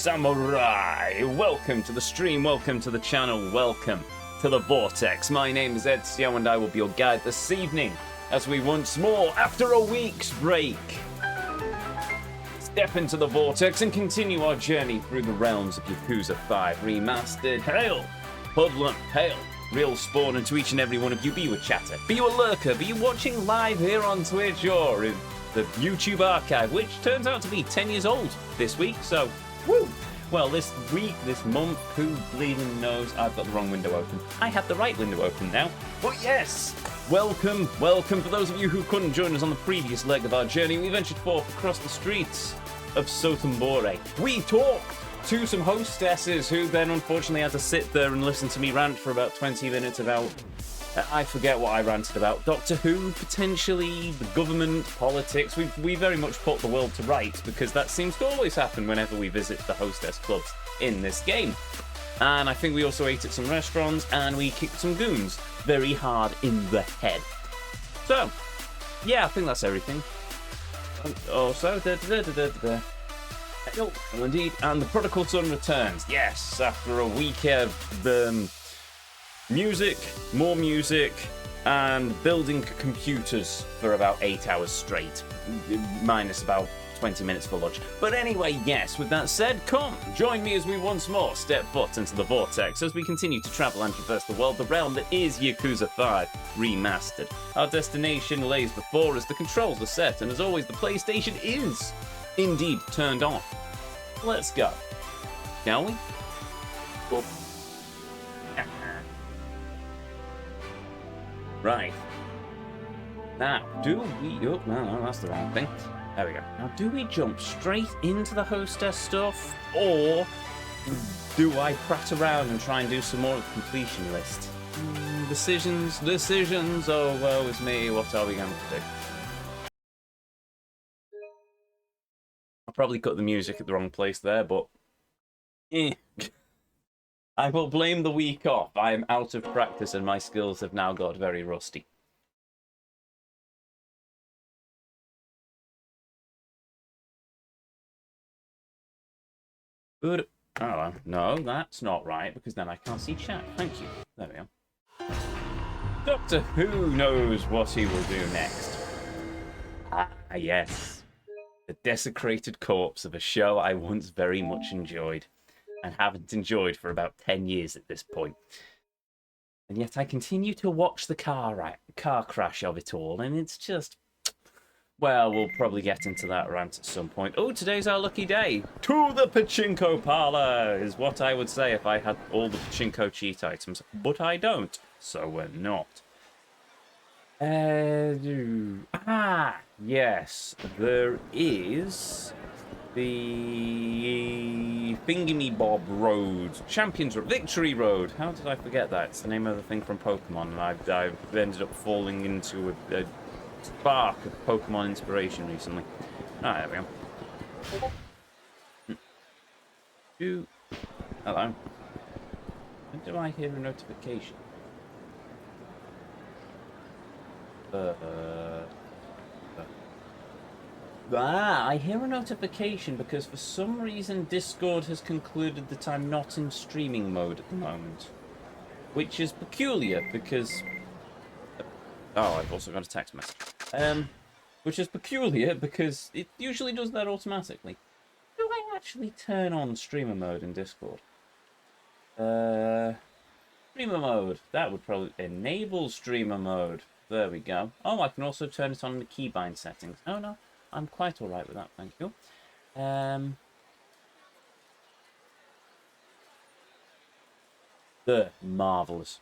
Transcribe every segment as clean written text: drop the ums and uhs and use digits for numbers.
Samurai! Welcome to the stream, welcome to the channel, welcome to the Vortex. My name is Ezio and I will be your guide this evening as we once more, after a week's break, step into the Vortex and continue our journey through the realms of Yakuza 5 Remastered. Hail! Hoodlum, hail! Real spawn, and to each and every one of you, be you a chatter, be you a lurker, be you watching live here on Twitch or in the YouTube archive, which turns out to be 10 years old this week, so woo! Well, this week, this month, who bleeding knows? I've got the wrong window open. I have the right window open now. But yes, welcome, welcome. For those of you who couldn't join us on the previous leg of our journey, we ventured forth across the streets of Sotombore. We talked to some hostesses who then unfortunately had to sit there and listen to me rant for about 20 minutes about, I forget what I ranted about, Doctor Who, potentially, the government, politics. We very much put the world to rights because that seems to always happen whenever we visit the hostess clubs in this game. And I think we also ate at some restaurants and we kicked some goons very hard in the head. So, yeah, I think that's everything. Also, oh, indeed, and the prodigal son returns. Yes, after a week of music, more music, and building computers for about 8 hours straight, minus about 20 minutes for lunch. But anyway, yes, with that said, come, join me as we once more step foot into the Vortex as we continue to travel and traverse the world, the realm that is Yakuza 5 Remastered. Our destination lays before us, the controls are set, and as always, the PlayStation is indeed turned on. Let's go. Shall we? Cool. Right. Now, do we... Oh, no, that's the wrong thing. There we go. Now, do we jump straight into the hostess stuff, or do I prat around and try and do some more of the completion list? Decisions. Oh, woe is me. What are we going to do? I probably cut the music at the wrong place there, but I will blame the week off. I am out of practice and my skills have now got very rusty. Good. Oh, no, that's not right, because then I can't see chat. Thank you. There we go. Doctor Who knows what he will do next. Ah, yes. The desecrated corpse of a show I once very much enjoyed, and haven't enjoyed for about 10 years at this point. And yet I continue to watch the car crash of it all, and it's just... Well, we'll probably get into that rant at some point. Oh, today's our lucky day. To the pachinko parlor is what I would say if I had all the pachinko cheat items, but I don't, so we're not. Yes, there is the Thingy Bob Road, Champions Road, Victory Road. How did I forget that? It's the name of the thing from Pokemon, and I've ended up falling into a spark of Pokemon inspiration recently. Ah, there we go. Hello. When do I hear a notification? I hear a notification because for some reason Discord has concluded that I'm not in streaming mode at the moment. Which is peculiar because... Oh, I've also got a text message. Which is peculiar because it usually does that automatically. Do I actually turn on streamer mode in Discord? Streamer mode. That would probably enable streamer mode. There we go. Oh, I can also turn it on in the keybind settings. Oh, no. I'm quite alright with that, thank you. Marvellous.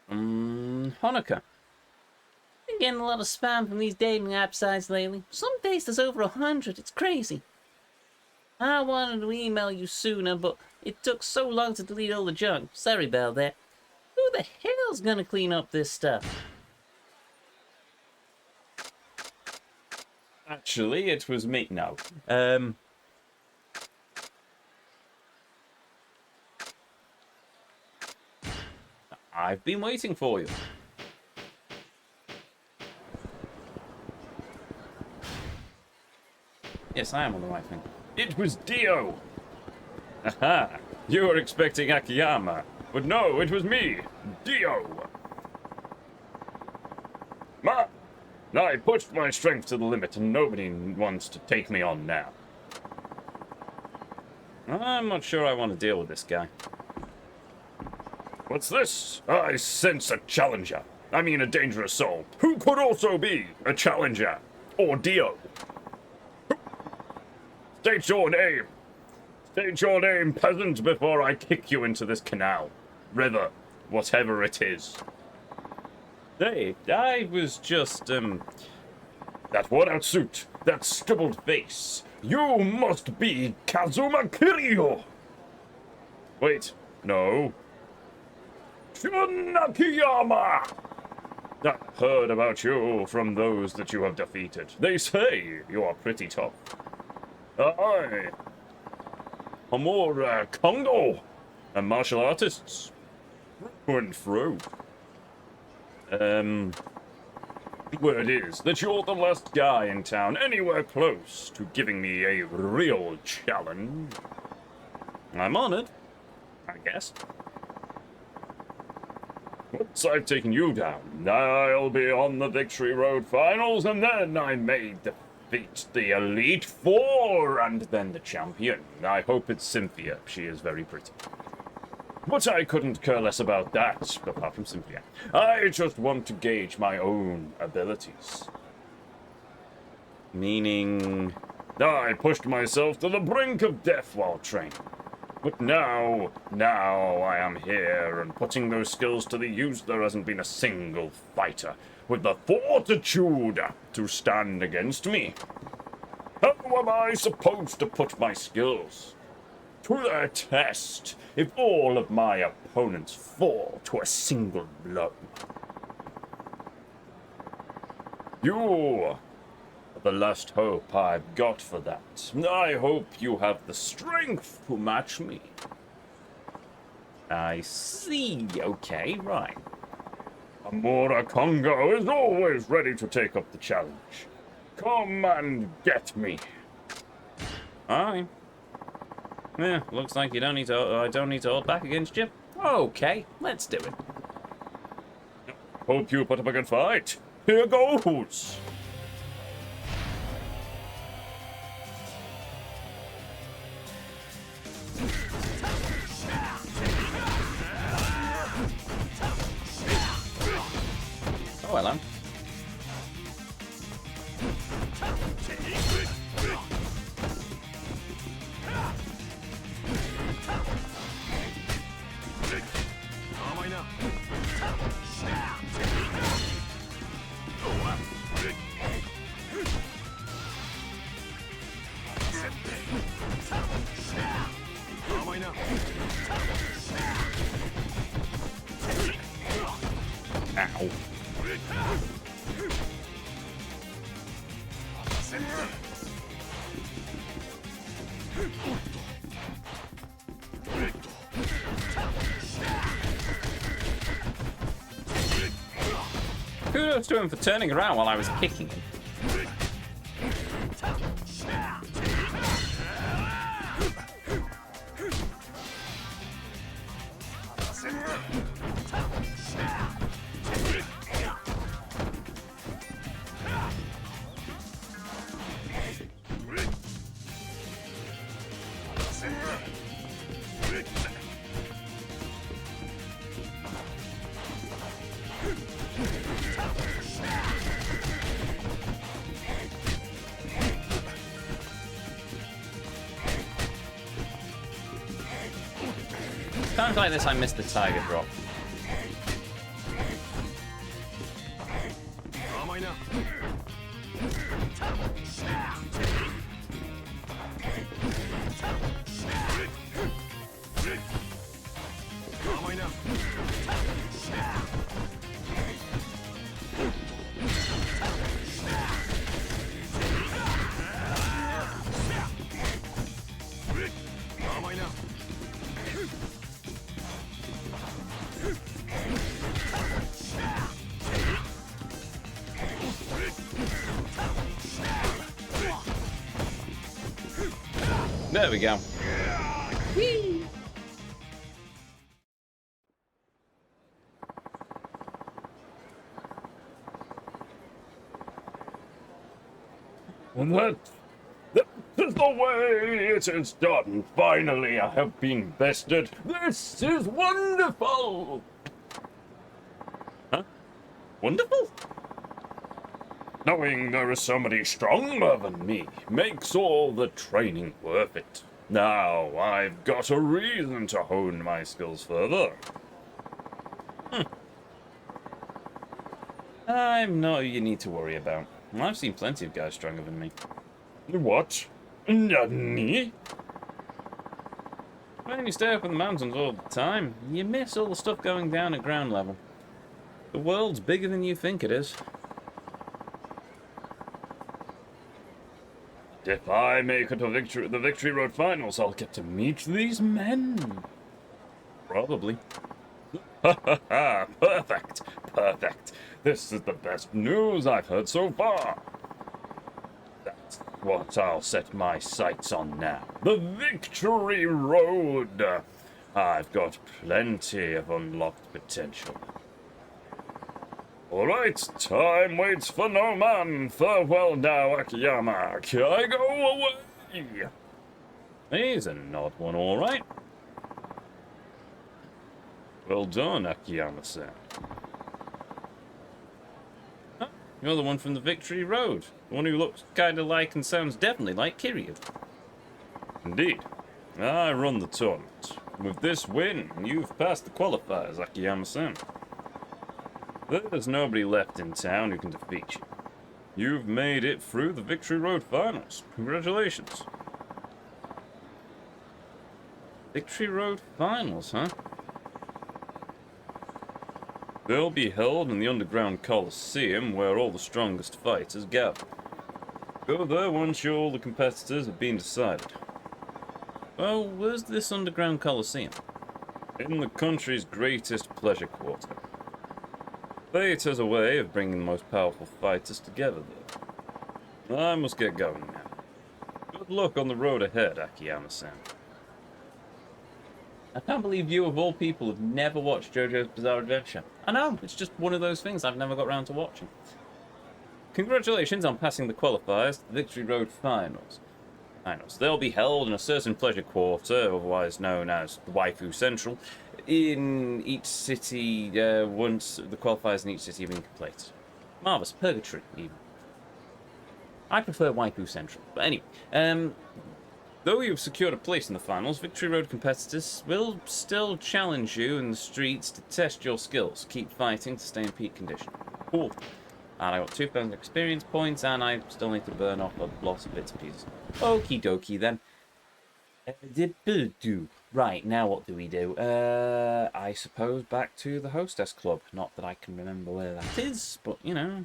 Hanukkah. Been getting a lot of spam from these dating app sites lately. Some days there's over 100. It's crazy. I wanted to email you sooner, but it took so long to delete all the junk. Sorry about that. Who the hell's gonna clean up this stuff? Actually, it was me. No. I've been waiting for you. Yes, yes, I am on the right thing. It was Dio! Aha! You were expecting Akiyama, but no, it was me, Dio! I pushed my strength to the limit, and nobody wants to take me on now. I'm not sure I want to deal with this guy. What's this? I sense a challenger. I mean a dangerous soul, who could also be a challenger. Or Dio. State your name. State your name, peasant, before I kick you into this canal. River. Whatever it is. Hey, I was just, that worn-out suit, that stubbled face. You must be Kazuma Kiryu! Wait, no. Shun Akiyama! I've heard about you from those that you have defeated. They say you are pretty tough. Aye. Hamura Kongo, and martial artists. Through and through. Word is that you're the last guy in town anywhere close to giving me a real challenge. I'm honored, I guess. Once I've taken you down, I'll be on the Victory Road Finals, and then I may defeat the Elite Four, and then the champion. I hope it's Cynthia. She is very pretty. But I couldn't care less about that, apart from Cynthia. I just want to gauge my own abilities. Meaning, I pushed myself to the brink of death while training. But now I am here, and putting those skills to the use, there hasn't been a single fighter with the fortitude to stand against me. How am I supposed to put my skills to the test if all of my opponents fall to a single blow? You are the last hope I've got for that. I hope you have the strength to match me. I see. Okay, right. Amura Kongo is always ready to take up the challenge. Come and get me. Aye. Yeah, looks like I don't need to hold back against you. Okay, let's do it. Hope you put up a good fight. Here goes. Oh, hello. Ow. Kudos to him for turning around while I was kicking him. Times like this, I missed the tiger drop. There we go. Whee! And that is the way it is done. Finally, I have been bested. This is wonderful. Huh? Wonderful? Knowing there is somebody stronger than me makes all the training worth it. Now I've got a reason to hone my skills further. I'm not who you need to worry about. I've seen plenty of guys stronger than me. What? Nani? When you stay up in the mountains all the time, you miss all the stuff going down at ground level. The world's bigger than you think it is. If I make it to the Victory Road Finals, I'll get to meet these men. Probably. Ha ha ha! Perfect! Perfect! This is the best news I've heard so far. That's what I'll set my sights on now. The Victory Road! I've got plenty of unlocked potential. Alright, time waits for no man. Farewell now, Akiyama. I go away. He's an odd one, alright. Well done, Akiyama-san. Huh? You're the one from the Victory Road. The one who looks kinda like and sounds definitely like Kiryu. Indeed. I run the tournament. With this win, you've passed the qualifiers, Akiyama-san. There's nobody left in town who can defeat you. You've made it through the Victory Road Finals. Congratulations. Victory Road Finals, huh? They'll be held in the underground Coliseum where all the strongest fighters gather. Go there once all the competitors have been decided. Well, where's this underground Coliseum? In the country's greatest pleasure quarter. Fate has a way of bringing the most powerful fighters together there. I must get going now. Good luck on the road ahead, Akiyama-san. I can't believe you, of all people, have never watched JoJo's Bizarre Adventure. I know, it's just one of those things I've never got round to watching. Congratulations on passing the qualifiers to the Victory Road Finals. They'll be held in a certain pleasure quarter, otherwise known as the Waifu Central, in each city once the qualifiers in each city have been completed. Marvellous. Purgatory, even. I prefer Waifu Central. But anyway, though you've secured a place in the finals, Victory Road competitors will still challenge you in the streets to test your skills. Keep fighting to stay in peak condition. Cool. And I got 2,000 experience points, and I still need to burn off a lot of bits and pieces. Okie dokie then. Right, now what do we do? I suppose back to the Hostess Club. Not that I can remember where that is, but you know.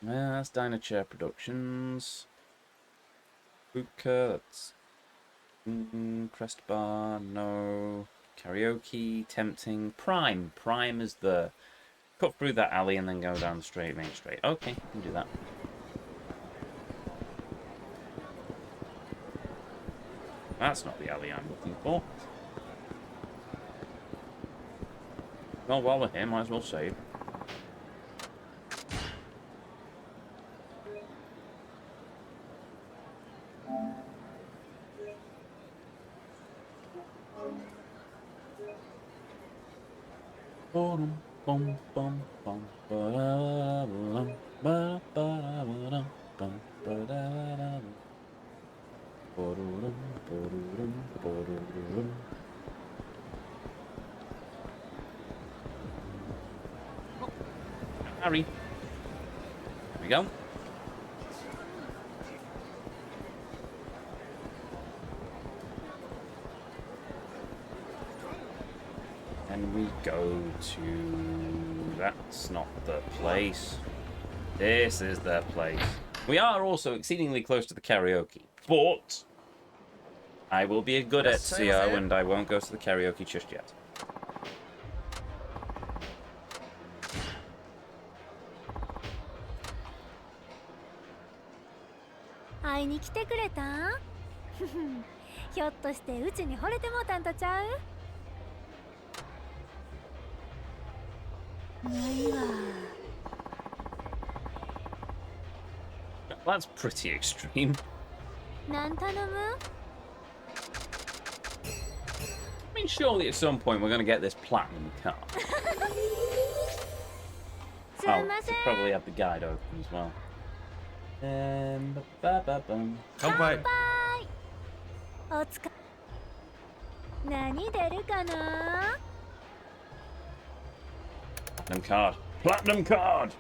Yeah, that's Dino Chair Productions. Buka, that's Crest Bar, no. Karaoke, Tempting, Prime. Prime is the cut through that alley and then go down the main straight. Okay, we can do that. That's not the alley I'm looking for. Well, while we're here, might as well save. Hurry. There we go. And we go to... That's not the place. This is the place. We are also exceedingly close to the karaoke, but I will be a good Ezio and I won't go to the karaoke just yet. 会いに来てくれたん？ひょっとしてうちに惚れてもうたんとちゃう？ないわ。 That's pretty extreme. なん頼む？ I mean, surely at some point we're going to get this platinum car. すい Oh, ませ should ん。 probably have the guide open as well. Ba-ba-bum. 乾杯。おつか。何出るかな？ Platinum card. Platinum card!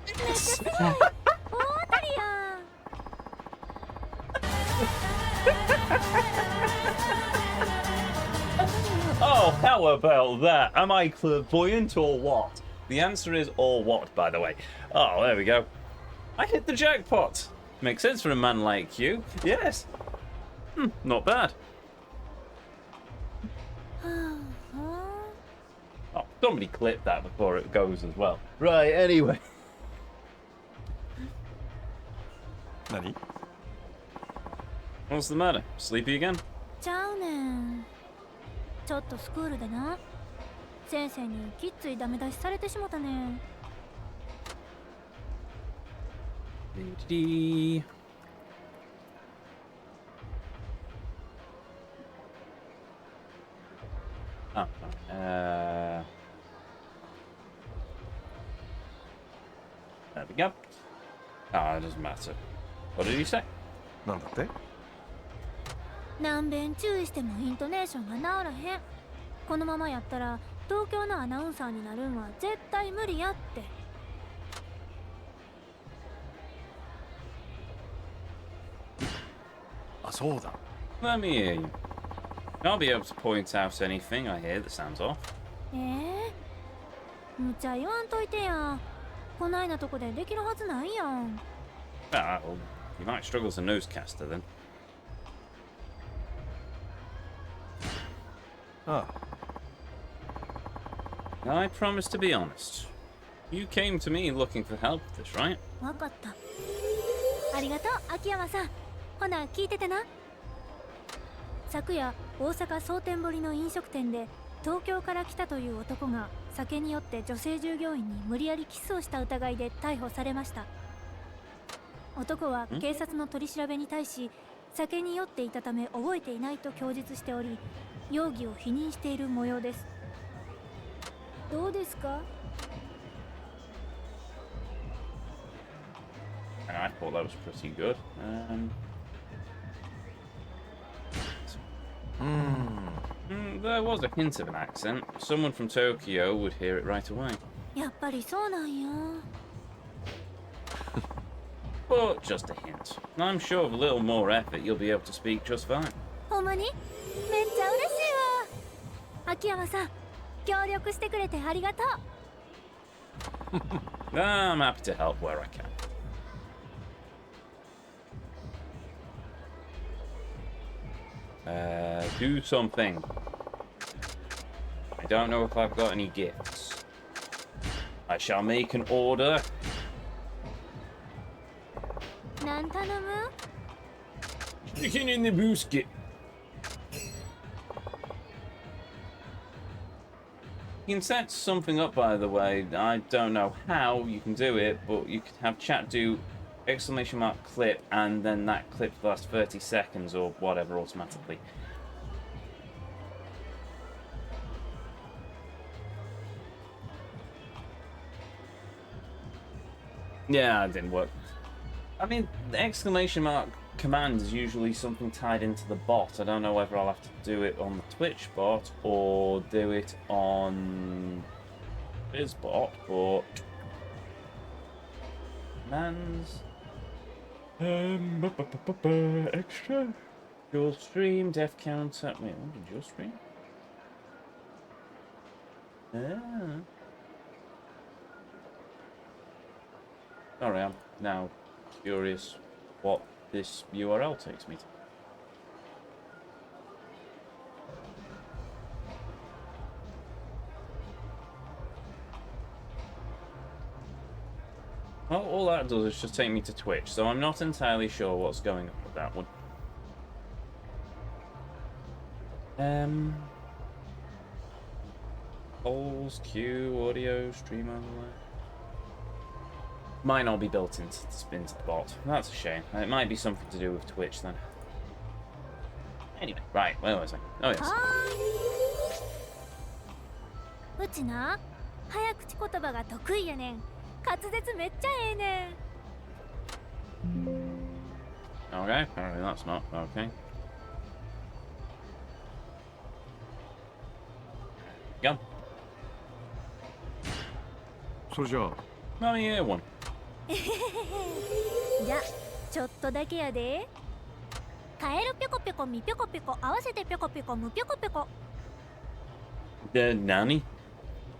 めっちゃすごい。大当たりやん。 Oh, how about that? Am I clairvoyant or what? The answer is or what, by the way. Oh, there we go. I hit the jackpot. Makes sense for a man like you. Yes. Not bad. Oh, somebody clip that before it goes as well. Right, anyway. 何？ What's the matter? Sleepy again? ちゃうねん。ちょっとスクールでな、先生にきっついダメ出しされてしもたねん。 Dee-dee-dee. Oh, there we go. Ah, it doesn't matter. What did he say? なんだって？何遍注意してもイントネーションが治らへん。このままやったら東京のアナウンサーになるんは絶対無理やって。あ、そうだ。Let me hear you. I'll be able to point out anything I hear that sounds off. 無茶言わんといてや。こないなとこでできるはずないやん。Ah, well, you might struggle as a newscaster then. あ I promise to be honest. You came to me looking for help with this, right? わかった。ありがとう、秋山さん。ほな、聞いててな。昨夜、大阪蒼天堀の飲食店で東京から来たという男が酒に酔って女性従業員に無理やりキスをした疑いで逮捕されました。男は警察の取り調べに対し、酒に酔っていたため覚えていないと供述しており、容疑を否認している模様です。どうですか？ I thought that was pretty good. There was a hint of an accent. Someone from Tokyo would hear it right away. やっぱりそうなんや。 But just a hint. I'm sure with a little more effort you'll be able to speak just fine. ほんまに？めっちゃ嬉しいわ。秋山さん、協力してくれてありがとう。 I'm happy to help where I can. Do something. I don't know if I've got any gifts. I shall make an order. なん頼む？ Chicken in the biscuit. You can set something up, by the way. I don't know how you can do it, but you could have chat do exclamation mark clip, and then that clip lasts 30 seconds or whatever automatically. Yeah, it didn't work. I mean, the exclamation mark command is usually something tied into the bot. I don't know whether I'll have to do it on the Twitch bot or do it on BizBot, but commands. Extra. Your stream, def counter. Wait, what did your stream? Ah. Sorry, I'm now curious what this URL takes me to. Well, all that does is just take me to Twitch, so I'm not entirely sure what's going on with that one. Polls, queue, audio, stream overlay. Might not be built into the bot. That's a shame. It might be something to do with Twitch then. Anyway, right, where was I? Oh, yes. うちな早口言葉が得意やねん。滑舌めっちゃええねん。 Okay, apparently that's not okay. Go. それじゃあ Let me hear one. じゃちょっとだけやで。カエルぴょこぴょこみぴょこぴょこ合わせてぴょこぴょこむぴょこぴょこ。 The nanny?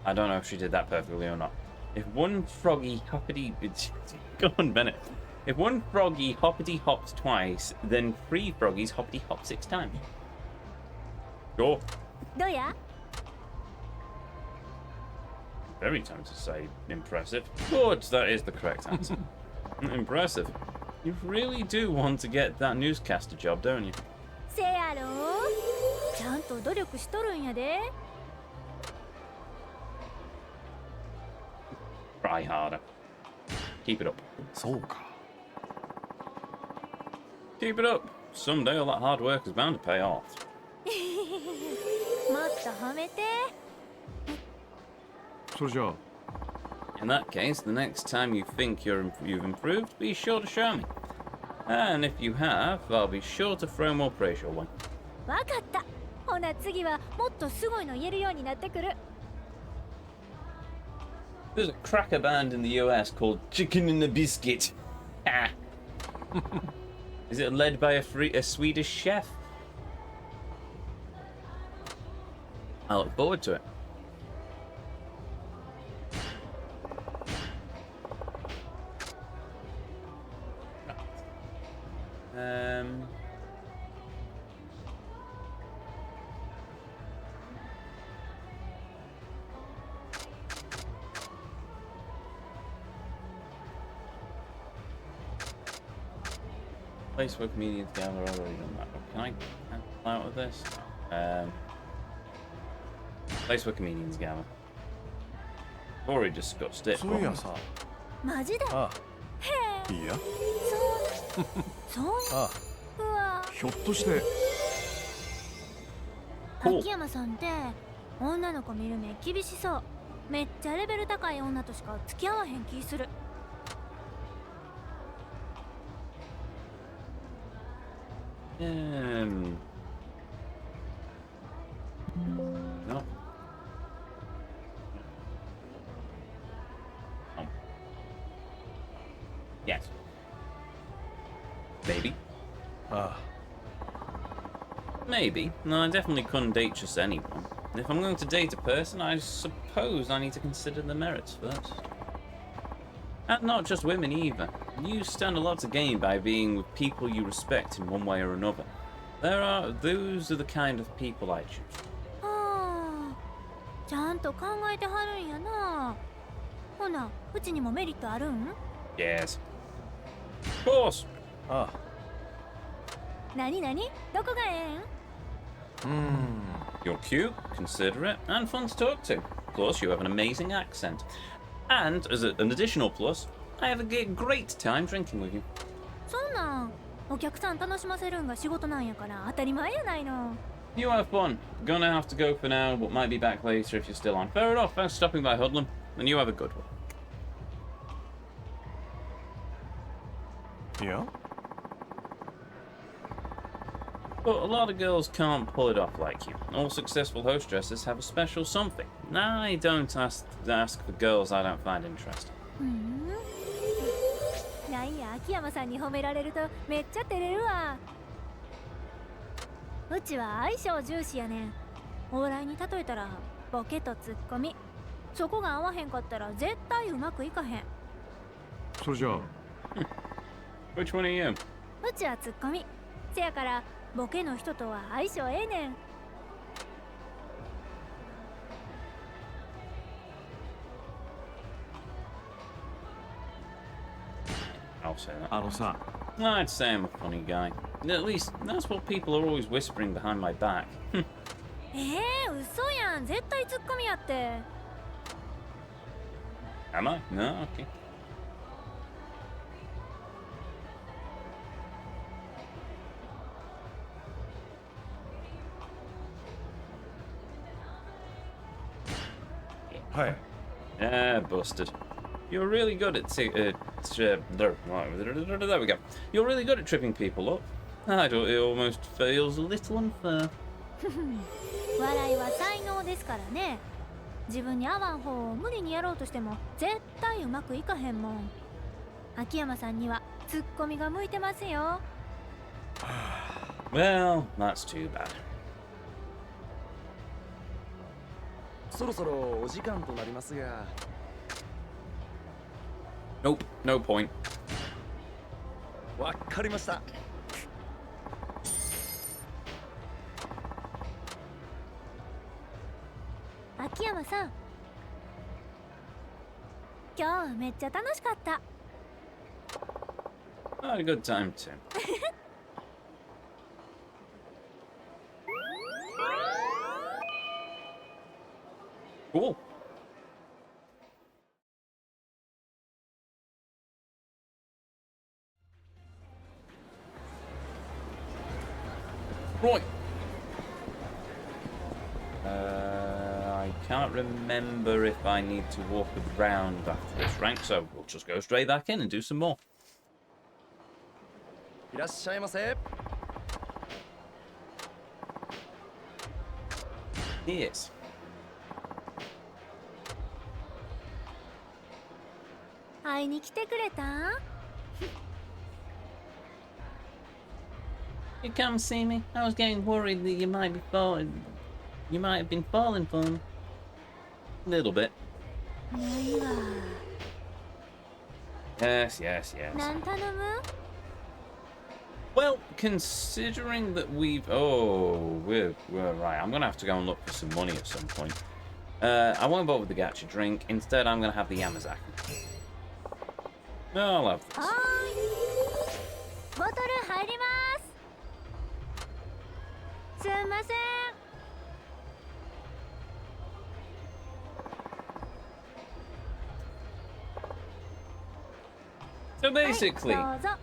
I don't know if she did that perfectly or not. If one froggy hoppity... Go on, Bennett. If one froggy hoppity hopped twice, then 3 froggies hoppity hop 6 times. Sure. どうや Very tempted to say impressive. Good, that is the correct answer. Impressive. You really do want to get that newscaster job, don't you? せやろちゃんと努力しとるんやで。 Try harder. Keep it up. そうか Keep it up. Someday all that hard work is bound to pay off. もっと褒めて。それじゃあ In that case, the next time you think you've improved, be sure to show me. And if you have, I'll be sure to throw more praise your way. わかった。ほな次はもっとすごいの言えるようになってくる。 There's a cracker band in the US called Chicken and a Biscuit. Ah. Is it led by a Swedish chef? I look forward to it. Place where comedians gather, already done that. Can I cancel out of this? Place where comedians gather. Already discussed it. そういやさマジだ。あへえ。いやそうあうわ。ひょっとしてほう秋山さんって女の子見る目厳しそう。めっちゃレベル高い女としか付き合わへん気する。 No. Oh. Yes. Maybe. あ Maybe. No, I definitely couldn't date just anyone. If I'm going to date a person, I suppose I need to consider the merits first. And not just women either. You stand a lot to gain by being with people you respect in one way or another. Those are the kind of people I choose. はあ。ちゃんと考えてはるんやな。ほな、うちにもメリットあるん？ Yes. Of course. あなになに？どこがええん？ You're cute, considerate, and fun to talk to. Plus, you have an amazing accent. And, as an additional plus, I have a great time drinking with you. そんなんお客さん楽しませるんが仕事なんやから当たり前やないの。 You have fun. Gonna have to go for now, but might be back later if you're still on. Fair enough, thanks for stopping by, Hoodlum. And you have a good one. いや But a lot of girls can't pull it off like you. All successful hostesses have a special something. I don't ask for girls I don't find interesting. なんや秋山さんに褒められるとめっちゃ照れるわ。うちは相性重視やねん。お笑いに例えたらボケとツッコミ。そこが合わへんかったら絶対うまくいかへん。それじゃあ Which one are you? うちはツッコミ。せやからボケの人とは相性ええねん。I'll say that. あのさ、 I'd say I'm a funny guy. At least, that's what people are always whispering behind my back. 嘘やん、絶対ツッコミやって。 Am I? No? Okay. Hey. Yeah, busted. You're really good at there we go. You're really good at tripping people up. I don't. It almost feels a little unfair. 笑いは才能ですからね。自分に合わん方を無理にやろうとしても絶対うまくいかへんもん。秋山さんにはツッコミが向いてますよ。Well, that's too bad. そろそろお時間となりますが。 Nope, no point. わかりました。秋山さん、今日はめっちゃ楽しかった。 I had a good time too. Cool. Right. I can't remember if I need to walk around after this rank, so we'll just go straight back in and do some more. いらっしゃいませ。 Yes. 会いに来てくれたん？ You come see me? I was getting worried that you might be falling. You might have been falling for me. A little bit. ないわ。 Yes, yes, yes. なん頼む？ Well, considering that we're right. I'm gonna have to go and look for some money at some point. I won't bother with the gacha drink. Instead, I'm gonna have the Yamazaki. No, I'll have this. はーい。ボトル入ります。すんません。 So basically, はい、どうぞ。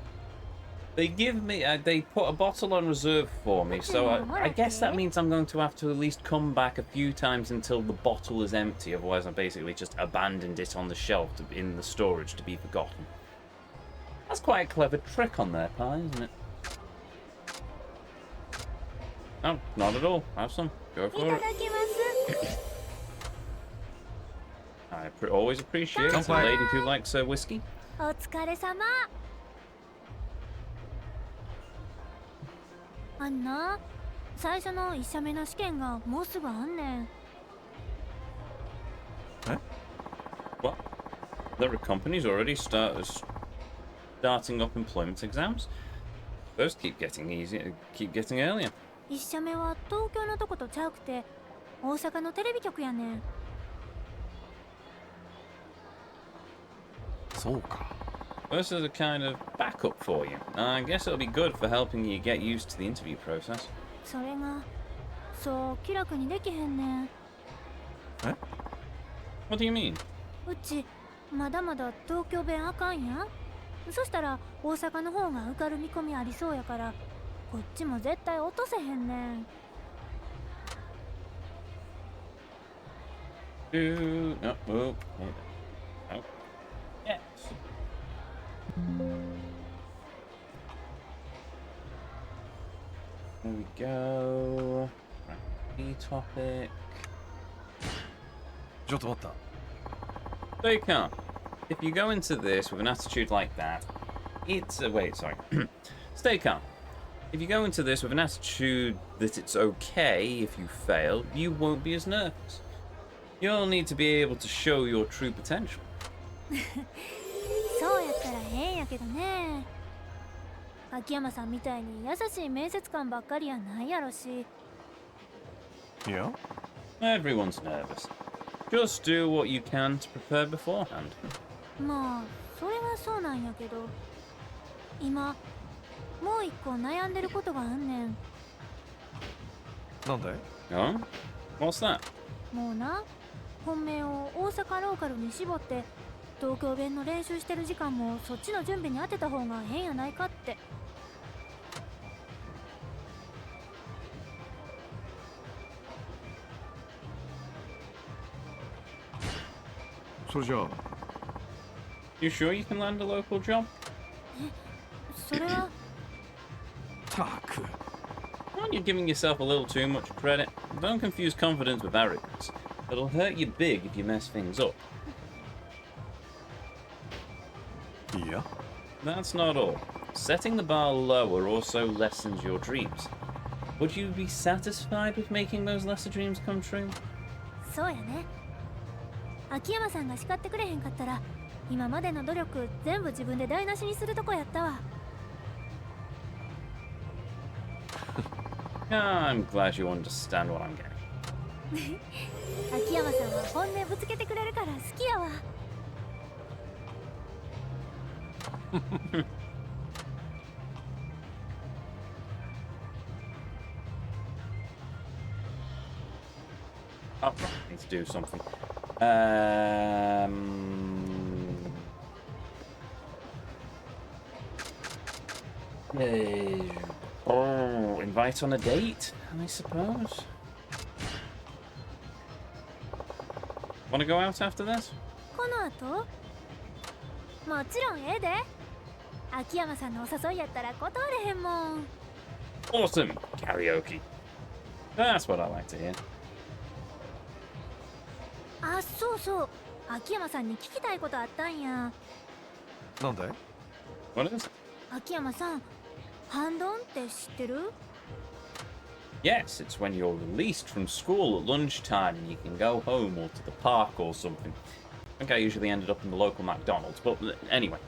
they give me, they put a bottle on reserve for me. So I guess that means I'm going to have to at least come back a few times until the bottle is empty. Otherwise, I basically just abandoned it on the shelf in the storage to be forgotten. That's quite a clever trick on their part, isn't it? No, not at all. Have some. Go い for た it. だきます。 I always appreciate a lady who likes whiskey. お疲れ様。あんな、最初の1社目の試験がもうすぐあんねん。 What? There are companies already starting up employment exams. Those keep getting easier, keep getting earlier. 1社目は東京のとことちゃうくて、大阪のテレビ局やねん。 そうか。 This is a kind of backup for you. I guess it'll be good for helping you get used to the interview process. それが、そう気楽にできへんねん。 What do you mean? うち、まだまだ東京弁あかんやん。そしたら大阪の方が受かる見込みありそうやから、こっちも絶対落とせへんねん。 No, oh, yes. There we go. Right, topic. ちょっと待った。 They can't. If you go into this with an attitude like that, it's wait, sorry. Stay calm. If you go into this with an attitude that it's okay if you fail, you won't be as nervous. You'll need to be able to show your true potential. そうやったらええんやけどね。秋山さんみたいに優しい面接官ばっかりやないやろし。いや、 Everyone's nervous. Just do what you can to prepare beforehand. まあ、それはそうなんやけど。今もう一個悩んでることがあんねん。なんだい？ Oh? What's that? もうな、本命を大阪ローカルに絞って東京弁の練習してる時間もそっちの準備に当てた方が変やないかって。それじゃあ You sure you can land a local job? それはたく Aren't you giving yourself a little too much credit? Don't confuse confidence with arrogance. It'll hurt you big if you mess things up. いや That's not all. Setting the bar lower also lessens your dreams. Would you be satisfied with making those lesser dreams come true? そうやね。秋山さんが叱ってくれへんかったら今までの努力全部自分で台無しにするとこやったわ。I'm glad you understand what I'm getting. 秋山さんは本音ぶつけてくれるから好きやわ。Oh, I need to do something. Oh, invite on a date, I suppose. Want to go out after this? この後もちろんええで。秋山さんのお誘いやったら断れへんもん。 Awesome! Karaoke. That's what I like to hear. あ、そうそう。秋山さんに聞きたいことあったんや。なんだい？ What is it? 秋山さん、半ドンって知ってる？ Yes, it's when you're released from school at lunchtime and you can go home or to the park or something. I think I usually ended up in the local McDonald's, but anyway.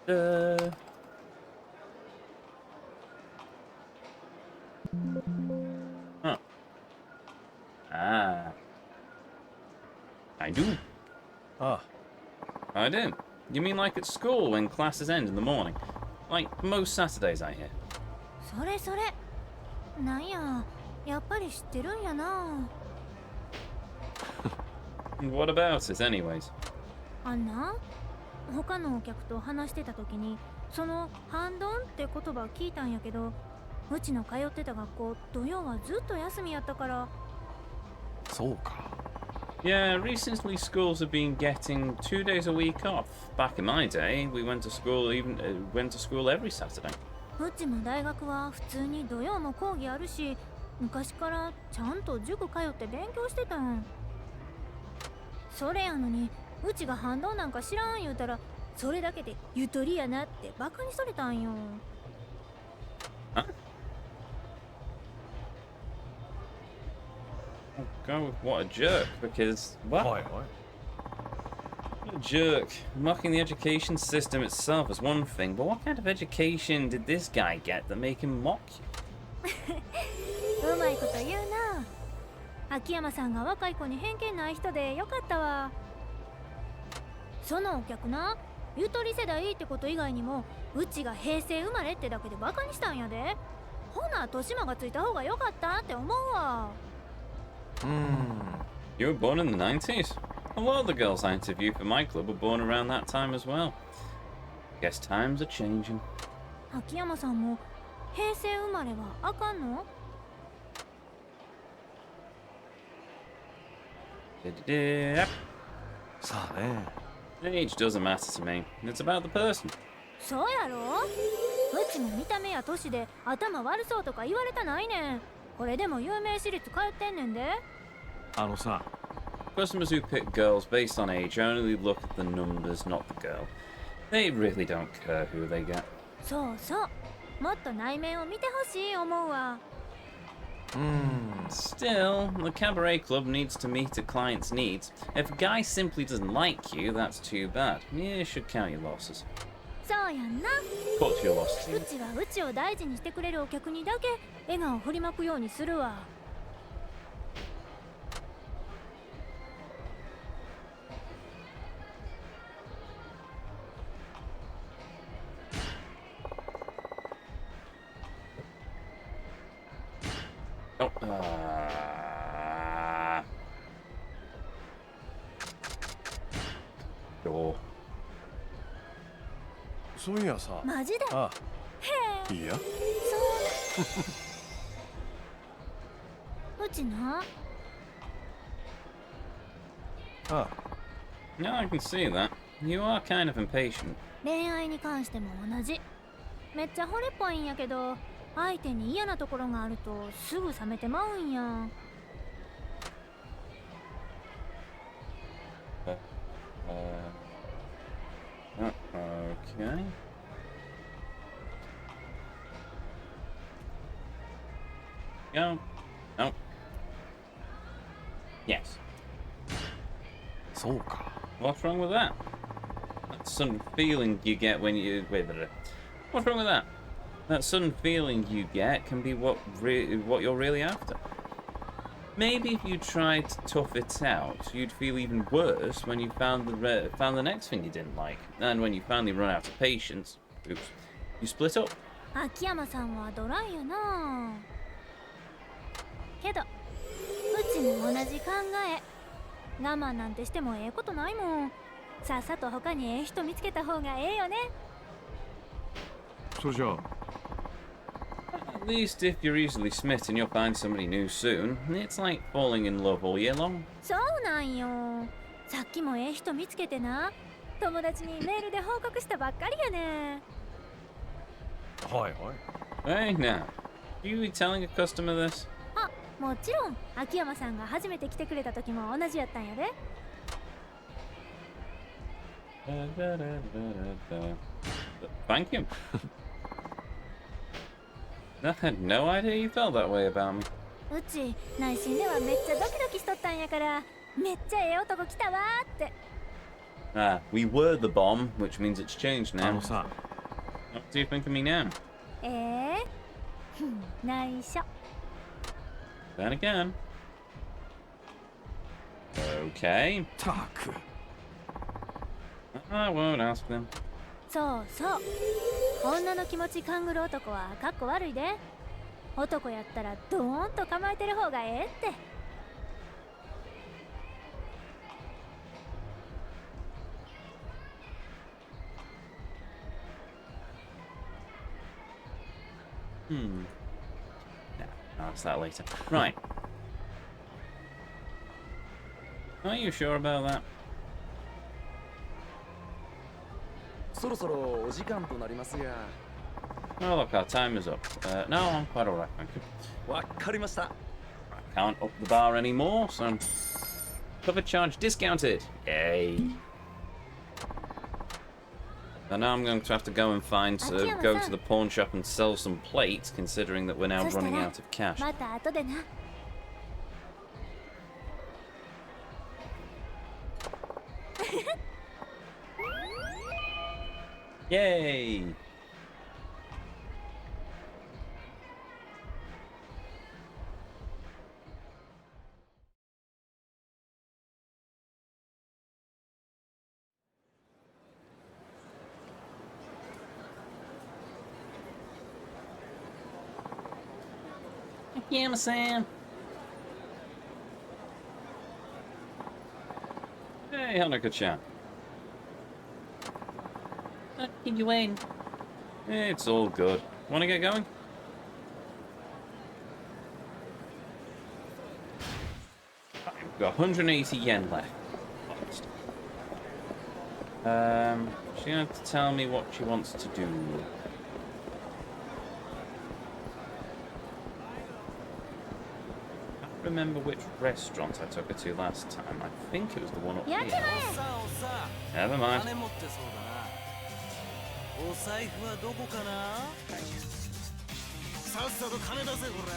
Huh. Ah. I do. あ I do. You mean like at school when classes end in the morning? Like most Saturdays, I hear. それそれ。なんや、やっぱり知ってるんやな。What about it, anyways? あんな、他のお客と話してた時にその半ドンって言葉聞いたんやけど、うちの通ってた学校土曜はずっと休みやったから。あ、そうか。Yeah, recently schools have been getting 2 days a week off. Back in my day, we went to school every Saturday. うちも大学は普通に土曜も講義あるし、昔からちゃんと塾通って勉強してたん。それやのにうちが反動なんか知らん言うたら、それだけでゆとりやなってバカにされたんよ。Huh? I'll go with what a jerk, because what? はいはい。 What a jerk. Mocking the education system itself is one thing, but what kind of education did this guy get that make him mock you? うまいこと言うな。秋山さんが若い子に偏見ない人でよかったわ。そのお客な、ゆとり世代ってこと以外にもうちが平成生まれってだけでバカにしたんやで。ほな年間がついた方がよかったって思うわ。You were born in the 90s? A lot of the girls I interview for my club were born around that time as well. Guess times are changing. 秋山さんも平成生まれはあかんの？ さあね。 Age doesn't matter to me. It's about the person. そうやろ？うちも見た目や年で頭悪そうとか言われたないねん。これでも有名私立通ってんねんで。あのさ、 Customers who pick girls based on age only look at the numbers, not the girl. They really don't care who they get. そうそう。もっと内面を見てほしい思うわ。Still, the cabaret club needs to meet a client's needs. If a guy simply doesn't like you, that's too bad. You should count your losses. そうやんな。 Cut your losses. うちはうちを大事にしてくれるお客にだけ笑顔を振りまくようにするわ。Oh, door. そういやさ。マジであへえいや。そううちなあ No, I can see that. You are kind of impatient. 恋愛に関しても同じめっちゃ惚れっぽいんやけど相手に嫌なところがあるとすぐ冷めてまうんや Okay. Go. No. Yes. そうか。 What's wrong with that? That sudden feeling you get when you... Wait a minute. What's wrong with that? That sudden feeling you get can be what you're really after. Maybe if you tried to tough it out, you'd feel even worse when you found the next thing you didn't like. And when you finally run out of patience, oops, you split up. 秋山さんはドライやなけどうちも同じ考え我慢なんてしてもええことないもんさっさと他にええ人見つけた方がええよねそれじゃあ At least if you're easily smitten, you'll find somebody new soon. It's like falling in love all year long. そうなんよさっきもええ人見つけてな友達にメールで報告したばっかりやねはいはい。 Hey now, you be telling a customer this? あもちろん秋山さんが初めて来てくれた時も同じやったんやで Thank you. I had no idea you felt that way about me. うち内心ではめっちゃドキドキしとったんやからめっちゃええ男来たわーって Ah, we were the bomb, which means it's changed あ now. のさ、 What do you think of me now? 内緒 Then again. Okay. たく。 I won't ask them. そうそう女の気持ち勘ぐる男はかっこ悪いで男やったらドーンと構えてる方がええって Hmm. No, I'll ask that later. Right. Are you sure about that? そろそろお時間となりますが Oh, look, our time is up. No, I'm quite alright, thank you. わかりました I can't up the bar anymore, so... Cover charge discounted! Yay! And now I'm going to have to go and go to the pawn shop and sell some plates, considering that we're now running out of cash. また後でな Yay! Yama-san! Hey, Hanukkah-chan. Keep you waiting. It's all good. Want to get going? We've got 180 yen left. She's going to have to tell me what she wants to do. I can't remember which restaurant I took her to last time. I think it was the one up やっち here. まえ Never mind. 金持ってそうだな。お財布はどこかな。さっさと金出せほら。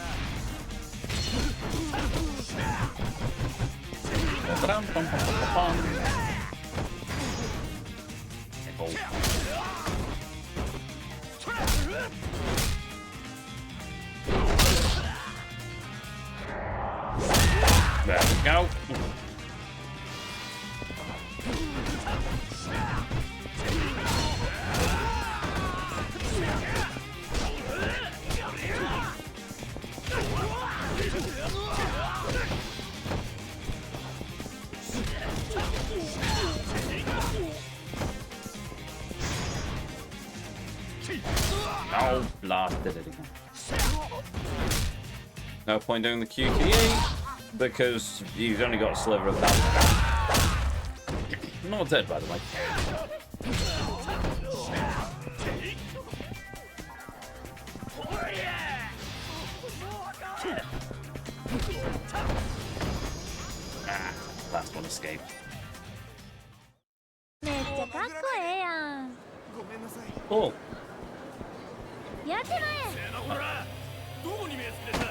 There we go. Oh, blasted it again. No point doing the QTE because you've only got a sliver of that. Not dead, by the way. Ah, last one escaped. めっちゃかっこええやん。 Oh, やってまえ。ほらどこに目つけてた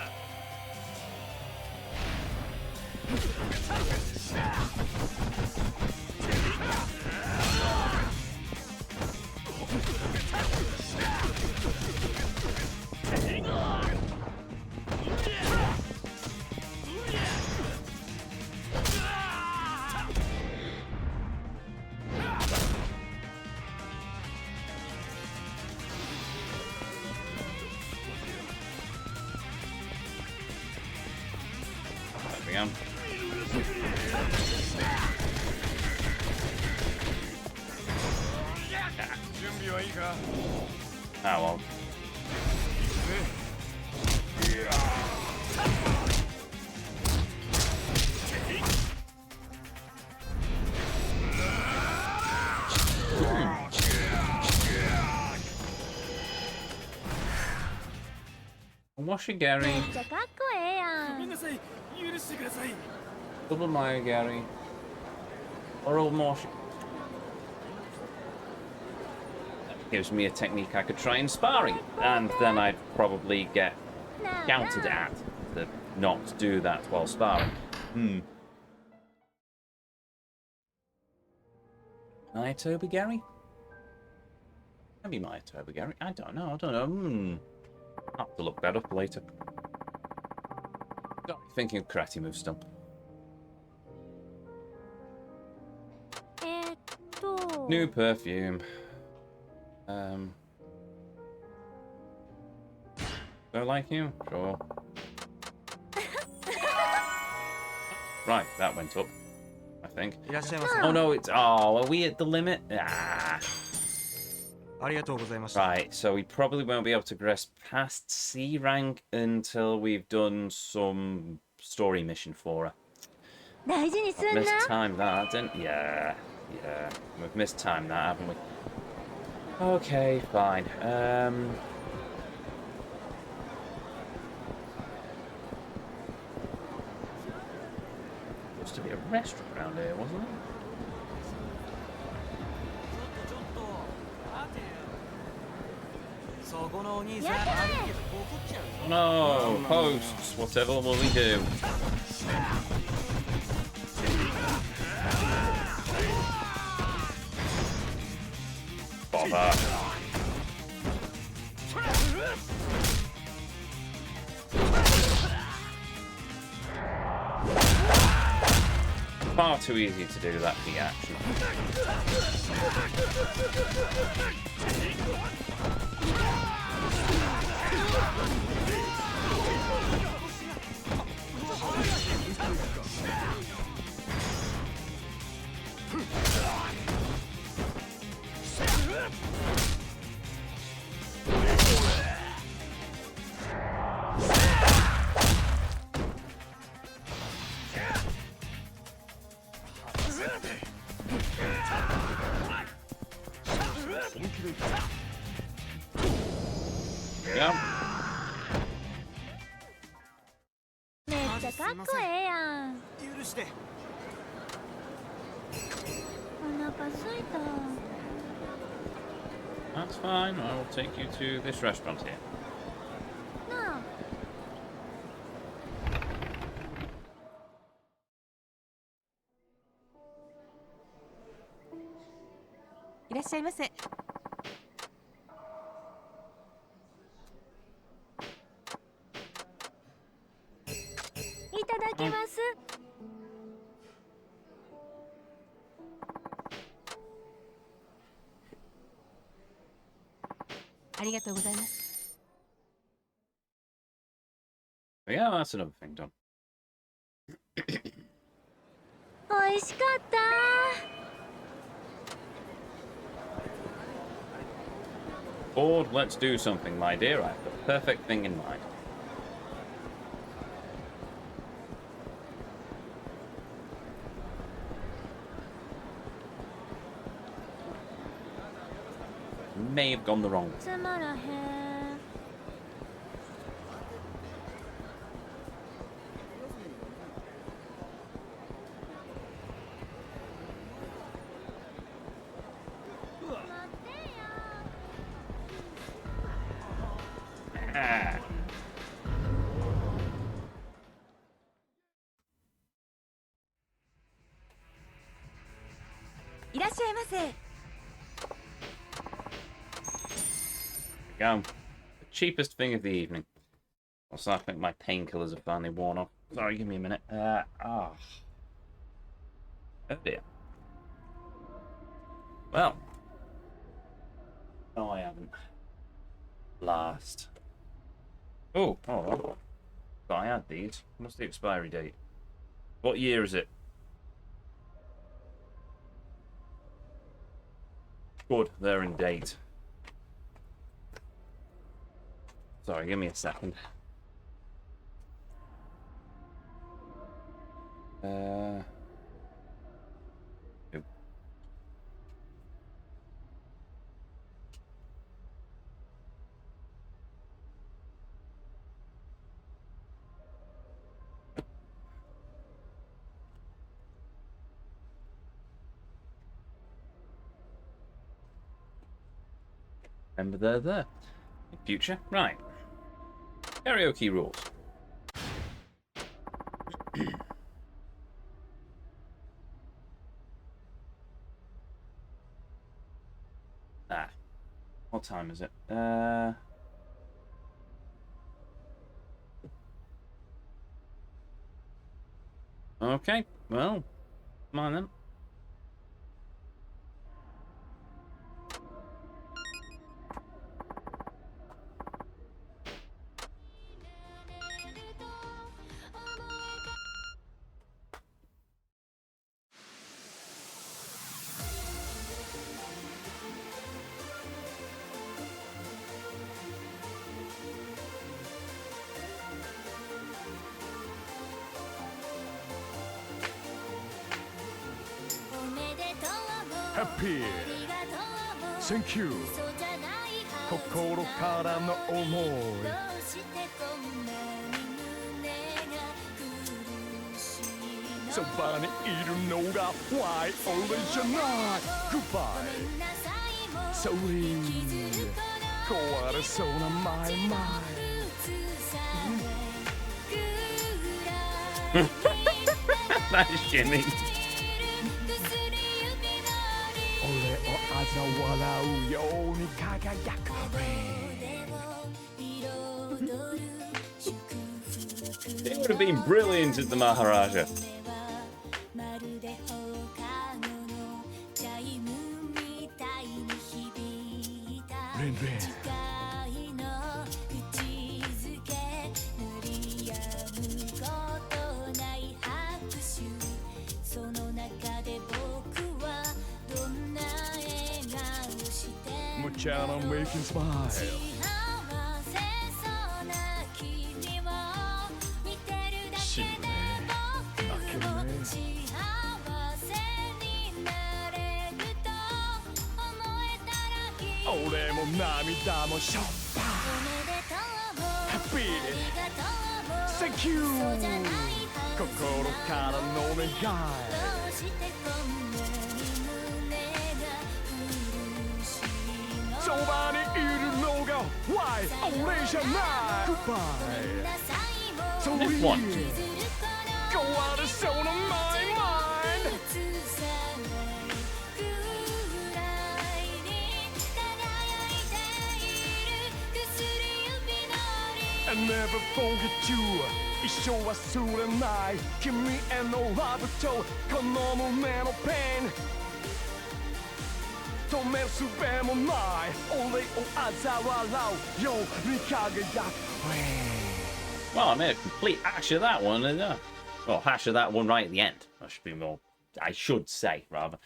there we go. Ah, well. Washigari, めっちゃかっこええやん。ごめんなさい許してください double Mayagari, or old Mosh. Gives me a technique I could try in sparring, and then I'd probably get なあ shouted なあ at to not do that while sparring. My Toby Gary? Maybe my Toby Gary. I don't know. I'll have to look that up later. Got me thinking of karate moves still. と New perfume. Do I like you? Sure. Right, that went up, I think. いらっしゃいませ Oh no, it's... Oh, are we at the limit? Ah. ありがとうございました Right, so we probably won't be able to progress past C rank until we've done some story mission for her. 大事にすん We've な。 mistimed that, didn't... Yeah. We've mistimed that, haven't we? Okay, fine. Used to be a restaurant around here, wasn't it? ちょっと待てよそこのお兄さんやってまえ。怒っちゃうよ No, posts. Whatever will we do? Bother. Far too easy to do that the action. Yeah. めっちゃかっこええやん。許してお腹すいた。 That's fine. I will take you to this restaurant here. なあ。いらっしゃいませ。いただきます。ありがとうございます。 Yeah, that's another thing done. 美味しかった。Bored? Let's do something, my dear. I have the perfect thing in mind. May have gone the wrong way. つまらへん。Ah. いらっしゃいませ。 Go. The cheapest thing of the evening. Also, I think my painkillers are finally worn off. Sorry, give me a minute. Oh dear. Well. No, I haven't. Last. Oh. Thought I had these. What's the expiry date? What year is it? Good, they're in date. Sorry, give me a second. Oop. Remember they're there. In future, right. Karaoke rules. What time is it? Okay, well, come on then. Happy Thank you 心からの思いそばにいるのが Why 俺じゃない Goodbye Sorry 壊れそうな My mind Nice, Jimmy. 俺を嘲笑うように輝く It would have been brilliant at the Maharaja. Rin Rin Muchana making smile 渋ね泣けるね俺も涙もしょっぱ Happy Thank you 心からの願いそばにいるのが Why 俺じゃない Goodbye This one. 壊れそうな My mind I never forget you 一生忘れない君へのラブとこの胸のペン止める術もない俺を嘲笑うように輝く Well, I made a complete hash of that one, didn't I? Well, hash of that one right at the end. I should say, rather.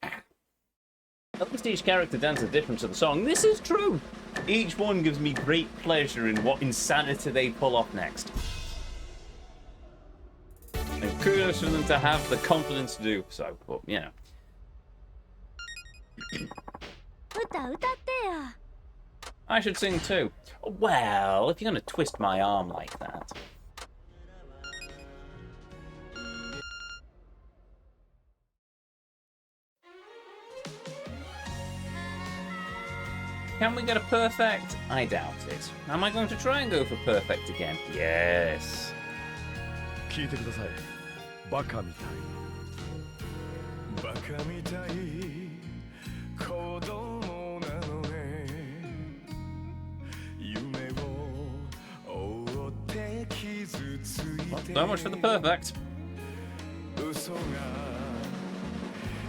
At least each character dances different to the song. This is true. Each one gives me great pleasure in what insanity they pull off next. And kudos for them to have the confidence to do so, but, you know. 歌ってよ I should sing too. Well, if you're going to twist my arm like that. Can we get a perfect? I doubt it. Am I going to try and go for perfect again? Yes. 聞いてください。バカみたい。バカみたい。子供なのね。夢を追って傷ついて。 So much for the perfect. 嘘が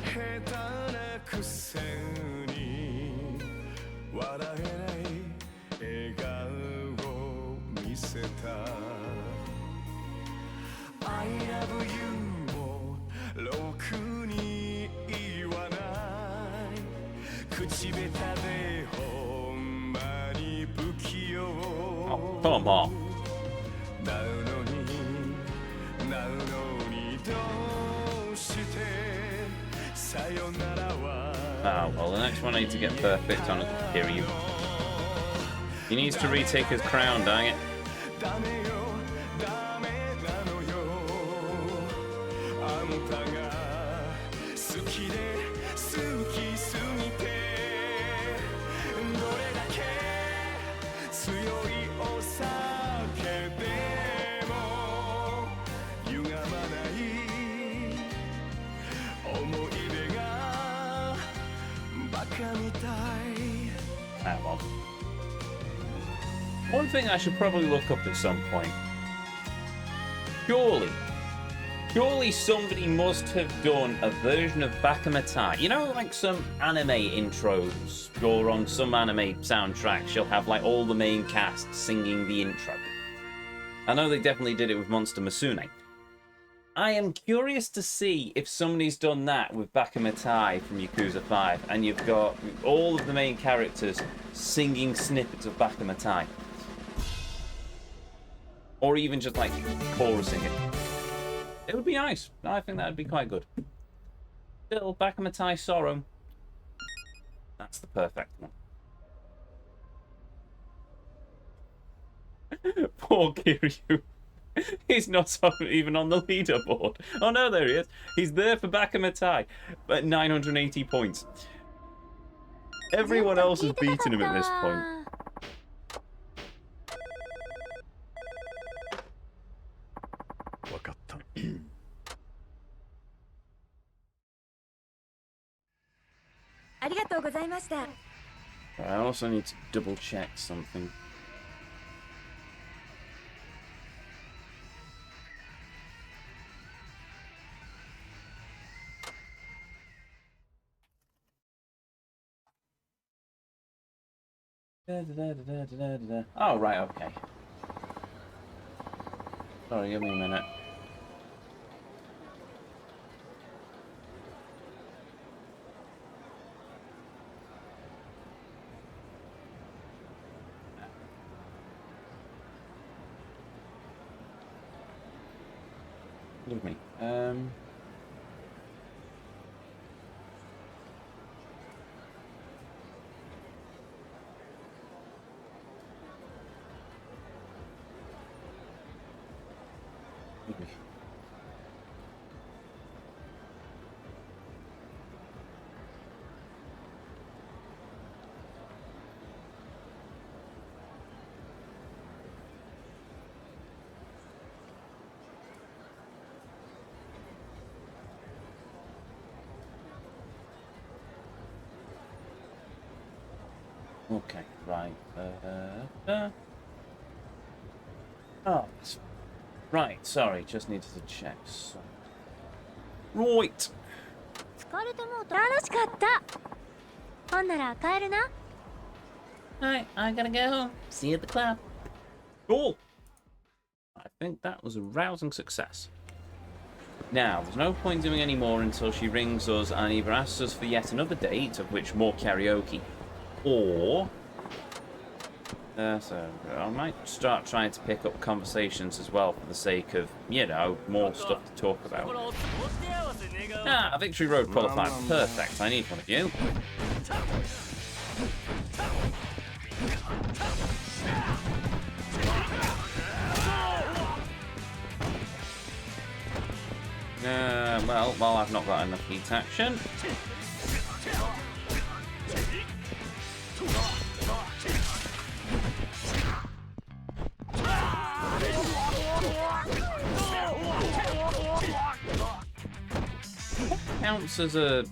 下手なくせに笑えない笑顔を見せた I love you もろくに言わない口下手でほんまに不器用 Oh, come on. なのにどうしてさよならは Oh, well, the next one I need to get perfect on Kiryu. He needs to retake his crown, dang it. ダメよダメなのよあんたが好きで好きすぎてどれだけ強いお酒でも歪まない思い出がバカみたい Ah, well. One thing I should probably look up at some point. Surely somebody must have done a version of Bakamatai. You know, like some anime intros, or on some anime soundtracks, you'll have like all the main cast singing the intro. I know they definitely did it with Monster Musume. I am curious to see if somebody's done that with Bakamatai from Yakuza 5, and you've got all of the main characters singing snippets of Bakamatai. Or even just like chorusing it. It would be nice. I think that would be quite good. Still, Bakamatai Sorrow. That's the perfect one. Poor Kiryu. He's not even on the leaderboard. Oh no, there he is. He's there for Bakamatai at 980 points. Everyone else has beaten him at this point. わかったありがとうございました I also need to double check something. Oh, right, okay. Sorry, give me a minute. Leave me. Leave me. Okay, right. Oh, right, sorry, just needed to check. So. Right. 疲れてもうた楽しかったほんなら帰るな Alright, I gotta go home. See you at the club. Cool. I think that was a rousing success. Now, there's no point doing any more until she rings us and either asks us for yet another date, of which more karaoke, or So I might start trying to pick up conversations as well for the sake of, you know, more stuff to talk about. Ah, Victory Road qualified. Perfect. I need one of you. Well, I've not got enough heat action. Counts as a...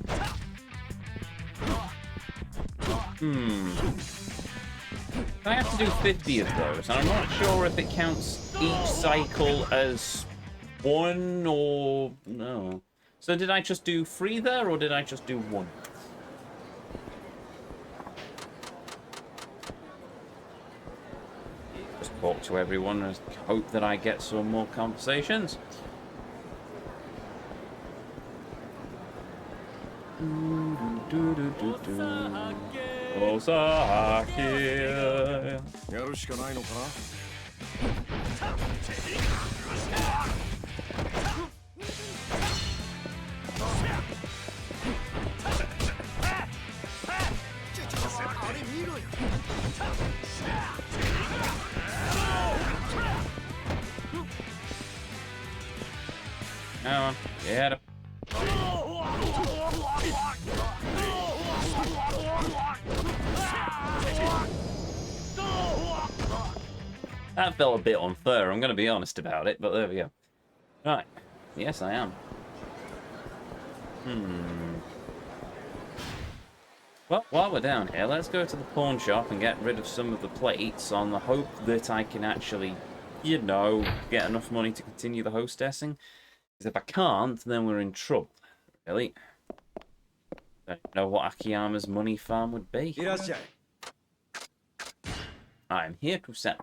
I have to do 50 of those, and I'm not sure if it counts each cycle as one or... no. So did I just do 3 there, or did I just do 1? Just talk to everyone and hope that I get some more conversations. Osaka. やるしかないのかな。Come on, get up. That felt a bit unfair, I'm going to be honest about it, but there we go. Right. Yes, I am. Well, while we're down here, let's go to the pawn shop and get rid of some of the plates on the hope that I can actually, you know, get enough money to continue the hostessing. Because if I can't, then we're in trouble. Really? Don't know what Akiyama's money farm would be. I'm here to sell.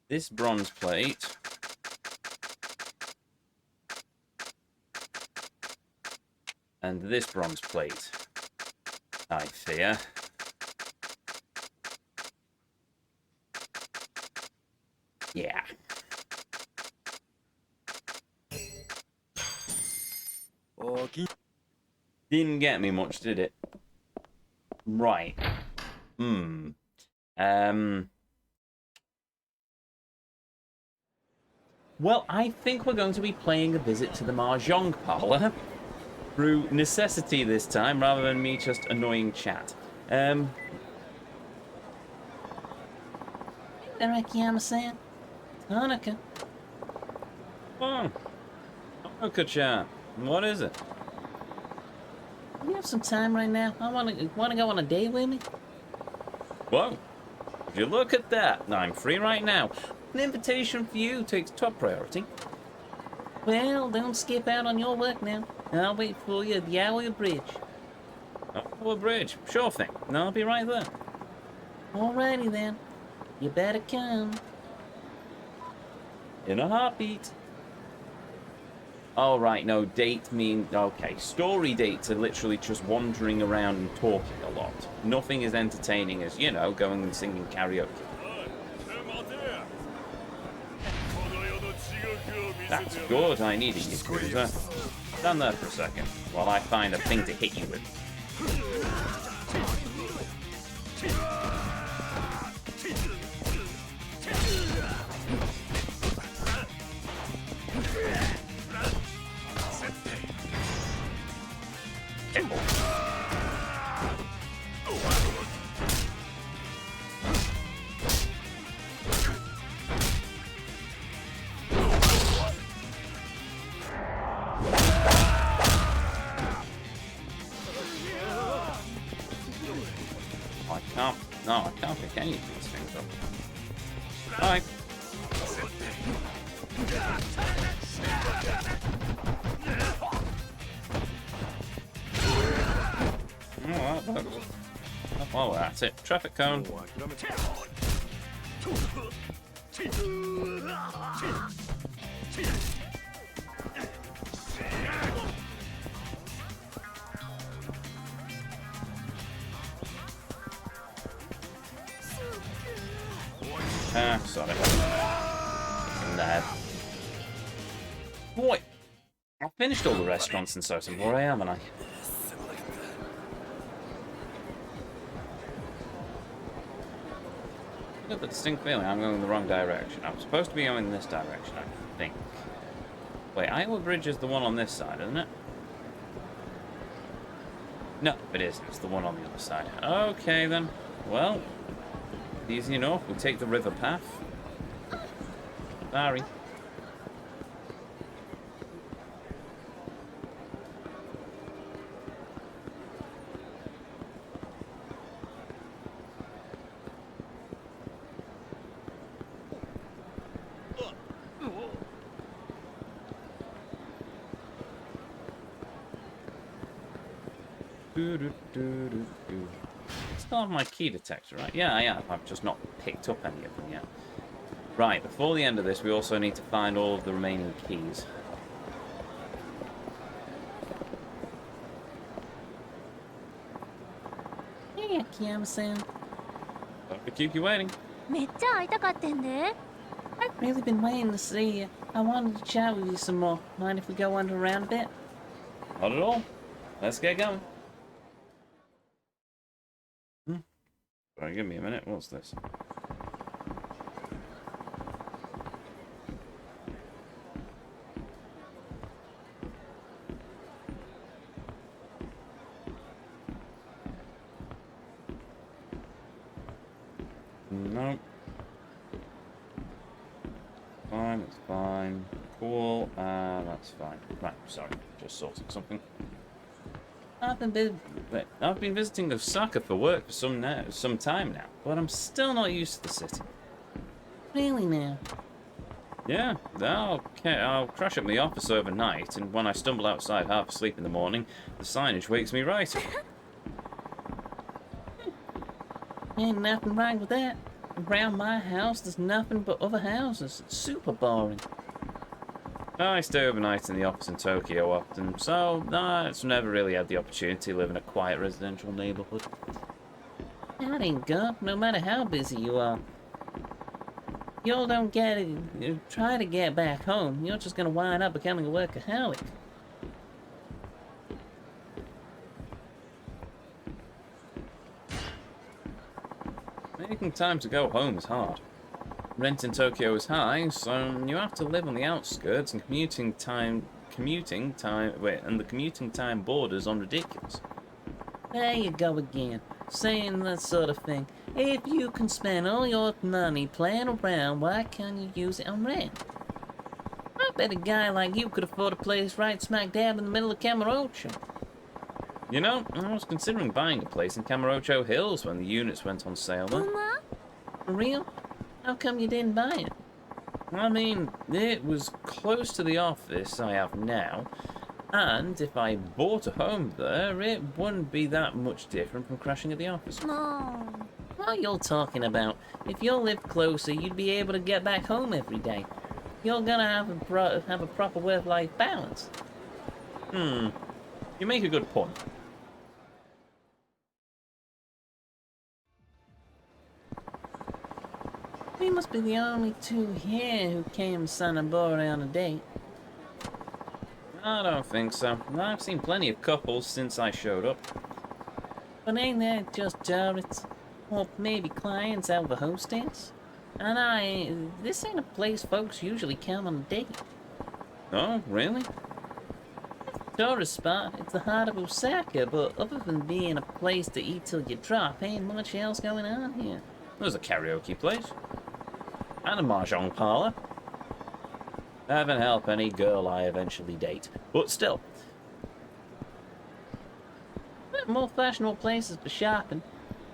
This bronze plate. And this bronze plate. I fear. Yeah. Didn't get me much, did it? Right. Well, I think we're going to be playing a visit to the Mahjong parlor through necessity this time, rather than me just annoying chat. There, Akiyama-san. Tanaka. Oh. Tanaka-chan. What is it? You have some time right now? I want to go on a date with me? Whoa. Would you look at that? I'm free right now. An invitation for you takes top priority. Well, don't skip out on your work now. I'll wait for you at the Owl Bridge. Oh, bridge. Sure thing. No, I'll be right there. Alrighty then. You better come. In a heartbeat. Oh, right, no, date means... okay, story dates are literally just wandering around and talking a lot. Nothing as entertaining as, you know, going and singing karaoke. That's good, I need a Yakuza. Stand there for a second, while I find a thing to hit you with. I can't pick any of these things up. Bye. Oh, that works. Oh, that's it. Traffic cone. Ah, sorry. Nah. Boy, I've finished all the restaurants in Sotambore, haven't I? I got the distinct feeling I'm going in the wrong direction. I'm supposed to be going in this direction, I think. Wait, Iowa Bridge is the one on this side, isn't it? No, it isn't. It's the one on the other side. Okay, then. Well, easy enough. We'll take the river path. Sorry. It's not my key detector, right? Yeah, I have. I've just not picked up any of them yet. Right, before the end of this, we also need to find all of the remaining keys. Hey, Akiyama-san. Don't be keep you waiting. めっちゃ会いたかってんで I've really been waiting to see you. I wanted to chat with you some more. Mind if we go wander around a bit? Not at all. Let's get going. Sorry, give me a minute. What's this? Nope. Fine, it's fine. Cool, that's fine. Right, sorry, just sorting something. I've been visiting Osaka for work for some time now, but I'm still not used to the city. Really now? Yeah, I'll crash at my office overnight, and when I stumble outside half asleep in the morning, the signage wakes me right up. Ain't nothing wrong with that. Around my house, there's nothing but other houses. It's super boring. I stay overnight in the office in Tokyo often, so it's never really had the opportunity to live in a quiet residential neighborhood. That ain't good, no matter how busy you are. You don't get it, you try to get back home, you're just gonna wind up becoming a workaholic. Making time to go home is hard. Rent in Tokyo is high, so you have to live on the outskirts, and the commuting time borders on ridiculous. There you go again, saying that sort of thing. If you can spend all your money playing around, why can't you use it on rent? I bet a guy like you could afford a place right smack dab in the middle of Kamurocho. You know, I was considering buying a place in Kamurocho Hills when the units went on sale. ほんま For real? How come you didn't buy it? I mean, it was close to the office I have now, and if I bought a home there, it wouldn't be that much different from crashing at the office. もう What are you talking about? If you lived closer, you'd be able to get back home every day. You're gonna have a proper work-life balance. You make a good point. We must be the only two here who came to Sanabori on a date. I don't think so. I've seen plenty of couples since I showed up. But ain't that just tourists? Or maybe clients out of the hostess? And this ain't a place folks usually come on a date. Oh, really? Tourist spot, it's the heart of Osaka, but other than being a place to eat till you drop, ain't much else going on here. There's a karaoke place. And a mahjong parlor. Heaven help any girl I eventually date. But still. There are more fashionable places for shopping.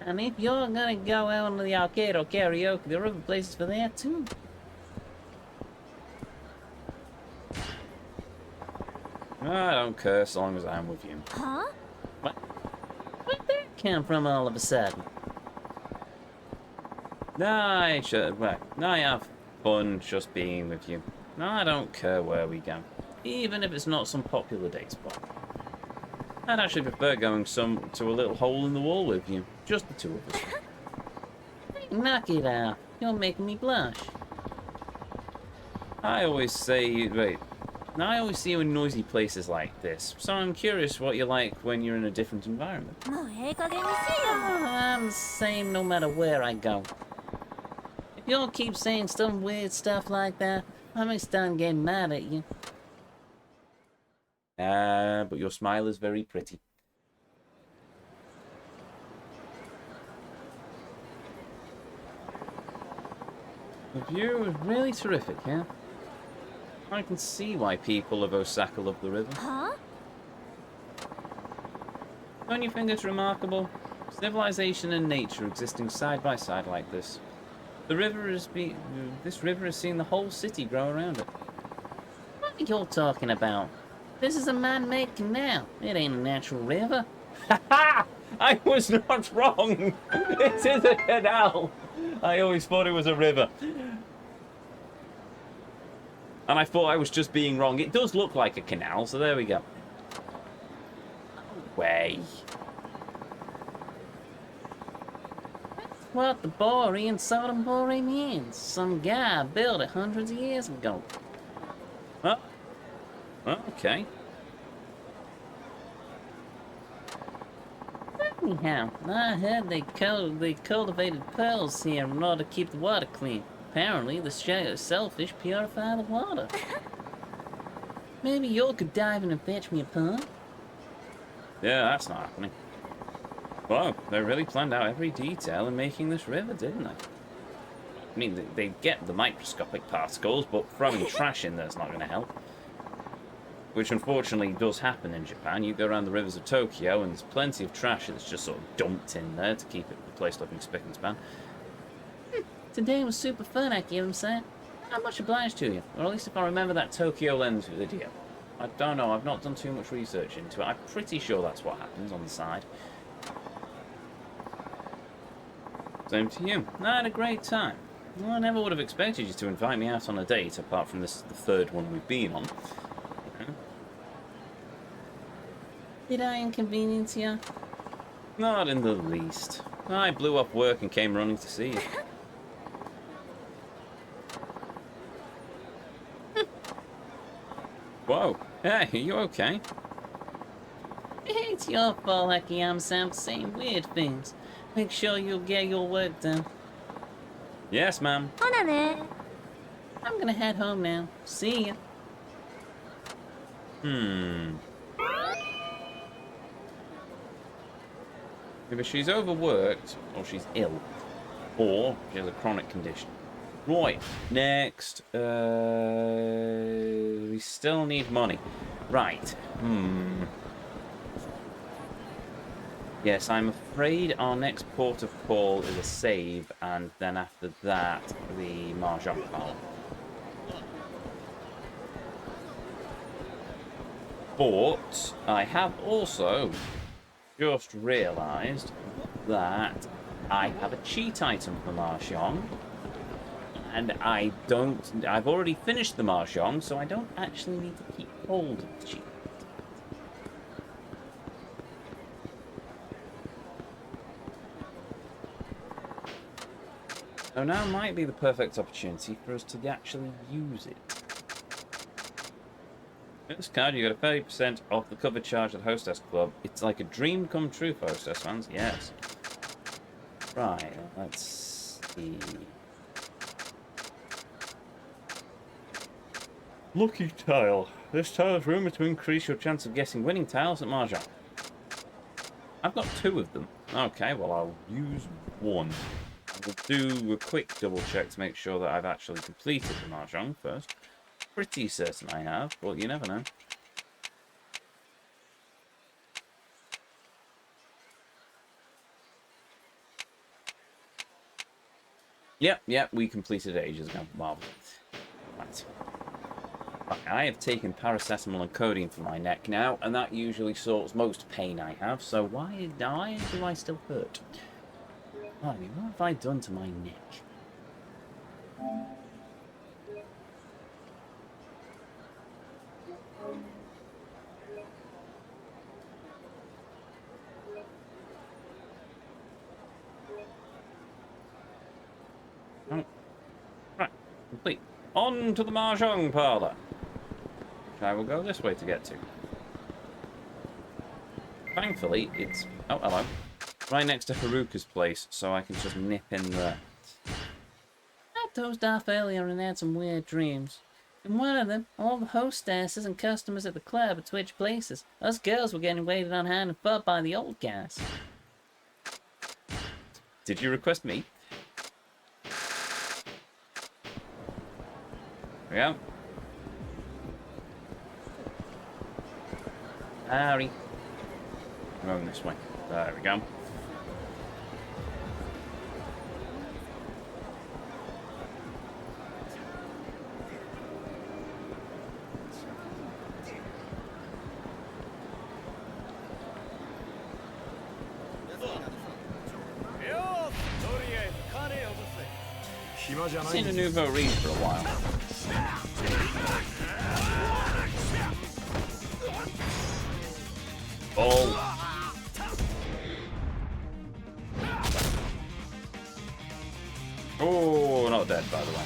And if you're gonna go out to the arcade or karaoke, there are other places for that too. I don't care as long as I'm with you. は Where'd that come from all of a sudden? I have fun just being with you. I don't care where we go. Even if it's not some popular date spot. I'd actually prefer going to a little hole in the wall with you. Just the two of us. Knock it off. You're making me blush. I always say, wait, now I always see you in noisy places like this, so I'm curious what you're like when you're in a different environment. もうええ加減にせえよ I'm the same no matter where I go. If you'll keep saying some weird stuff like that, I may start getting mad at you. But your smile is very pretty. The view is really terrific, yeah? I can see why people of Osaka love the river. は Don't you think it's remarkable? Civilization and nature existing side by side like this. This river has seen the whole city grow around it. What are you talking about? This is a man-made canal. It ain't a natural river. Ha! I was not wrong! It is a canal! I always thought it was a river. And I thought I was just being wrong. It does look like a canal, so there we go. Way. What the Bori and Sodom Bori means. Some guy built it hundreds of years ago. Oh. Okay. Anyhow, I heard they cultivated pearls here in order to keep the water clean. Apparently, the shellfish purify the water. Maybe you could dive in and fetch me a pond? Yeah, that's not happening. Wow, they really planned out every detail in making this river, didn't they? I mean, they get the microscopic particles, but throwing trash in there's not going to help. Which unfortunately does happen in Japan. You go around the rivers of Tokyo and there's plenty of trash that's just sort of dumped in there to keep the place looking spick and span. Today was super fun, I give him saying. I'm much obliged to you. Or at least if I remember that Tokyo Lens video. I don't know, I've not done too much research into it. I'm pretty sure that's what happens on the side. Same to you. I had a great time. Well, I never would have expected you to invite me out on a date, apart from this the third one we've been on. Did I inconvenience you? Not in the least. I blew off work and came running to see you. Whoa. Hey, are you okay? It's your fault, Akiyama-san, for saying weird things. Make sure you'll get your work done. Yes, ma'am. ほなね I'm gonna head home now. See ya. Either she's overworked, or she's ill, or she has a chronic condition. Right, next. We still need money. Right. Yes, I'm afraid our next port of call is a save, and then after that, the Mahjong call. But I have also just realised that I have a cheat item for Mahjong, and I've already finished the Mahjong, so I don't actually need to keep hold of the cheat. So now might be the perfect opportunity for us to actually use it. With this card, you get a 30% off the cover charge at Hostess Club. It's like a dream come true for Hostess fans, yes. Right, let's see. Lucky tile. This tile is rumoured to increase your chance of getting winning tiles at Mahjong. I've got 2 of them. Okay, well I'll use one. We'll do a quick double check to make sure that I've actually completed the Mahjong first. Pretty certain I have, but you never know. Yep, we completed it ages ago. Marvelous. Right. Okay, I have taken paracetamol and codeine for my neck now, and that usually sorts most pain I have, so why do I still hurt? I mean, what have I done to my neck? Oh, complete. On to the Mahjong parlor. I will go this way to get to. Thankfully, it's... Oh, hello. Right next to Haruka's place, so I can just nip in there. I dozed off earlier and had some weird dreams. In one of them, all the hostesses and customers at the club had switched places. Us girls were getting waited on hand and foot by the old guys. Did you request me? There we go. Harry. I'm going this way. There we go. Seen a nouveau riche for a while. Ball. Oh, not dead, by the way.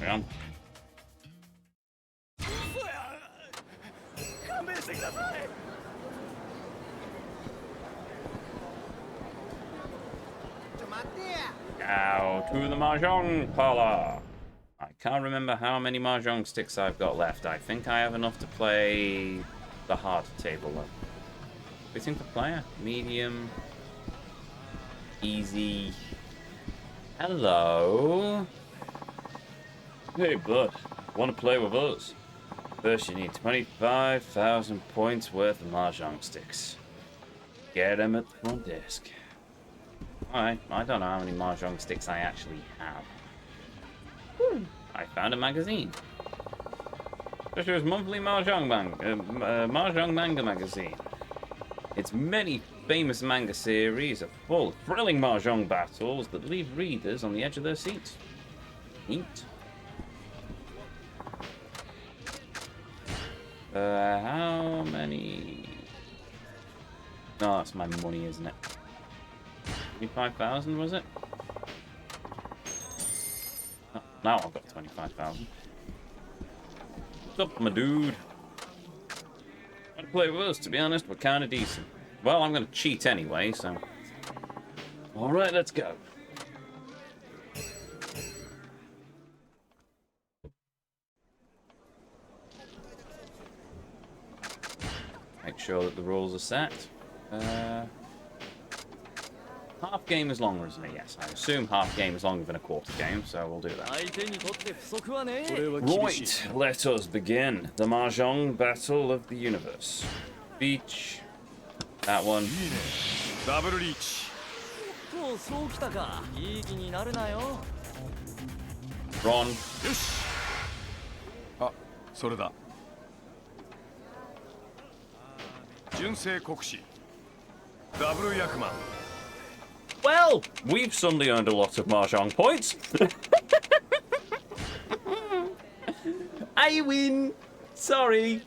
Yeah. Now to the Mahjong parlor. I can't remember how many Mahjong sticks I've got left. I think I have enough to play the hard table though. Fitting for player? Medium. Easy. Hello. Hey bud, want to play with us? First you need 25,000 points worth of Mahjong sticks. Get them at the front desk. Alright, I don't know how many Mahjong sticks I actually have. I found a magazine. This is monthly Mahjong manga magazine. Its many famous manga series are full of thrilling Mahjong battles that leave readers on the edge of their seats. Neat. How many? No, that's my money, isn't it? 25,000 was it? Oh, now I've got 25,000. What's up, my dude? Want to play with us? To be honest, we're kind of decent. Well, I'm going to cheat anyway, so. All right, let's go. Make sure that the rules are set. Half game is longer, isn't it? Yes, I assume half game is longer than a quarter game, so we'll do that. Right, let us begin. The Mahjong Battle of the Universe. Beach. That one. Double reach. Ron. あ、それだ。純正国士。ダブル役満。 Well, we've suddenly earned a lot of Mahjong points. I win. Sorry.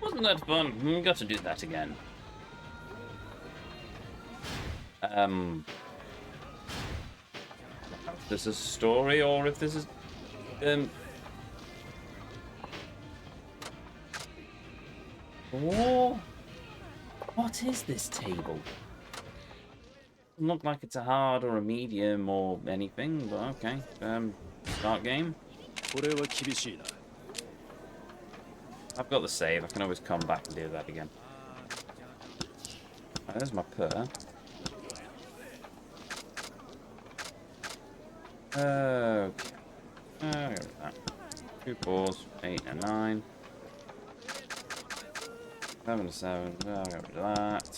Wasn't that fun? We got to do that again. If this is a story or if this is oh, what is this table? Doesn't look like it's a hard or a medium or anything, but okay. Start game. I've got the save. I can always come back and do that again. Right, there's my per. Okay. I'll go with that. 2 4s, 8 and 9. 7 and 7. I'll go with that.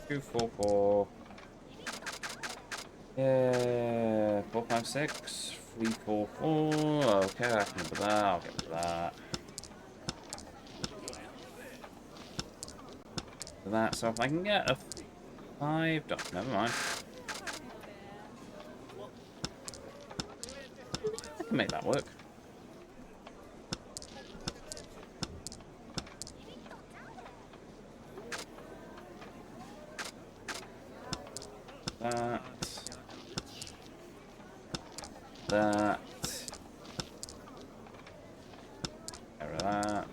2 4 4. Yeah. 4 5 6. 3 4 4. Okay, I can do that. I'll get rid of that. That. So if I can get a 5. Oh, never mind. I can make that work. That. That. Get rid of that.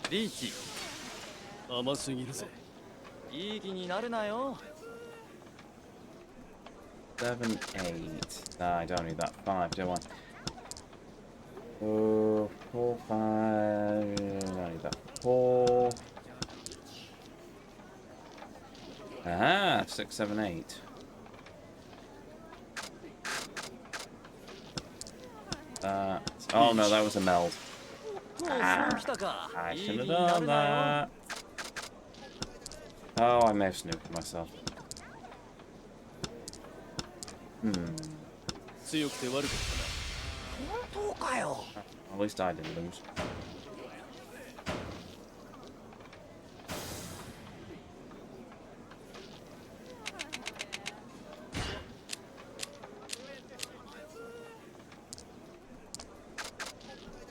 リーチ甘すぎるぜいい気になるなよ 7 8. Nah, I don't need that 5, do I? 4 4 5. I don't need that 4. Aha, 6 7 8. Oh no, that was a meld. もうそうきたか I いい should 気 have にな done るなよ that. Oh, I may have snooped myself. 強くて悪かったな本当かよ At least I didn't lose.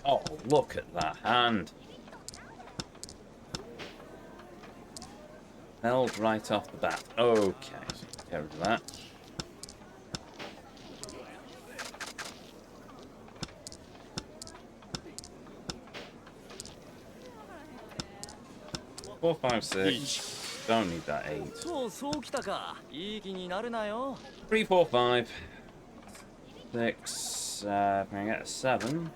Oh, look at that hand. Meld right off the bat. Okay, so get rid of that. Four, 5, 6. Don't need that 8. そうきたかいい気になるなよ 3, 4, 5, 6. If I can get a 7.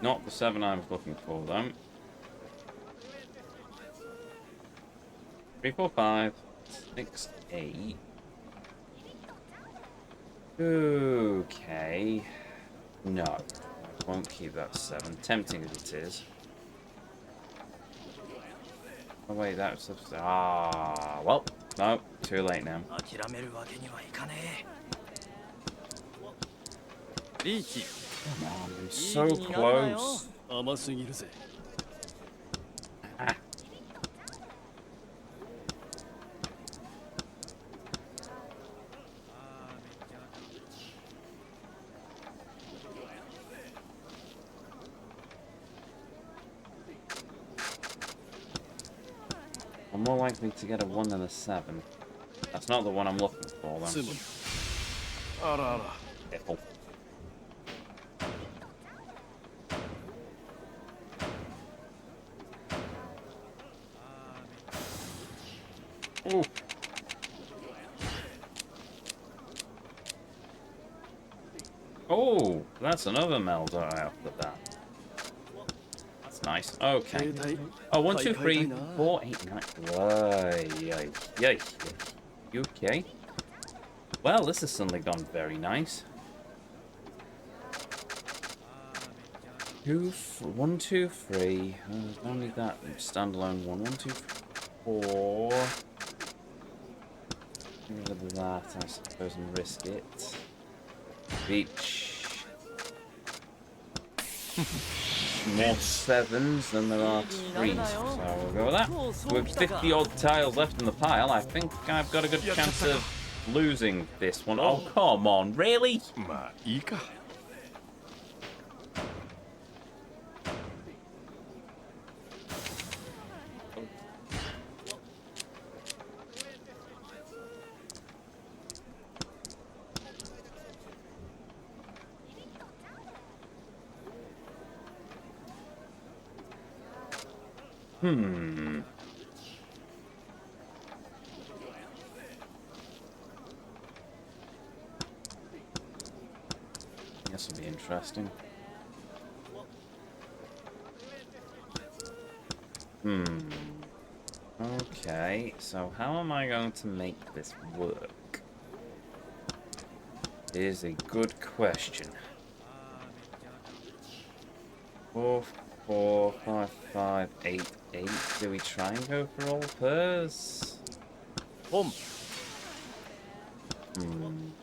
Not the 7 I was looking for, though. 3, 4, 5, 6, 8. Okay. No. I won't keep that 7. Tempting as it is. Oh, wait, that's... Ah, well. No, too late now. 諦めるわけにはいかねえリーチ Come on, so close. 甘すぎるぜ Ah. I'm more likely to get a 1 than a 7. That's not the one I'm looking for, though. つむあらあら Careful. Ooh. Oh, that's another meld right off the bat. That's nice. Okay. 携帯 Oh, 1, 2, 3, 買い替えたいな 4, 8, 9. Why? Yay. You okay? Well, this has suddenly gone very nice. 1, 2, 3. Don't need that standalone one. 1, 2, 4. Get rid of that, I suppose, and risk it. Beach. More 7s than there are 3s, so we'll go with that. With 50 odd tiles left in the pile, I think I've got a good chance of losing this one. Oh, come on, really? まあいいか This will be interesting. Okay, so how am I going to make this work? Is a good question. 4, 4, 5, 5, 8, 8. Do we try and go for all pairs? Boom. Boom.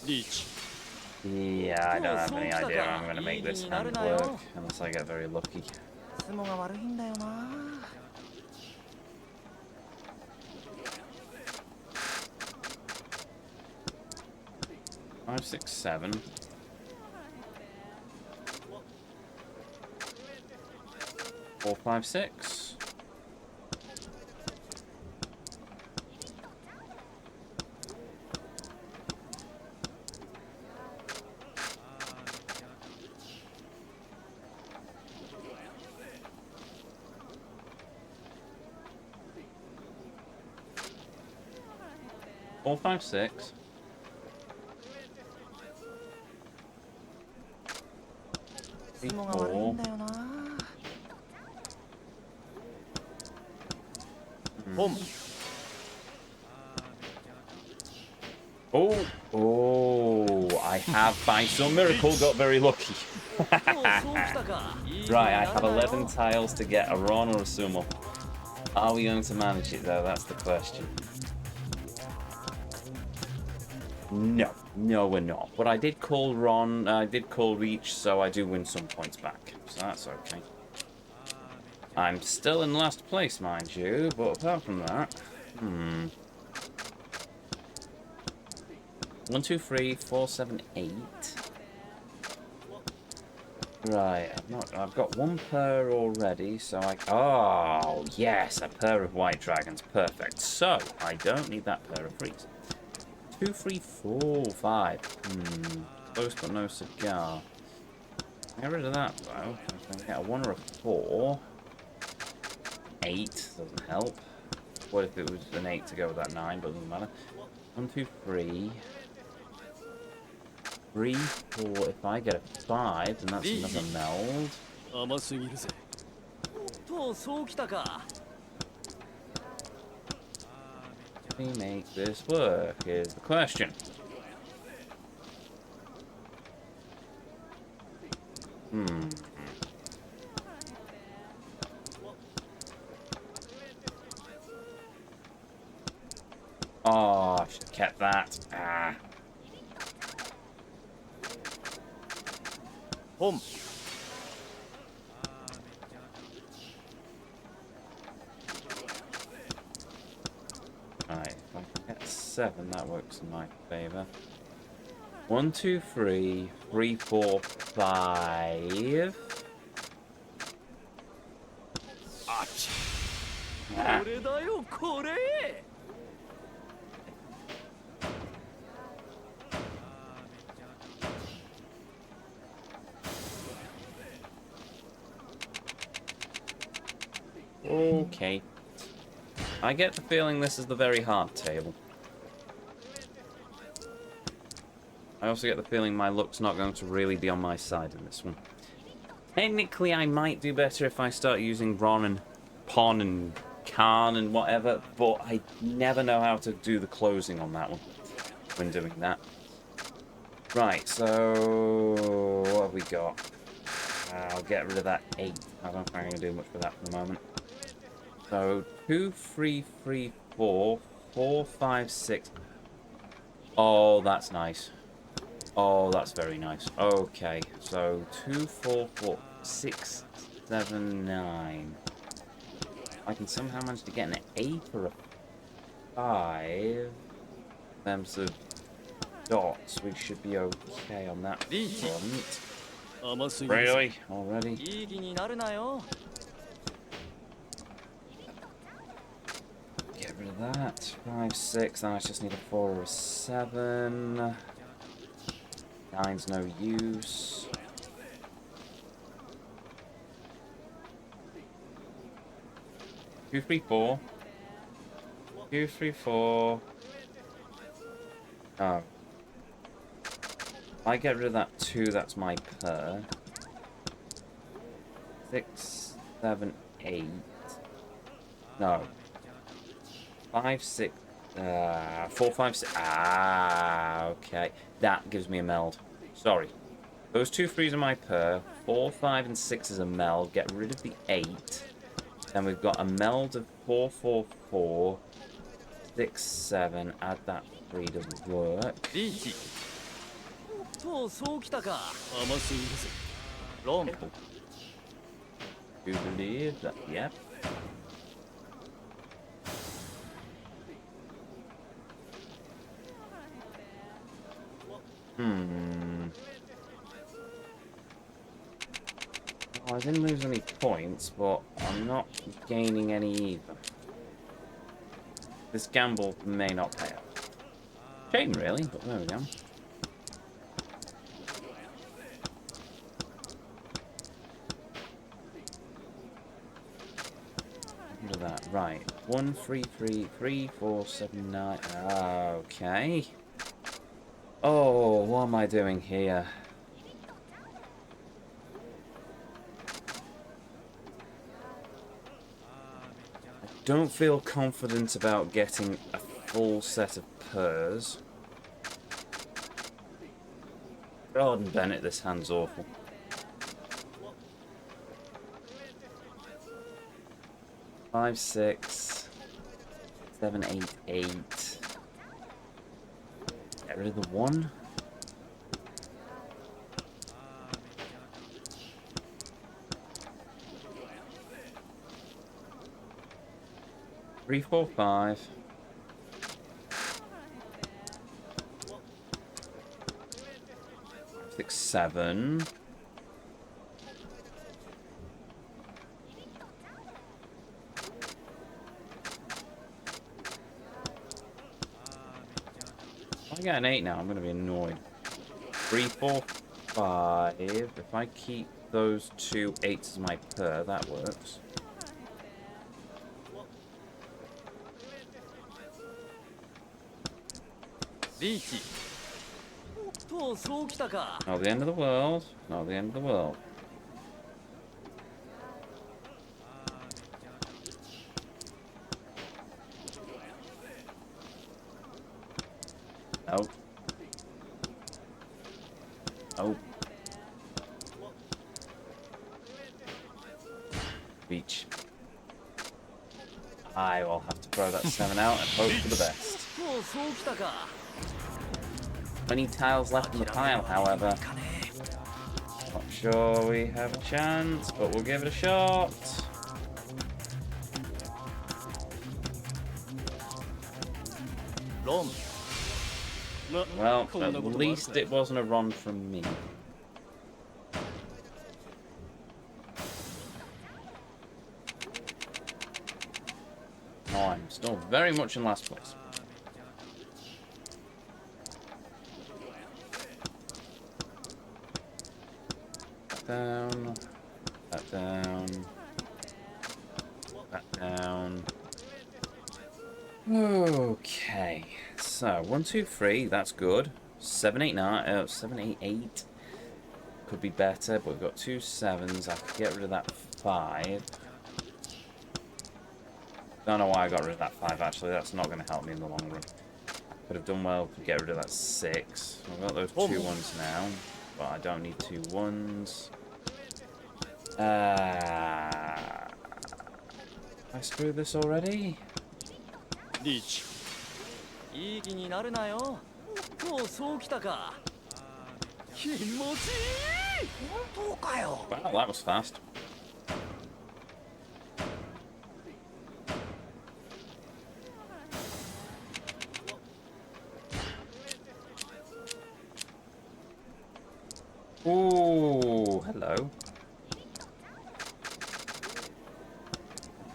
Reach. Yeah, I don't have any idea how I'm going to make this hand work unless I get very lucky. いつもが悪いんだよな 5, 6, 7. Four, 5, 6. Four, 5, 6. Four. Boom. Oh, I have by some miracle got very lucky. Right, I have 11 tiles to get a Ron or a Sumo. Are we going to manage it though? That's the question. No, we're not. But I did call Ron, I did call Reach, so I do win some points back. So that's okay. I'm still in last place, mind you, but apart from that... 1, 2, 3, 4, 7, 8. Right, I've got one pair already, so oh, yes, a pair of white dragons. Perfect. So, I don't need that pair of threes. 2, 3, 4, 5. Close but no cigar. Get rid of that, though. I can get a 1 or a 4. 8 doesn't help. What if it was an 8 to go with that 9, but it doesn't matter. 1, 2, 3. 3, 4. If I get a 5, then that's another meld. 甘すぎるぜ。とそうきたか We make this work is the question. Oh, I should have kept that. Ah. Boom. Right, if I can get 7, that works in my favour. 1, 2, 3, 3, 4, 5. Ah. これだよこれ Okay. I get the feeling this is the very hard table. I also get the feeling my luck's not going to really be on my side in this one. Technically, I might do better if I start using Ron and Pon and Khan and whatever, but I never know how to do the closing on that one when doing that. Right, so what have we got? I'll get rid of that 8. I don't think I'm going to do much with that for the moment. So 2, 3, 3, 4, 4, 5, 6. Oh, that's nice. Oh, that's very nice. Okay, so 2, 4, 4, 6, 7, 9. I can somehow manage to get an 8 or a 5. Them sort of dots, we should be okay on that front. 甘すぎるぞ Really? Already? いい気になるなよ Get rid of that. 5, 6. Now I just need a 4 or a 7. 9's no use. Two, 3, 4. 2, 3, 4. Oh. If I get rid of that 2, that's my per. 6, 7, 8. No. 5, 6. 4, 5, 6. Ah, okay. That gives me a meld. Sorry. Those 2 3s are my per. 4, 5, and 6 is a meld. Get rid of the 8. Then we've got a meld of 4, 4, 4. 6, 7. Add that 3 doesn't work. リーチとうそうきたか甘すぎるぜロン Do believe that? Yep. Well, I didn't lose any points, but I'm not gaining any either. This gamble may not pay off. Shame, really, but there we go. Look at that. Right. 1, 3, 3, 3, 4, 7, 9. Okay. Oh, what am I doing here? I don't feel confident about getting a full set of purrs. God and Bennett, this hand's awful. Five, 6, 7, 8, 8. Get rid of the 1. Three, 4, 5. 6, 7. If I get an 8 now, I'm going to be annoyed. 3, 4, 5. If I keep those 2 8s as my per, that works. Not the end of the world. Not the end of the world. Oh. Oh. Beach. I will have to throw that 7 out and hope for the best. 20 tiles left in the pile, however. Not sure we have a chance, but we'll give it a shot. Well, at least it wasn't a run from me. Oh, I'm still very much in last place. Down, that down, that down. Okay, so 1, 2, 3, that's good. 7, 8, 9, 7, 8, 8 could be better, but we've got 2 7s. I could get rid of that 5. Don't know why I got rid of that 5. Actually, that's not going to help me in the long run. Could have done well to get rid of that 6. I've got those 2 1s now, but I don't need 2 1s. I screwed this already? リーチいい気になるなよもうそうきたか気持ちいい本当かよ Wow, that was fast. Ooh, hello.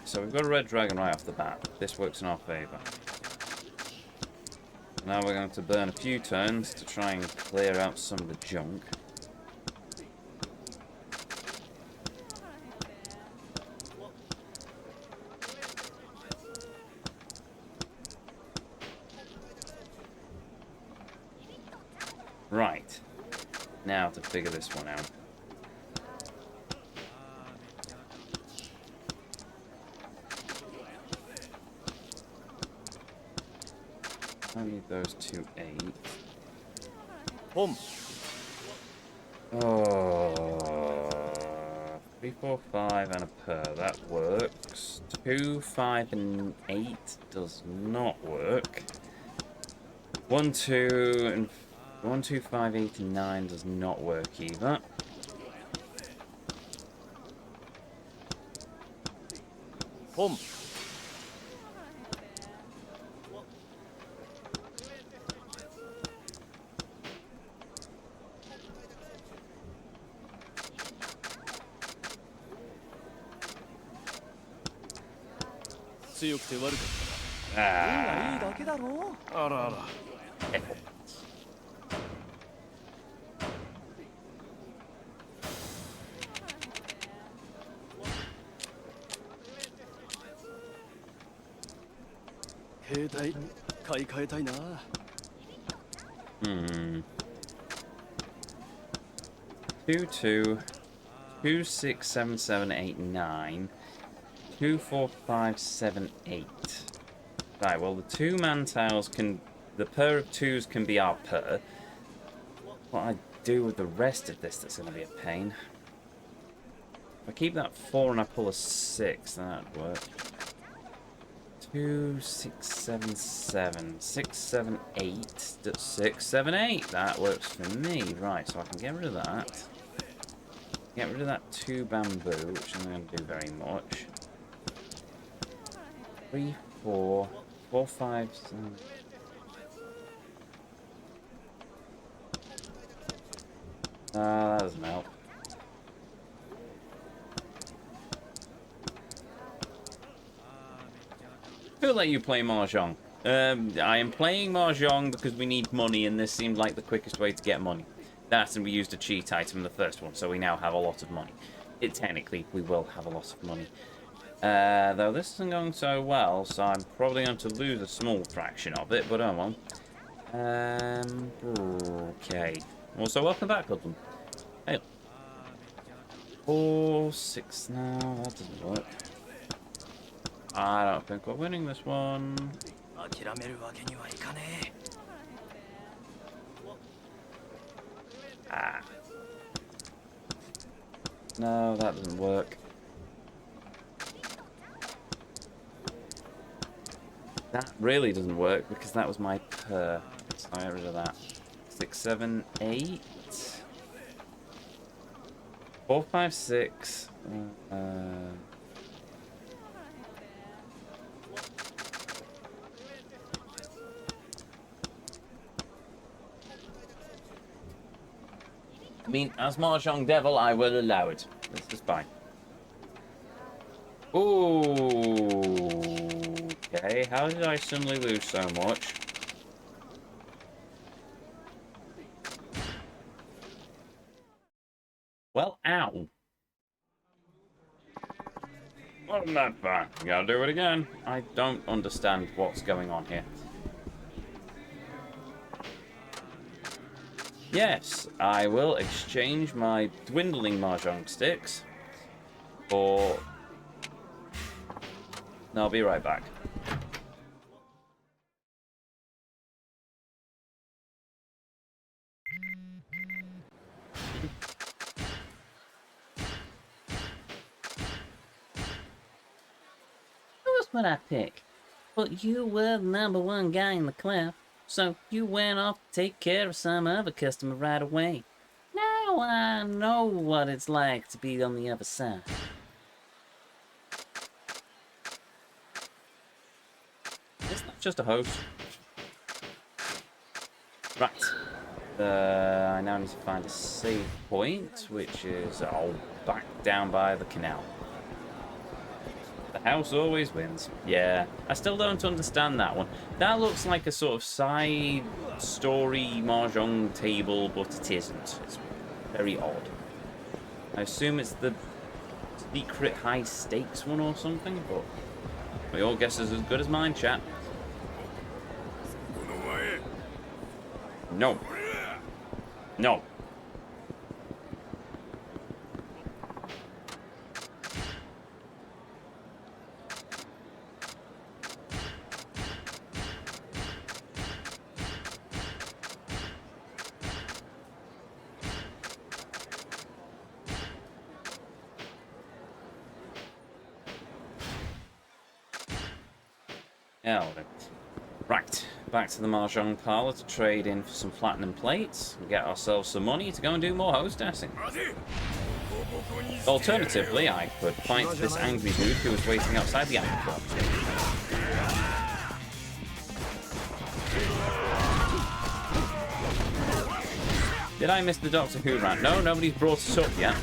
So we've got a red dragon right off the bat. This works in our favour. Now we're going to burn a few turns to try and clear out some of the junk. Right. Now to figure this one out. I need those 2 8. Home. Oh, 3, 4, 5 and a per. That works. 2, 5 and 8 does not work. 1, 2 and 1, 2, 5, 8 and 9 does not work either. Home.強くて悪かったら運がいいだけだろあらあら携帯買い替えたいな 2, 2, 2, 6, 7, 7, 8, 9. 2, 4, 5, 7, 8. Right, well the 2 man-tiles can... The per of 2s can be our per. What I do with the rest of this that's going to be a pain. If I keep that 4 and I pull a 6, then that'd work. 2, 6, 7, 7. 6, 7, 8. 6, 7, 8. That works for me. Right, so I can get rid of that. Get rid of that 2 bamboo, which isn't going to do very much. 3, 4, 4, 5, 7. That doesn't help. Who'll let you play Mahjong? I am playing Mahjong because we need money, and this seemed like the quickest way to get money. That, and we used a cheat item in the first one, so we now have a lot of money. Technically, we will have a lot of money. Though this isn't going so well, so I'm probably going to lose a small fraction of it, but oh well. Okay. Also, welcome back, Goodland. Hey. 4, 6, no, that doesn't work. I don't think we're winning this one. 諦めるわけにはいかねえ Ah. No, that doesn't work. That really doesn't work because that was my per. So I get rid of that. 6, 7, 8. 4, 5, 6. I mean, as Mahjong Devil, I will allow it. This is fine. Ooh. Okay, how did I suddenly lose so much? Well, ow. Wasn't that fun? You gotta do it again. I don't understand what's going on here. Yes, I will exchange my dwindling Mahjong sticks for... No, I'll be right back. Who's what I pick? But you were the #1 guy in the club, so you went off to take care of some other customer right away. Now I know what it's like to be on the other side. It's not just a host. Right. I now need to find a save point, which is back down by the canal. The house always wins. Yeah, I still don't understand that one. That looks like a sort of side story mahjong table, but it isn't. It's very odd. I assume it's the secret high stakes one or something, but your guess is as good as mine, chat. No. No. Yeah, right, back to the Mahjong parlor to trade in for some platinum plates and get ourselves some money to go and do more hostessing. Alternatively, I could fight this angry dude who was waiting outside the anchor club. Did I miss the Doctor Who rant? No, nobody's brought us up yet.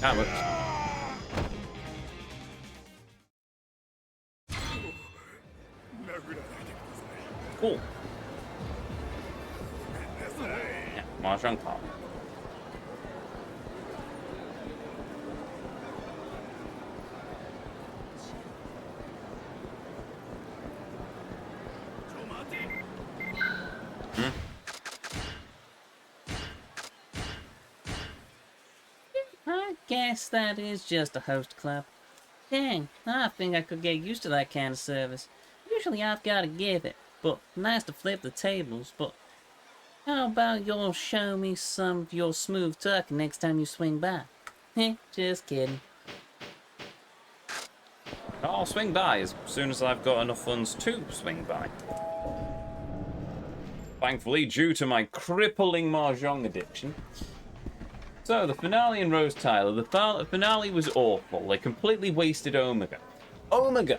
That works. Cool. Yeah, Mahjong Park. I guess that is just a host club. Dang, I think I could get used to that kind of service. Usually I've got to give it, but nice to flip the tables, but how about you'll show me some of your smooth talk next time you swing by? Heh, just kidding. I'll swing by as soon as I've got enough funds to swing by. Thankfully, due to my crippling Mahjong addiction. So, the finale in Rose Tyler. The finale was awful. They completely wasted Omega. Omega,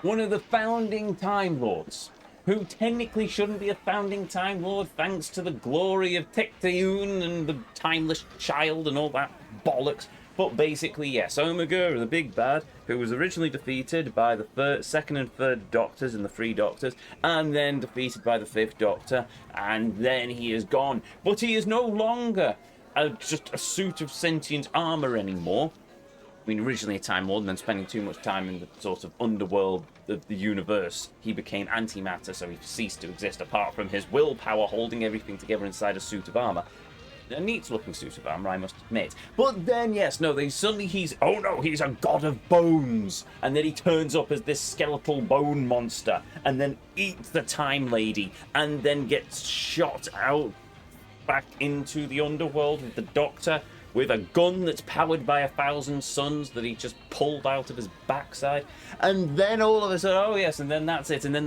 one of the founding Time Lords, who technically shouldn't be a founding Time Lord thanks to the glory of Tecteun and the Timeless Child and all that bollocks. But basically, yes, Omega, the big bad, who was originally defeated by the second and third Doctors and the three Doctors, and then defeated by the fifth Doctor, and then he is gone. But he is no longer just a suit of sentient armor anymore. I mean, originally a Time Lord, and then spending too much time in the sort of underworld of the universe, he became antimatter, so he ceased to exist apart from his willpower holding everything together inside a suit of armor. A neat-looking suit of armor, I must admit. But then, yes, no, he's a god of bones, and then he turns up as this skeletal bone monster, and then eats the Time Lady, and then gets shot out back into the underworld with the Doctor, with a gun that's powered by 1,000 suns that he just pulled out of his backside. And then all of a sudden, oh yes, and then that's it. And then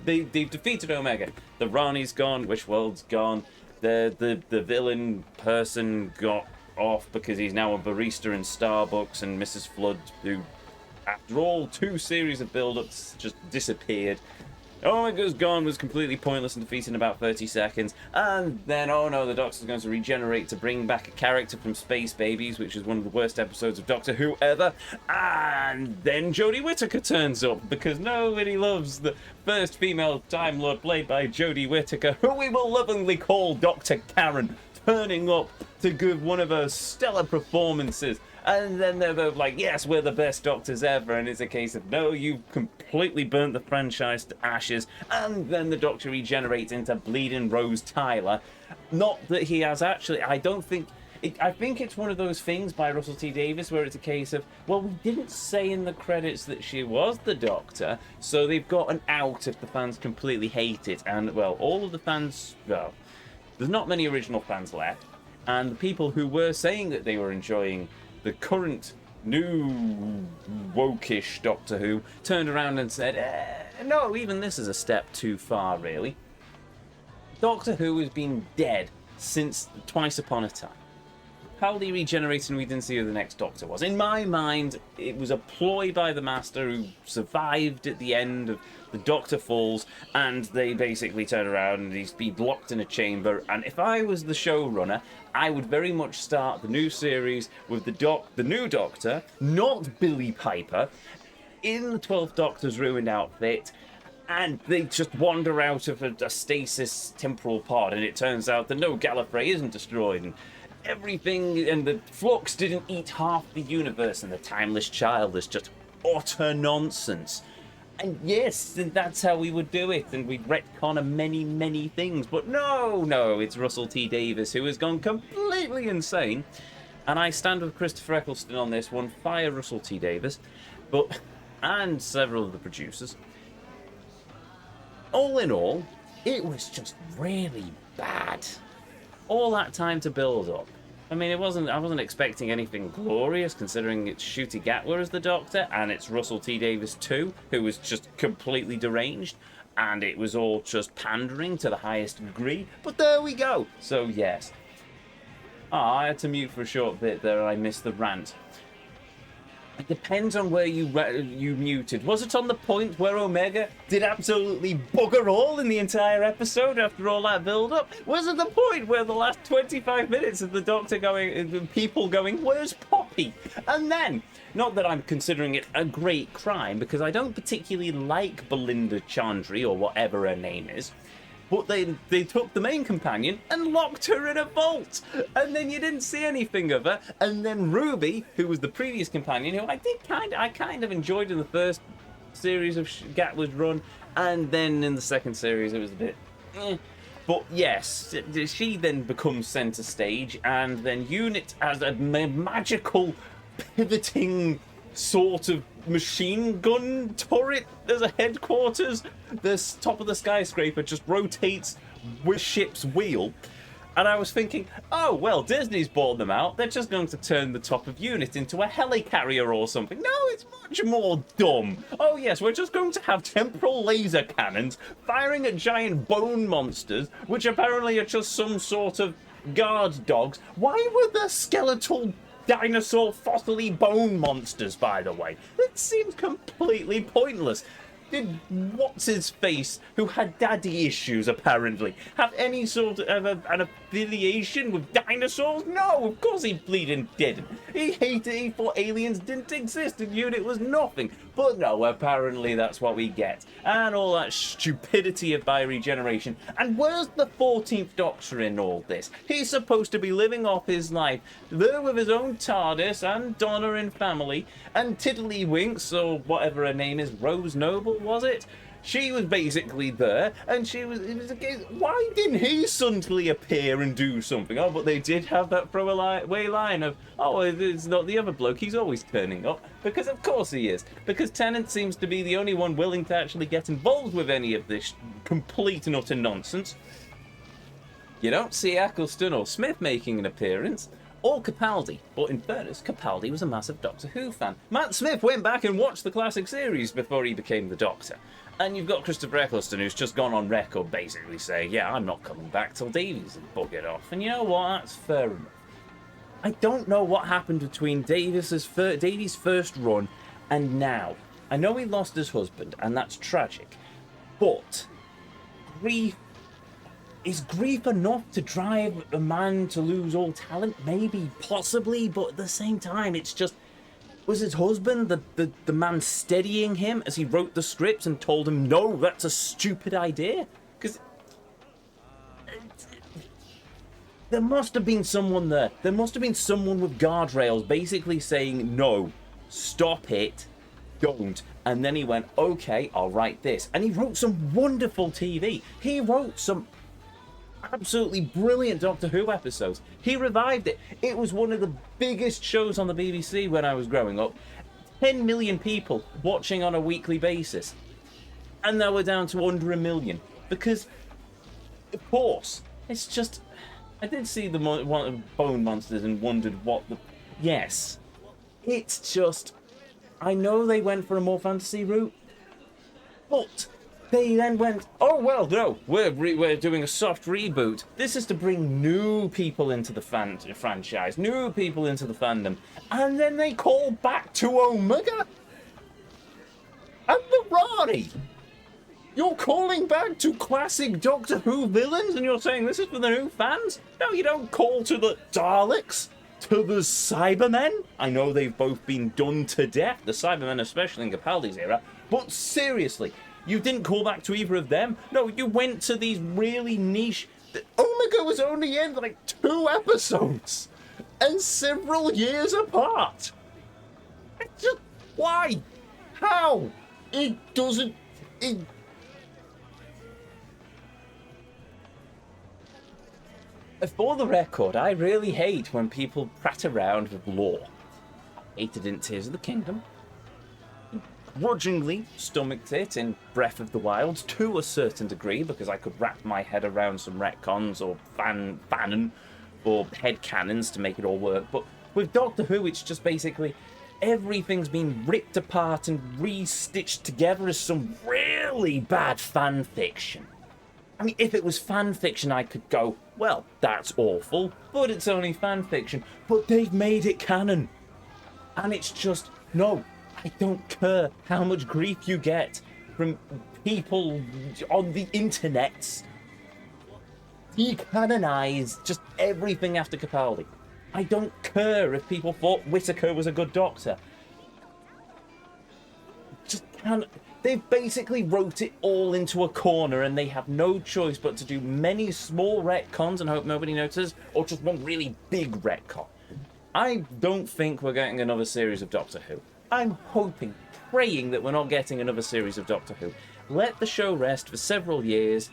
they've defeated Omega. The Rani's gone, Wishworld's gone. The villain person got off because he's now a barista in Starbucks, and Mrs. Flood, who, after all 2 series of build-ups, just disappeared. Omega's gone, was completely pointless and defeated in about 30 seconds. And then, oh no, the Doctor's going to regenerate to bring back a character from Space Babies, which is one of the worst episodes of Doctor Who ever. And then Jodie Whittaker turns up, because nobody loves the first female Time Lord played by Jodie Whittaker, who we will lovingly call Dr. Karen, turning up to give one of her stellar performances. And then they're both like, yes, we're the best Doctors ever. And it's a case of, no, you've completely burnt the franchise to ashes. And then the Doctor regenerates into bleeding Rose Tyler. Not that he has actually, I think it's one of those things by Russell T Davies where it's a case of, well, we didn't say in the credits that she was the Doctor, so they've got an out if the fans completely hate it. And, well, all of the fans, well, there's not many original fans left. And the people who were saying that they were enjoying the current new wokish Doctor Who turned around and said, no, even this is a step too far, really. Doctor Who has been dead since Twice Upon a Time. Capaldi regenerated and we didn't see who the next Doctor was. In my mind, it was a ploy by the Master who survived at the end of the Doctor Falls, and they basically turn around and he's been locked in a chamber. And if I was the showrunner, I would very much start the new series with the new Doctor, not Billy Piper, in the 12th Doctor's ruined outfit, and they just wander out of a stasis temporal pod, and it turns out that no, Gallifrey isn't destroyed, and everything, and the flux didn't eat half the universe, and the timeless child is just utter nonsense. And yes, that's how we would do it, and we'd retcon many, many things. But no, it's Russell T Davies who has gone completely insane. And I stand with Christopher Eccleston on this one. Fire Russell T Davies, and several of the producers. All in all, it was just really bad. All that time to build up. I mean, I wasn't expecting anything glorious, considering it's Ncuti Gatwa as the Doctor, and it's Russell T Davies too, who was just completely deranged, and it was all just pandering to the highest degree. But there we go. So yes. I had to mute for a short bit there, and I missed the rant. It depends on where you muted. Was it on the point where Omega did absolutely bugger all in the entire episode after all that build-up? Was it the point where the last 25 minutes of the Doctor people going, where's Poppy? And then, not that I'm considering it a great crime, because I don't particularly like Belinda Chandri, or whatever her name is, but they took the main companion and locked her in a vault, and then you didn't see anything of her. And then Ruby, who was the previous companion, who I kind of enjoyed in the first series of Gatwa's run, and then in the second series it was a bit But yes, she then becomes center stage, and then Unit as a magical pivoting sort of machine gun turret as a headquarters. The top of the skyscraper just rotates with ship's wheel, and I was thinking, oh well, Disney's bought them out, they're just going to turn the top of Unit into a helicarrier or something. No, it's much more dumb. Oh yes, we're just going to have temporal laser cannons firing at giant bone monsters, which apparently are just some sort of guard dogs. Why were there skeletal dinosaur fossily bone monsters, by the way? It seems completely pointless. Did what's-his-face, who had daddy issues apparently, have any sort of an affiliation with dinosaurs? No, of course he bleeding didn't. He thought aliens didn't exist and Unit was nothing. But no, apparently that's what we get. And all that stupidity by regeneration. And where's the 14th Doctor in all this? He's supposed to be living off his life, there with his own TARDIS and Donna in family, and Tiddlywinks, or whatever her name is, Rose Noble, was it? She was basically there, and it was a case, why didn't he suddenly appear and do something? Oh, but they did have that throwaway line of, oh, it's not the other bloke, he's always turning up. Because of course he is. Because Tennant seems to be the only one willing to actually get involved with any of this complete and utter nonsense. You don't see Eccleston or Smith making an appearance, or Capaldi. But in fairness, Capaldi was a massive Doctor Who fan. Matt Smith went back and watched the classic series before he became the Doctor. And you've got Christopher Eccleston, who's just gone on record basically saying, yeah, I'm not coming back till Davies has buggered off. And you know what? That's fair enough. I don't know what happened between Davies' first run and now. I know he lost his husband, and that's tragic. But is grief enough to drive a man to lose all talent? Maybe, possibly, but at the same time, it's just... Was his husband the man steadying him as he wrote the scripts and told him, no, that's a stupid idea? Because there must have been someone there. There must have been someone with guardrails basically saying, no, stop it, don't. And then he went, okay, I'll write this. And he wrote some wonderful TV. He wrote some absolutely brilliant Doctor Who episodes. He revived it. It was one of the biggest shows on the BBC when I was growing up. 10 million people watching on a weekly basis. And now we're down to under 1 million. Because, of course, it's just... I did see the bone monsters and wondered what the... Yes. It's just, I know they went for a more fantasy route, but they then went, oh well, no, we're doing a soft reboot. This is to bring new people into the franchise, new people into the fandom, and then they call back to Omega and Mirari. You're calling back to classic Doctor Who villains, and you're saying this is for the new fans? No, you don't call to the Daleks, to the Cybermen. I know they've both been done to death, the Cybermen especially in Capaldi's era, but seriously, you didn't call back to either of them. No, you went to these really niche... Omega was only in like 2 episodes, and several years apart. It's just, why? How? It doesn't... For the record, I really hate when people prat around with lore. I hated it in Tears of the Kingdom. Grudgingly stomached it in Breath of the Wild to a certain degree because I could wrap my head around some retcons or fanon or headcanons to make it all work. But with Doctor Who, it's just basically everything's been ripped apart and re-stitched together as some really bad fan fiction. I mean, if it was fan fiction, I could go, well, that's awful, but it's only fan fiction. But they've made it canon. And it's just, no, I don't care how much grief you get from people on the internet. Decanonize just everything after Capaldi. I don't care if people thought Whittaker was a good doctor. Just can't... They basically wrote it all into a corner and they have no choice but to do many small retcons and hope nobody notices, or just one really big retcon. I don't think we're getting another series of Doctor Who. I'm hoping, praying that we're not getting another series of Doctor Who. Let the show rest for several years,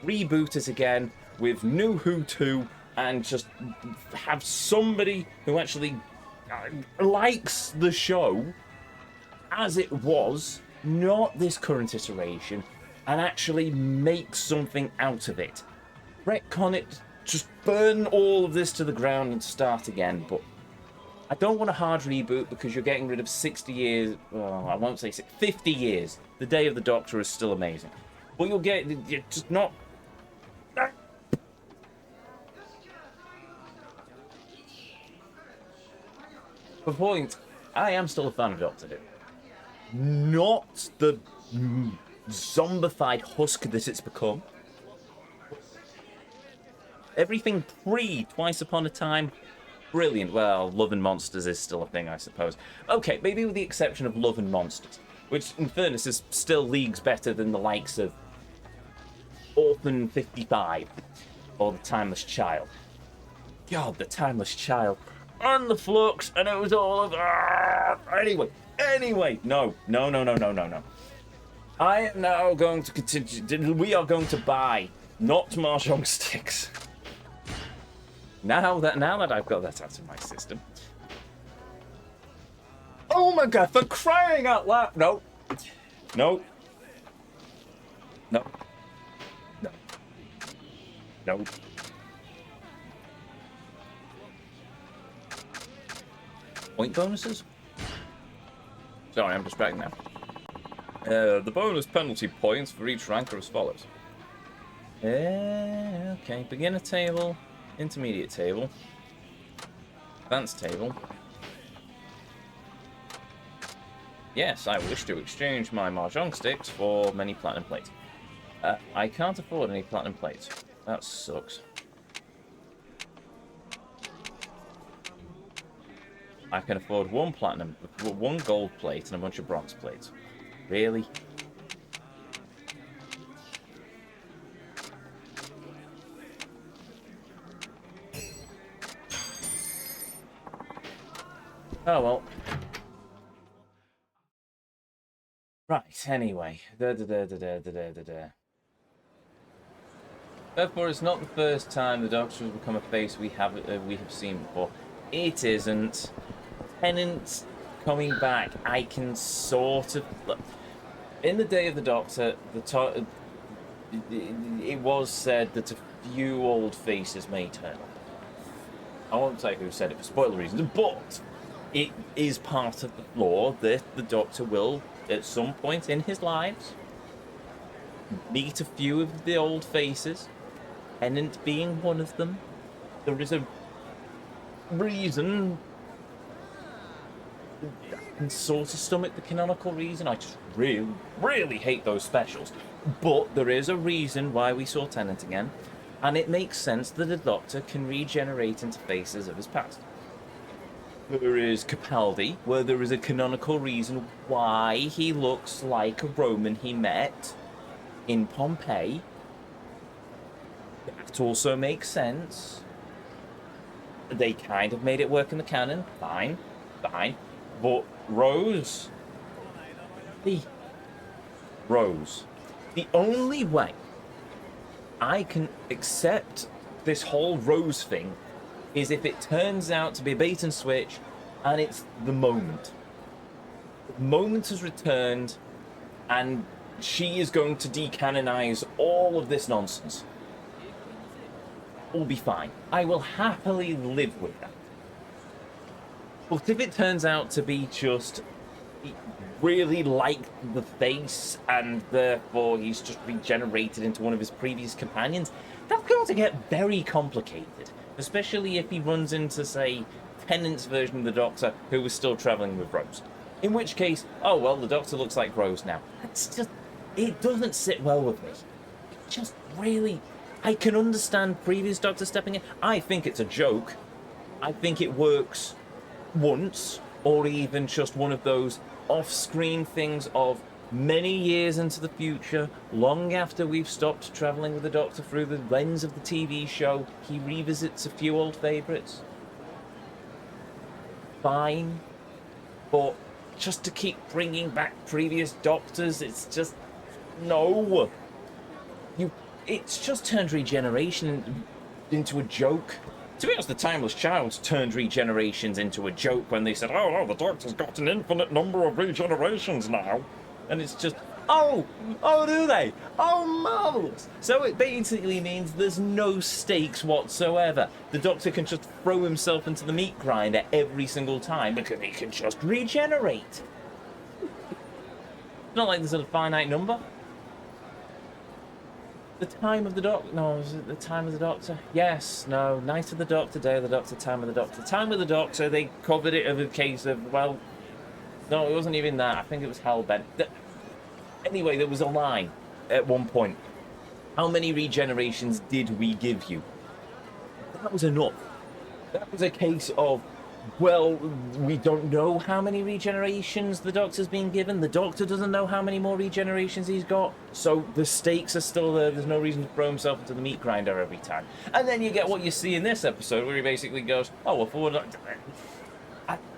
reboot it again with New Who 2, and just have somebody who actually likes the show as it was, not this current iteration, and actually make something out of it. Retcon it, just burn all of this to the ground and start again, but I don't want a hard reboot because you're getting rid of 60 years, well, I won't say 60, 50 years. The Day of the Doctor is still amazing. But you're just not... For point, I am still a fan of Doctor Who. Not the zombified husk that it's become. Everything pre Twice Upon a Time, brilliant. Well, Love and Monsters is still a thing, I suppose. Okay, maybe with the exception of Love and Monsters, which, in fairness, is still leagues better than the likes of Orphan 55 or The Timeless Child. God, The Timeless Child. On the flux, and it was all of... Anyway, no. I am now going to continue... We are going to buy not mahjong sticks. Now that I've got that out of my system. Oh my god, for crying out loud! No. Point bonuses? Sorry, I'm distracted now. The bonus penalty points for each rank are as follows. Okay, beginner table, intermediate table, advanced table. Yes, I wish to exchange my mahjong sticks for many platinum plates. I can't afford any platinum plates. That sucks. I can afford one platinum, one gold plate, and a bunch of bronze plates. Really? Oh well. Right, anyway. Therefore, it's not the first time the Doctor has become a face we have seen before. It isn't. Tennant coming back, I can sort of... Look, in the Day of the Doctor, it was said that a few old faces may turn up. I won't say who said it for spoiler reasons, but it is part of the lore that the Doctor will, at some point in his lives, meet a few of the old faces, Tennant being one of them. There is a reason. I can sort of stomach the canonical reason. I just really, really hate those specials. But there is a reason why we saw Tennant again, and it makes sense that the Doctor can regenerate into faces of his past. There is Capaldi, where there is a canonical reason why he looks like a Roman he met in Pompeii. That also makes sense. They kind of made it work in the canon. Fine. But Rose... The only way I can accept this whole Rose thing is if it turns out to be a bait and switch, and it's the moment. The moment has returned, and she is going to decanonize all of this nonsense. Will be fine. I will happily live with that. But if it turns out to be just really like the face, and therefore he's just regenerated into one of his previous companions, that's going to get very complicated. Especially if he runs into, say, Tennant's version of the Doctor, who was still travelling with Rose. In which case, oh well, the Doctor looks like Rose now. It's just, it doesn't sit well with me. It just really... I can understand previous Doctor stepping in. I think it's a joke. I think it works once, or even just one of those off-screen things of many years into the future, long after we've stopped travelling with the Doctor through the lens of the TV show, he revisits a few old favourites. Fine. But just to keep bringing back previous Doctors, it's just... No! It's just turned regeneration into a joke. To be honest, the Timeless Childs turned regenerations into a joke when they said, oh, the Doctor's got an infinite number of regenerations now. And it's just, oh, do they? Oh, marvellous. So it basically means there's no stakes whatsoever. The Doctor can just throw himself into the meat grinder every single time because he can just regenerate. It's not like there's a finite number. The Time of the Doctor. No, is it the Time of the Doctor? Yes, no. Night of the Doctor, Day of the Doctor, Time of the Doctor. Time of the Doctor, they covered it as a case of, well, no, it wasn't even that. I think it was Hellbent. Anyway, there was a line at one point. How many regenerations did we give you? That was enough. That was a case of, well, we don't know how many regenerations the Doctor's been given. The Doctor doesn't know how many more regenerations he's got. So the stakes are still there. There's no reason to throw himself into the meat grinder every time. And then you get what you see in this episode, where he basically goes, oh, well, for what...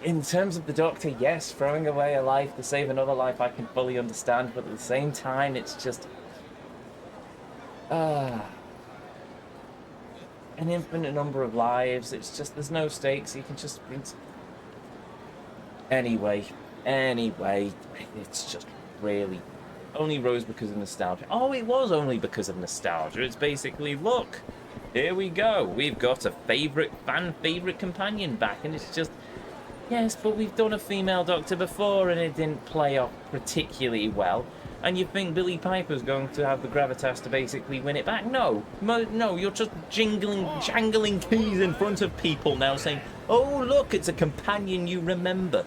In terms of the Doctor, yes, throwing away a life to save another life I can fully understand, but at the same time, it's just... an infinite number of lives. It's just, there's no stakes. You can just... Anyway, it's just really... Only Rose because of nostalgia. Oh, it was only because of nostalgia. It's basically, look, here we go. We've got a fan favourite companion back, and it's just... Yes, but we've done a female Doctor before, and it didn't play off particularly well. And you think Billie Piper's going to have the gravitas to basically win it back? No, you're just jangling keys in front of people now saying, oh, look, it's a companion you remember.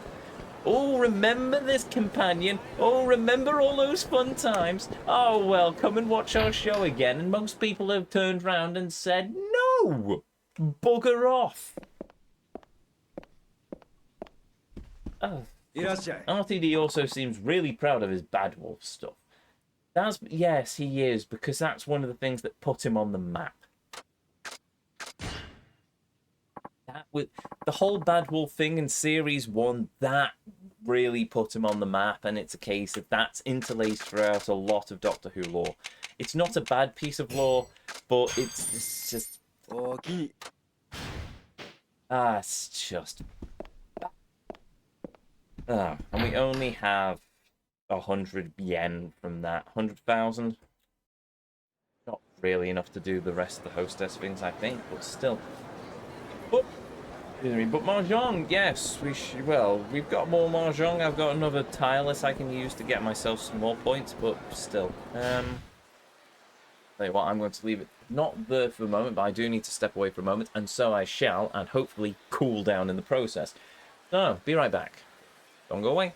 Oh, remember this companion? Oh, remember all those fun times? Oh, well, come and watch our show again. And most people have turned round and said, no, bugger off. Oh. RTD also seems really proud of his Bad Wolf stuff. Yes, he is, because that's one of the things that put him on the map. With the whole Bad Wolf thing in Series 1, that really put him on the map, and it's a case of that's interlaced throughout a lot of Doctor Who lore. It's not a bad piece of lore, but it's just... it's just... Oh, and we only have 100 yen from that. 100,000? Not really enough to do the rest of the hostess things, I think, but still. But But Mahjong, yes, well, we've got more Mahjong. I've got another tireless I can use to get myself some more points, but still. Tell you what, I'm going to leave it not there for the moment, but I do need to step away for a moment, and so I shall, and hopefully cool down in the process. So, be right back. Don't go away.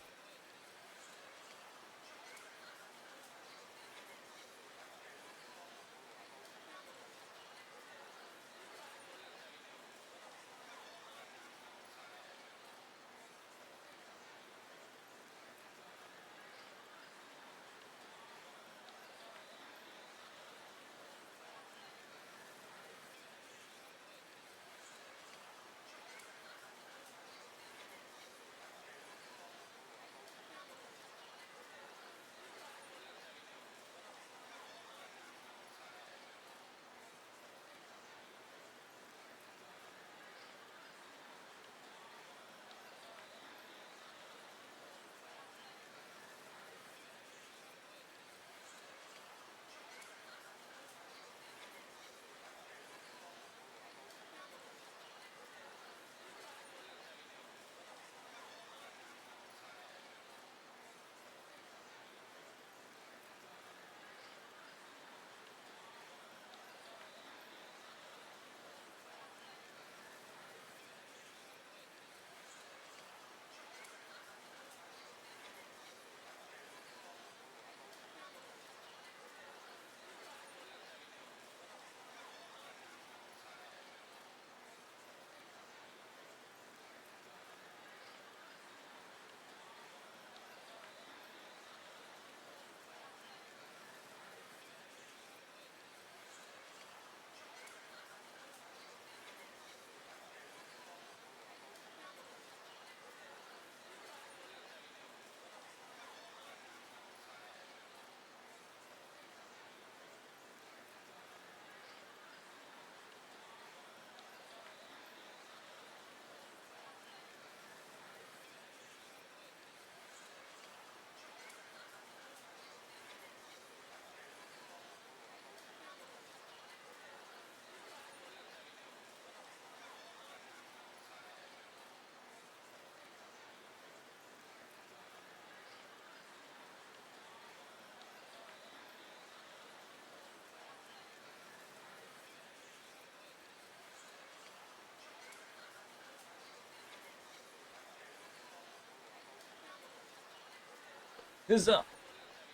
Huzzah!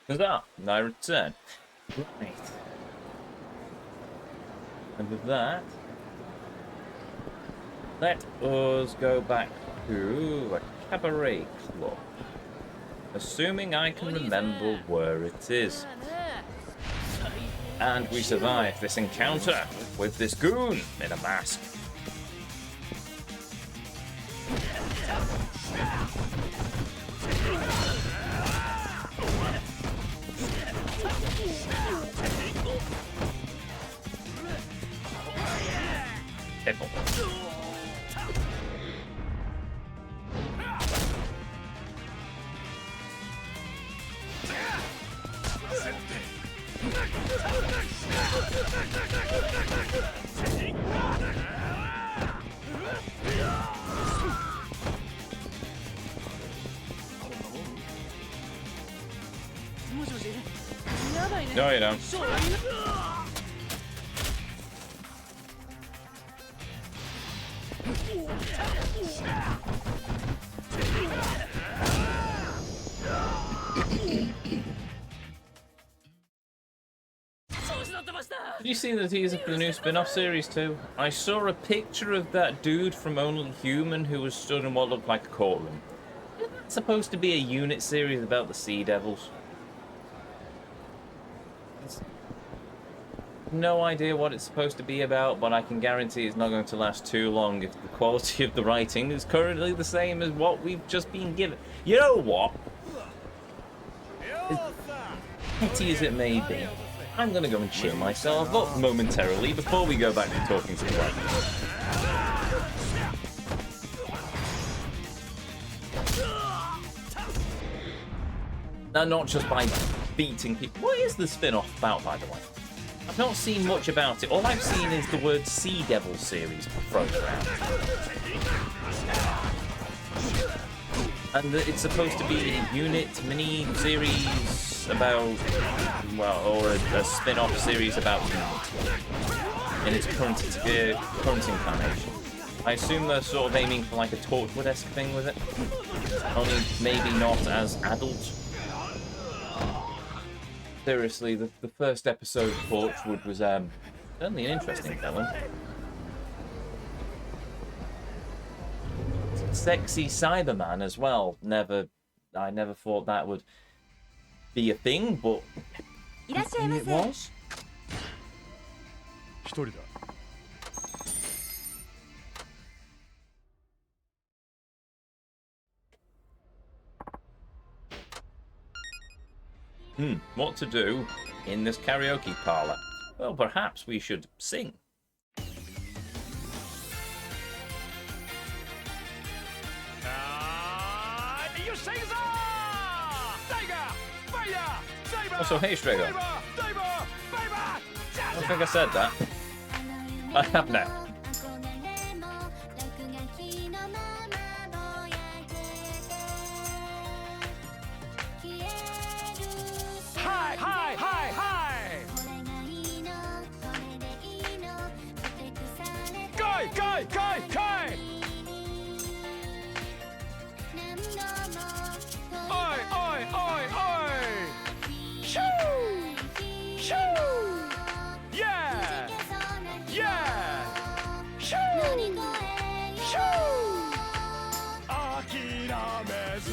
Huzzah! And I return. Right. And with that, let us go back to a cabaret club. Assuming I can remember where it is. And we survive this encounter with this goon in a mask. Pickle. No, you don't. Did you see the teaser for the new spin-off series too? I saw a picture of that dude from Only Human who was stood in what looked like a courtroom. Isn't that supposed to be a unit series about the Sea Devils? No idea what it's supposed to be about, but I can guarantee it's not going to last too long if the quality of the writing is currently the same as what we've just been given. You know what? As petty as it may be, I'm going to go and cheer myself up momentarily before we go back to talking to the writers. And not just by beating people. What is the spin-off about, by the way? I've not seen much about it. All I've seen is the word Sea Devil series thrown around. And it's supposed to be a unit mini-series about, well, or a spin-off series about Unit in its current incarnation. I assume they're sort of aiming for like a Torchwood-esque thing with it. Only maybe not as adult. Seriously, the first episode of Torchwood was certainly an interesting film. Sexy Cyberman as well. I never thought that would be a thing, but it was. 一人だ What to do in this karaoke parlor? Well, perhaps we should sing. Also, hey, Strago. I don't think I said that. I have now. Hi, hi, hi, hi! Kai, kai, kai, kai! Oi, oi, oi, oi! Shoo! Shoo! Yeah! Yeah! Shoo! Shoo! 諦めず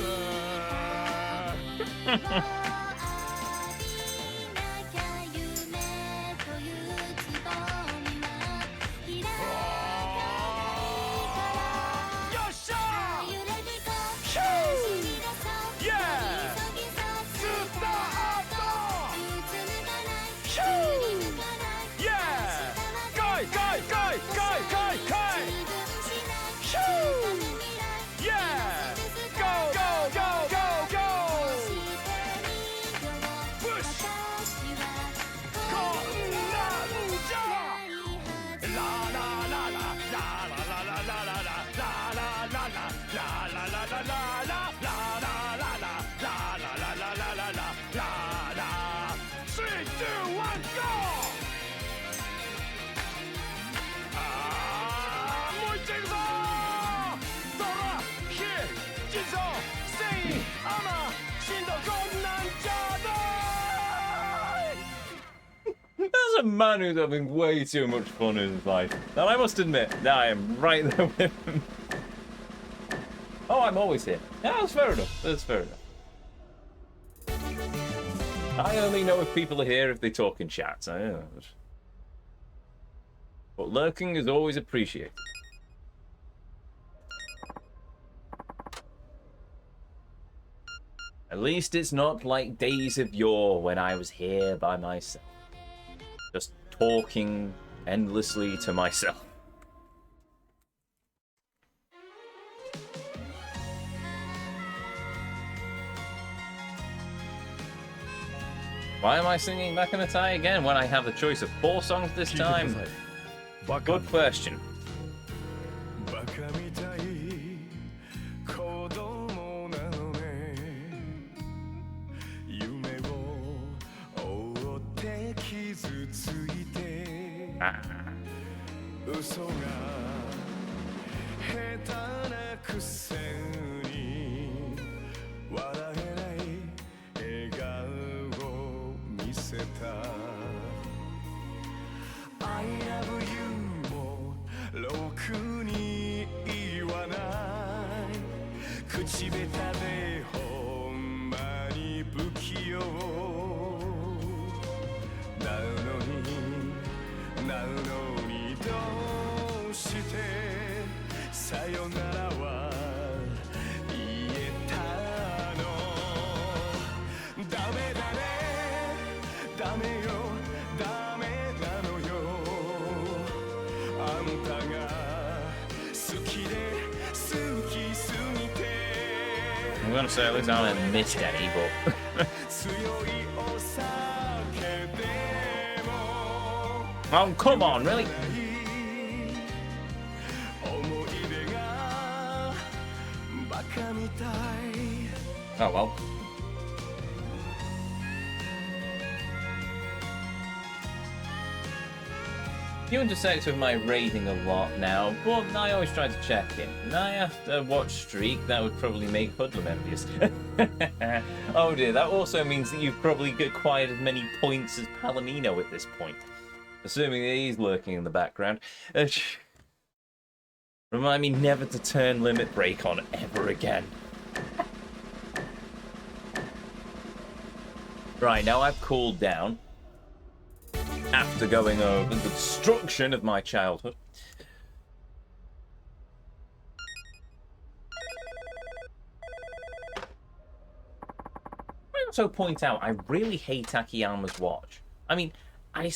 There's a man who's having way too much fun in his life. And I must admit, I am right there with him. Oh, I'm always here. Yeah, that's fair enough. That's fair enough. I only know if people are here if they talk in chat. So, yeah. But lurking is always appreciated. At least it's not like days of yore when I was here by myself. Just talking endlessly to myself. Why am I singing Makanatai again when I have a choice of 4 songs this time? Good question. I love you もろくに言わない口下手でほんまに不器用なのにどうしてさよならは言えたのダメだねダメよダメなのよあんたが好きで好きすぎて I'm gonna say at least I haven't missed any, but 強いお酒でも Oh, come on, really? 思い出がバカみたい Oh, well. You intersect with my rating a lot now, but I always try to check in. And I have to watch Streak, that would probably make Hoodlum envious. Oh dear, that also means that you've probably acquired as many points as Palomino at this point. Assuming that he's lurking in the background. Remind me never to turn Limit Break on ever again. Right, now I've cooled down. After going over the destruction of my childhood. I also point out, I really hate Akiyama's watch. I mean, I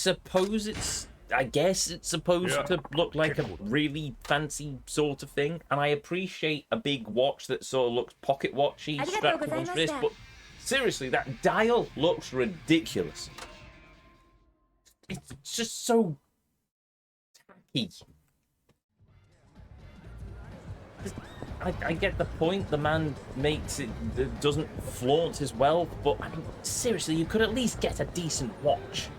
guess it's supposed to look like a really fancy sort of thing, and I appreciate a big watch that sort of looks pocket watchy strapped to one's wrist, but seriously, that dial looks ridiculous. It's just so tacky. I get the point. The man makes it, doesn't flaunt his wealth, but I mean, seriously, you could at least get a decent watch.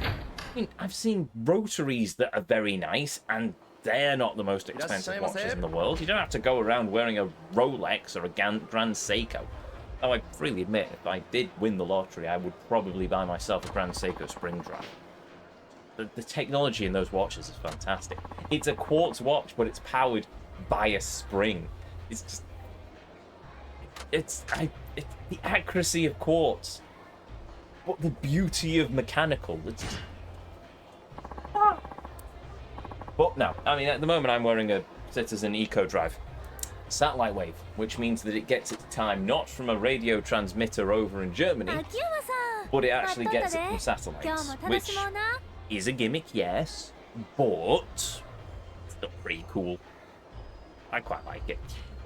I mean, I've seen rotaries that are very nice, and they're not the most expensive watches in the world. You don't have to go around wearing a Rolex or a Grand Seiko. Though I freely admit, if I did win the lottery, I would probably buy myself a Grand Seiko spring drive. The technology in those watches is fantastic. It's a quartz watch, but it's powered by a spring. It's just... It's the accuracy of quartz, but the beauty of mechanical. It's just... But no, I mean, at the moment I'm wearing a Citizen Eco Drive satellite wave, which means that it gets its time not from a radio transmitter over in Germany, but it actually gets it from satellites, which is a gimmick, yes, but it's still pretty cool. I quite like it.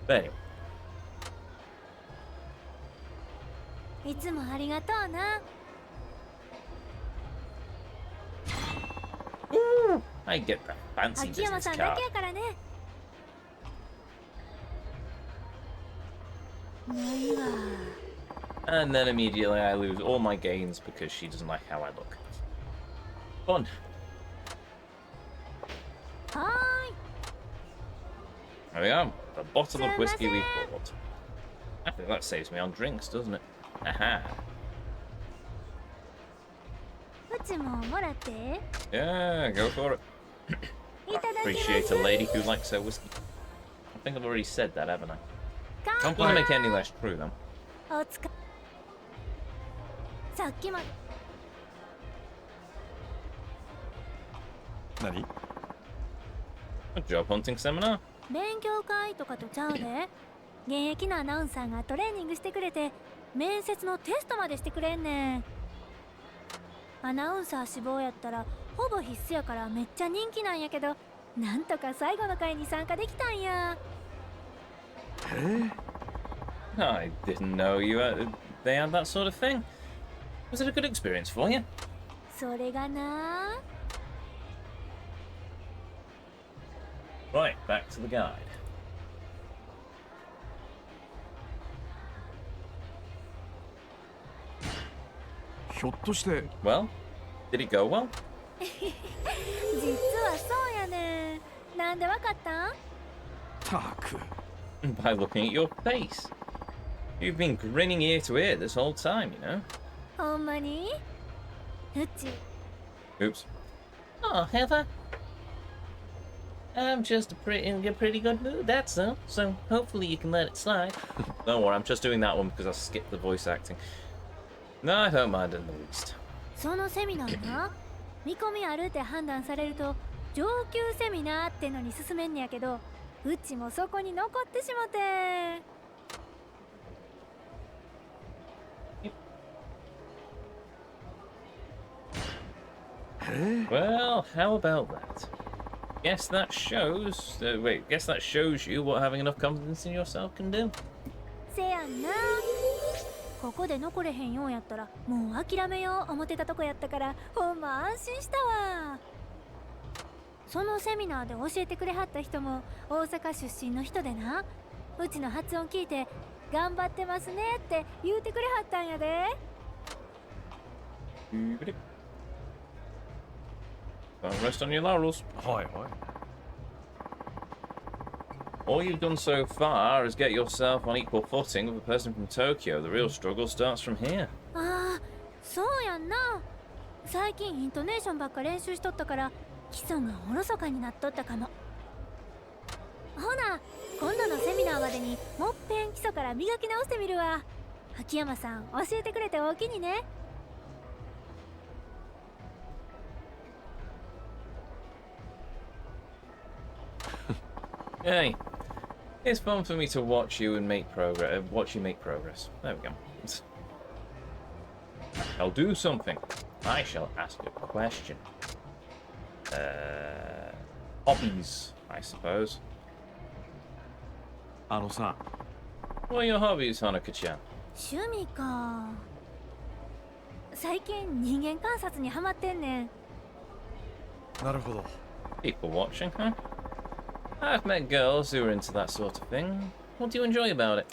But anyway. いつもありがとうな。 Ooh, I get that fancy business card. And then immediately I lose all my gains because she doesn't like how I look. Fun. There we go. The bottle of whiskey we bought. I think that saves me on drinks, doesn't it? Aha. Yeah, go for it. I appreciate a lady who likes her whiskey. I think I've already said that, haven't I? Doesn't make it any less true, though. Nani? A job hunting seminar? 勉強会とかとちゃうで。現役のアナウンサーがトレーニングしてくれて、面接のテストまでしてくれんねん。アナウンサー志望やったらほぼ必須やからめっちゃ人気なんやけど、なんとか最後の会に参加できたんや。I didn't know they had that sort of thing. Was it a good experience for you? それがな。Right, back to the guide. Well, did it go well? 実はそうやねん。なんでわかったん？ By looking at your face. You've been grinning ear to ear this whole time, you know. ほんまに？うち。Oops. Oh, have I? I'm just in a pretty good mood, that's all. So hopefully you can let it slide. Don't worry, I'm just doing that one because I skipped the voice acting. No, I don't mind in the least. そのセミナーな、見込みあるって判断されると上級セミナーってのに進めんねやけど、うちもそこに残ってしもて。Well, how about that? Guess that shows. Guess that shows you what having enough confidence in yourself can do. せやんな。ここで残れへんようやったらもう諦めよう思ってたとこやったから、ほんま安心したわ。そのセミナーで教えてくれはった人も大阪出身の人でな、うちの発音聞いて頑張ってますねって言うてくれはったんやで。Don't rest on your laurels. はいはい。 All you've done so far is get yourself on equal footing with a person from Tokyo. The real struggle starts from here. ああ、そうやんな。最近イントネーションばっか練習しとったから基礎がおろそかになっとったかも。ほな、今度のセミナーまでにもっぺん基礎から磨き直してみるわ。秋山さん教えてくれておおきにね。Hey, it's fun for me to watch you and make progress. Watch you make progress. There we go. I'll do something. I shall ask a question. Hobbies, I suppose. あのさ、 What are your hobbies, Hanuka-chan? 趣味か。最近人間観察にハマってんねん。なるほど。 People watching, huh? I've met girls who are into that sort of thing. What do you enjoy about it?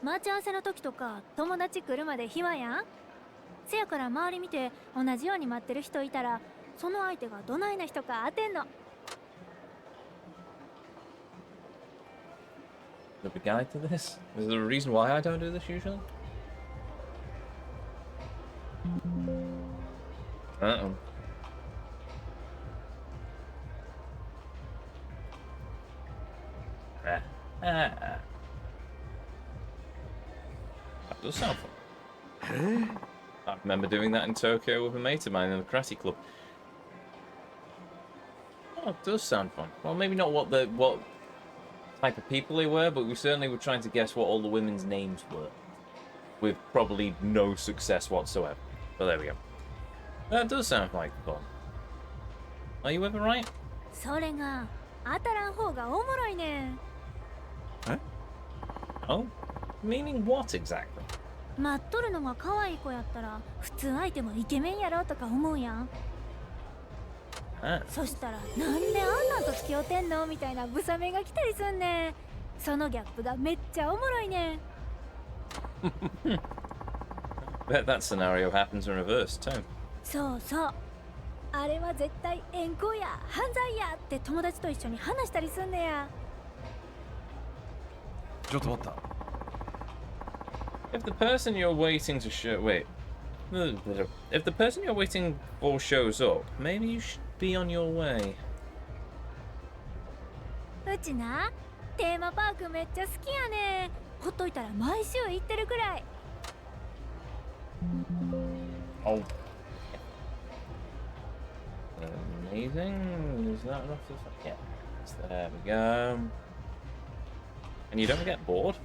待ち合わせの時とか友達来るまで暇やん。せやから周り見て同じように待ってる人いたら、その相手がどないな人か当てんの。Is there a guide to this? Is there a reason why I don't do this usually? Uh-oh. That does sound fun. I remember doing that in Tokyo with a mate of mine in the karate club. Oh, it does sound fun. Well, maybe not what type of people they were, but we certainly were trying to guess what all the women's names were, with probably no success whatsoever. But there we go. That does sound like fun. Are you ever right? それが当たらん方がおもろいねん。 Oh? Meaning what exactly? 待っとるのが可愛い子やったら普通相手もイケメンやろとか思うやん。 Ah. そしたらなんであんなんと付き合うてんのみたいなブサメが来たりすんねん。そのギャップがめっちゃおもろいねん。 Bet that scenario happens in reverse too. そうそう。あれは絶対怨恨や犯罪やって友達と一緒に話したりすんねや。 ちょっと待った。 If the person you're waiting to show... Wait. If the person you're waiting for shows up, maybe you should be on your way. うちな、テーマパークめっちゃ好きやねん。ほっといたら毎週行ってるくらい。 Oh. Amazing. Is that enough? Yeah. There we go. And you don't get bored?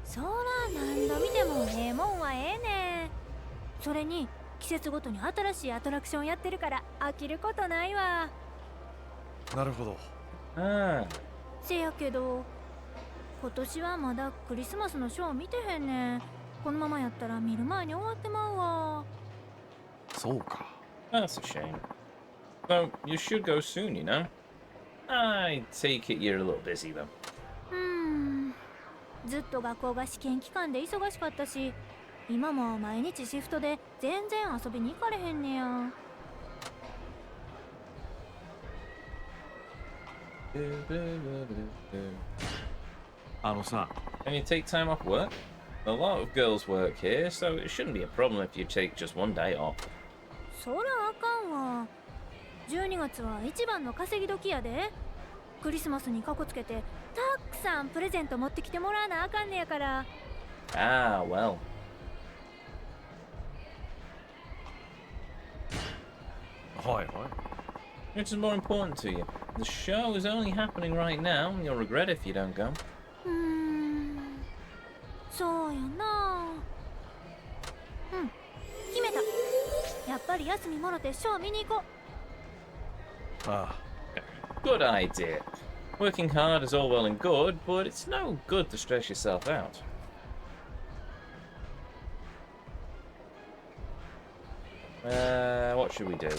そら何度見てもええもんはええねん。それに季節ごとに新しいアトラクションやってるから飽きることないわ。なるほど。Ah. せやけど今年はまだクリスマスのショー見てへんねん。このままやったら見る前に終わってまうわ。そうか。 That's a shame. Well, you should go soon, you know. I take it you're a little busy, though. ずっと学校が試験期間で忙しかったし、今も毎日シフトで全然遊びに行かれへんねや。あのさ、 Can you take time off work? A lot of girls work here, so it shouldn't be a problem if you take just one day off. そらあかんわ。12月は一番の稼ぎ時やで。クリスマスにかこつけてたくさんプレゼント持ってきてもらわなあかんねやから。 Ah, well. はいはい。 Which is more important to you? The show is only happening right now, and you'll regret if you don't go. そうやな。決めた。やっぱり休みもろてショー見に行こう。ああ。 Good idea. Working hard is all well and good, but it's no good to stress yourself out. What should we do?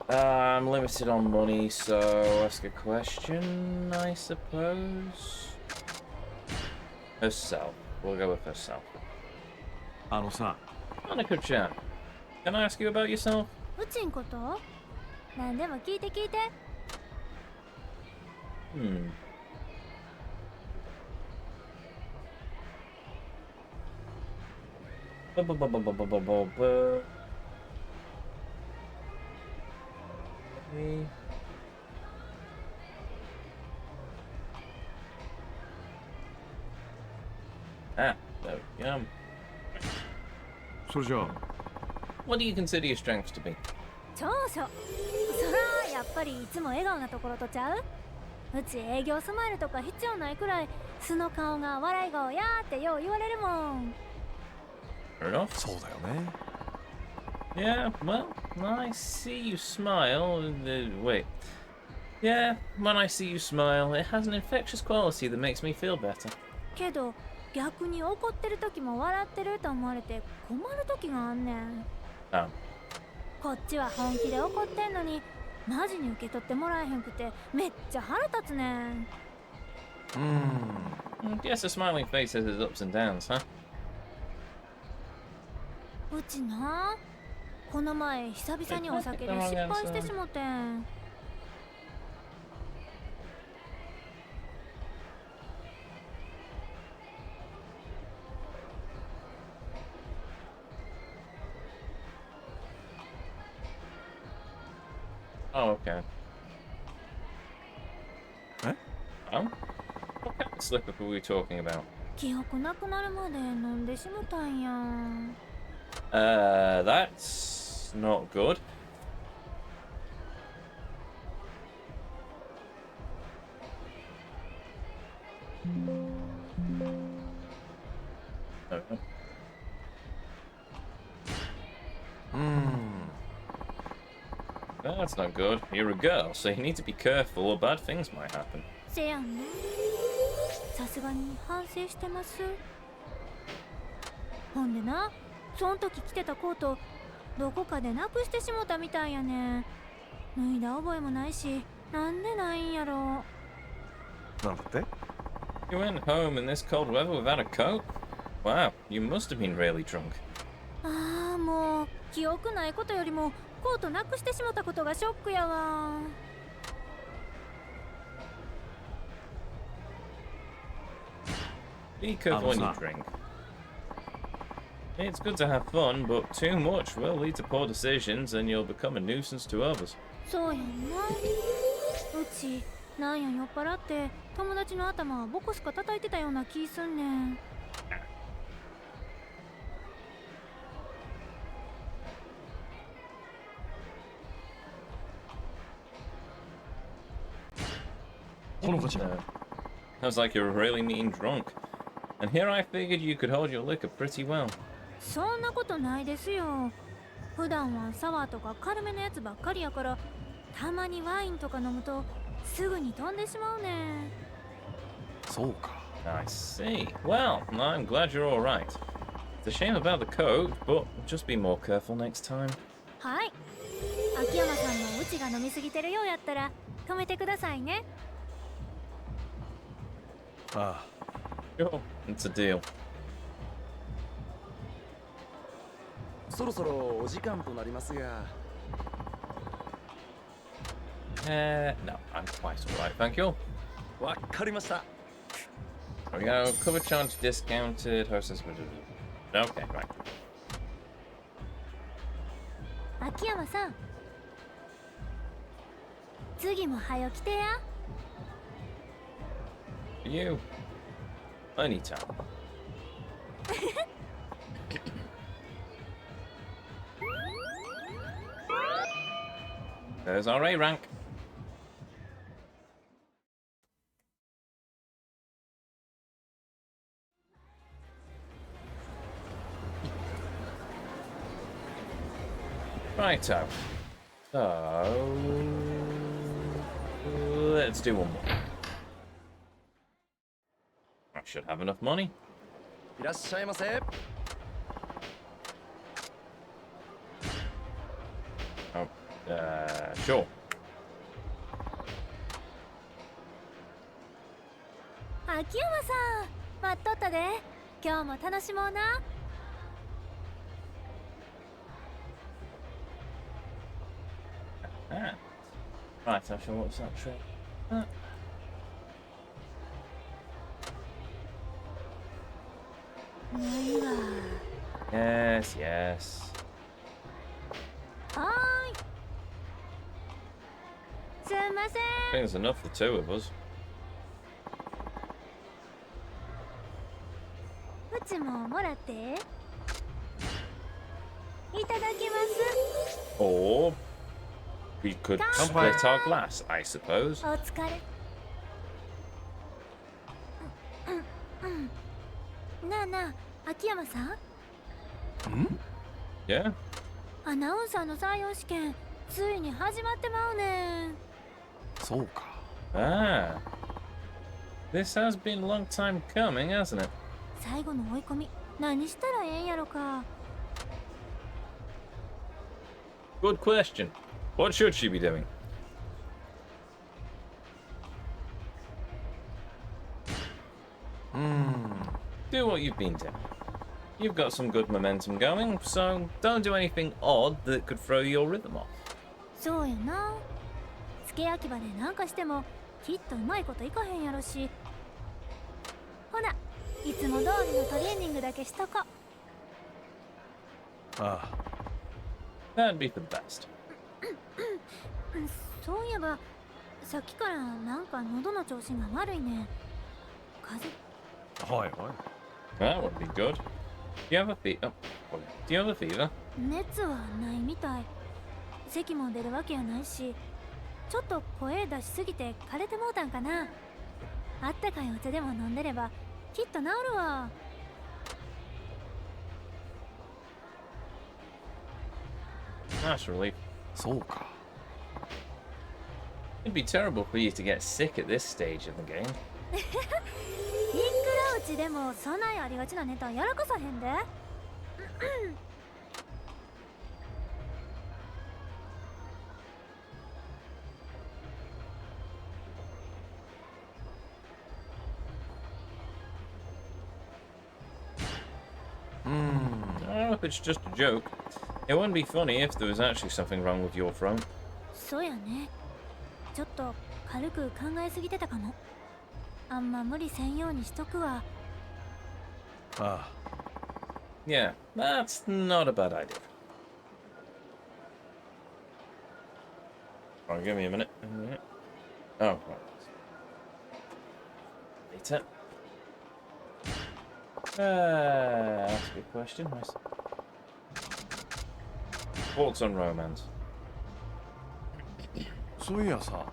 I'm limited on money, so ask a question, I suppose. Herself. We'll go with herself. あのさ、 Annika-chan, can I ask you about yourself? うちんこと？何でも聞いて聞いて。Ah, there we go. それじゃあ What do you consider your strengths to be? 長所。そらやっぱりいつも笑顔なところとちゃう？うち営業スマイルとか必要ないくらい素の顔が笑い顔やーってよう言われるもん。 Fair enough. そうだよね。 Yeah, well, I see you smile. Wait. Yeah, when I see you smile, it has an infectious quality that makes me feel better. けど逆に怒ってる時も笑ってると思われて困る時があんねん。 Oh. こっちは本気で怒ってんのにマジに受け取ってもらえへんくてめっちゃ腹立つねん。Guess a smiling face has its ups and downs, huh? うちな、この前久々にお酒で失敗してしもてん。Oh, okay. Eh? Oh? What kind of slip-up were we talking about? 記憶なくなるまで飲んでしもたんや。That's not good. That's not good. You're a girl, so you need to be careful or bad things might happen. せやんね。さすがに反省してます。ほんでな、そん時着てたコートどこかでなくしてしもたみたいやね。脱いだ覚えもないし、なんでないんやろ。なんだって？ You went home in this cold weather without a coat? Wow, you must have been really drunk. ああ、もう記憶ないことよりもコートなくしてしもたことがショックやわ。Be careful when you drink. It's good to have fun, but too much will lead to poor decisions and you'll become a nuisance to others. そうやんな。うちなんや酔っ払って友達の頭ボコスカ叩いてたような気すんねん。ほのかちゃん。 Sounds like you're a really mean drunk. And here I figured you could hold your liquor pretty well. そんなことないですよ。普段はサワーとか軽めのやつばっかりやから、たまにワインとか飲むとすぐに飛んでしまうねん。そうか。 I see. Well, I'm glad you're alright. It's a shame about the coat, but just be more careful next time. はい。秋山さんもうちが飲みすぎてるようやったら止めてくださいね。ああ。 Sure, it's a deal. そろそろお時間となりますが。No, I'm quite alright, thank you. わかりました。There we go. Cover charge discounted. Hostess. Okay, right. 秋山さん、次も早起きてや。You. Anytime. There's our A rank. Righto. So Let's do one more. I should have enough money. いらっしゃいませ。 Oh, sure. 秋山さん、待っとったで。今日も楽しもうな。Ah. Right, I shall watch that trick. Yes, yes. はーい。すんません。 I think there's enough for the two of us. うちももらって。いただきます。 Or we could split our glass, I suppose. お疲れ。なあなあ、秋山さん。Yeah? アナウンサーの採用試験、ついに始まってまうねん。そうか。 Ah. This has been a long time coming, hasn't it? 最後の追い込み、何したらええんやろか。 Good question. What should she be doing? Do what you've been doing. You've got some good momentum going, so don't do anything odd that could throw your rhythm off. そうやな。付け焼き場でなんかしてもきっとうまいこといかへんやろし。ほな、いつも通りのトレーニングだけしとこ。ああ。 That'd be for the best. そういえば、さっきからなんか喉の調子が悪いね。風邪。はいはい。 That would be good. Do you have a fever? Oh, do you have a fever? 熱はないみたい。咳も出るわけやないし、ちょっと声出しすぎて枯れてもうたんかな。あったかいお茶でも飲んでればきっと治るわ。 That's a relief. そうか。 It'd be terrible for you to get sick at this stage of the game. いくらうちでもそないありがちなネタやらかさへんで。Oh, if it's just a joke. It wouldn't be funny if there was actually something wrong with your throat. そうやね。ちょっと軽く考えすぎてたかも。あんま無理せんようにしとくわ。ああ。 Yeah, that's not a bad idea. Alright, give me a minute. Oh, right. Later. That's a good question. Nice. Thoughts on romance? そういやさ。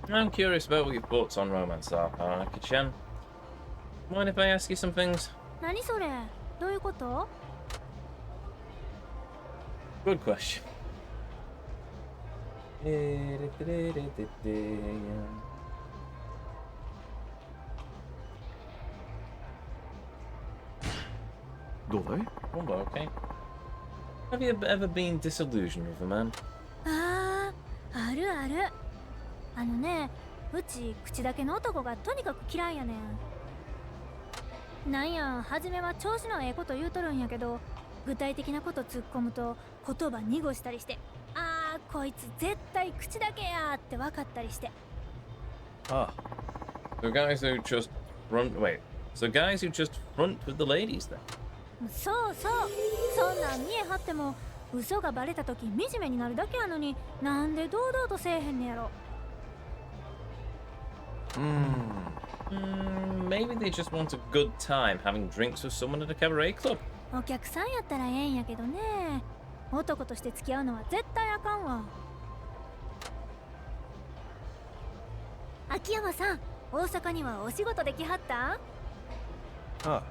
I'm curious about what your thoughts on romance are, Kachan. Mind if I ask you some things? 何それ？どういうこと？ Good question. どうだい？ Oh, okay. Have you ever been disillusioned with a man? ああ、あるある。あのね、うち口だけの男がとにかく嫌いやねん。なんや、初めは調子のええこと言うとるんやけど、具体的なこと突っ込むと言葉濁したりして、あーこいつ絶対口だけやーって分かったりして。ああ。 So guys who just so guys who just front with the ladies then? そうそう、そんなん見えはっても嘘がバレた時惨めになるだけやのに、なんで堂々とせえへんねやろ。Maybe they just want a good time having drinks with someone at a cabaret club. お客さんやったらええんやけどね、男として付き合うのは絶対あかんわ。秋山さん、大阪にはお仕事できはったん？ああ。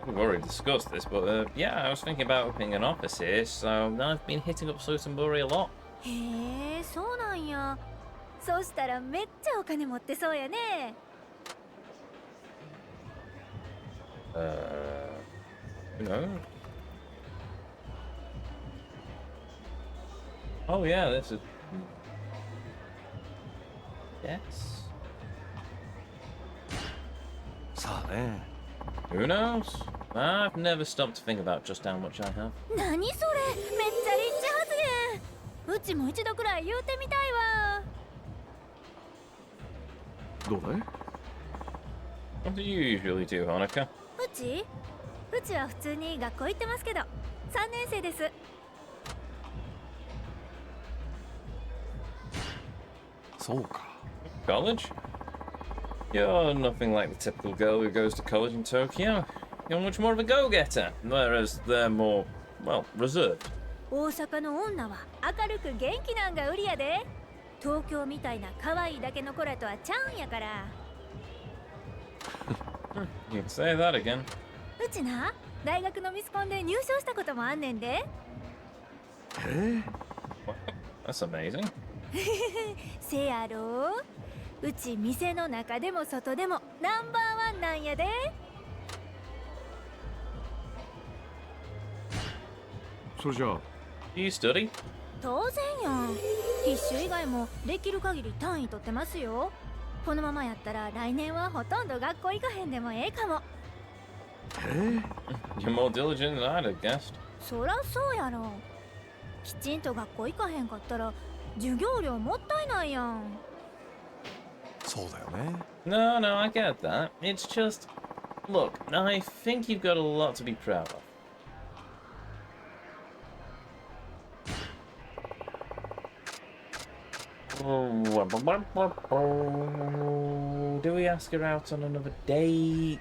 We've already discussed this, but yeah, I was thinking about opening an office here, so I've been hitting up Sotenbury a lot. へえ、そうなんや。そうしたらめっちゃお金持ってそうやね。Who knows? Oh yeah, this is. Yes. さあね。 Who knows? I've never stopped to think about just how much I have. 何それ、めっちゃリッチ発言。うちも一度くらい言うてみたいわ。どうだい？ What do you usually do, Hanukkah? うちは普通に学校行ってますけど、3年生です。そうか。 College? You're nothing like the typical girl who goes to college in Tokyo. You're much more of a go-getter, whereas they're more, well, reserved. 大阪の女は明るく元気なんが売りやで。東京みたいな可愛いだけの子らとはちゃうんやから。You can say that again. うちな、大学のミスコンで入賞したこともあんねんで。That's amazing. せやろ。うち店の中でも外でもナンバーワンなんやで。それじゃあ Do you study? 当然やん。必修以外もできる限り単位取ってますよ。このままやったら来年はほとんど学校行かへんでもええかも。You're more diligent than I'd have guessed. そらそうやろ。きちんと学校行かへんかったら授業料もったいないやん。そうだよね。 No, no, I get that. It's just... Look, I think you've got a lot to be proud of. Do we ask her out on another date?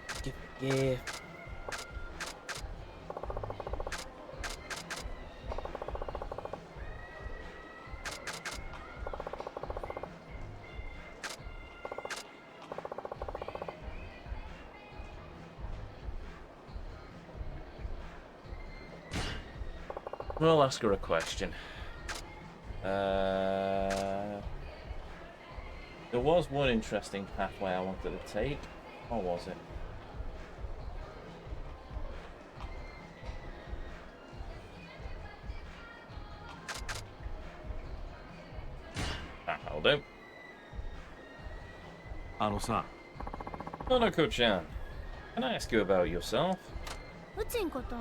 Yeah. We'll ask her a question. There was one interesting pathway I wanted to take. What was it? That'll do. あのさ、 Hanako-chan, can I ask you about yourself? うちんこと？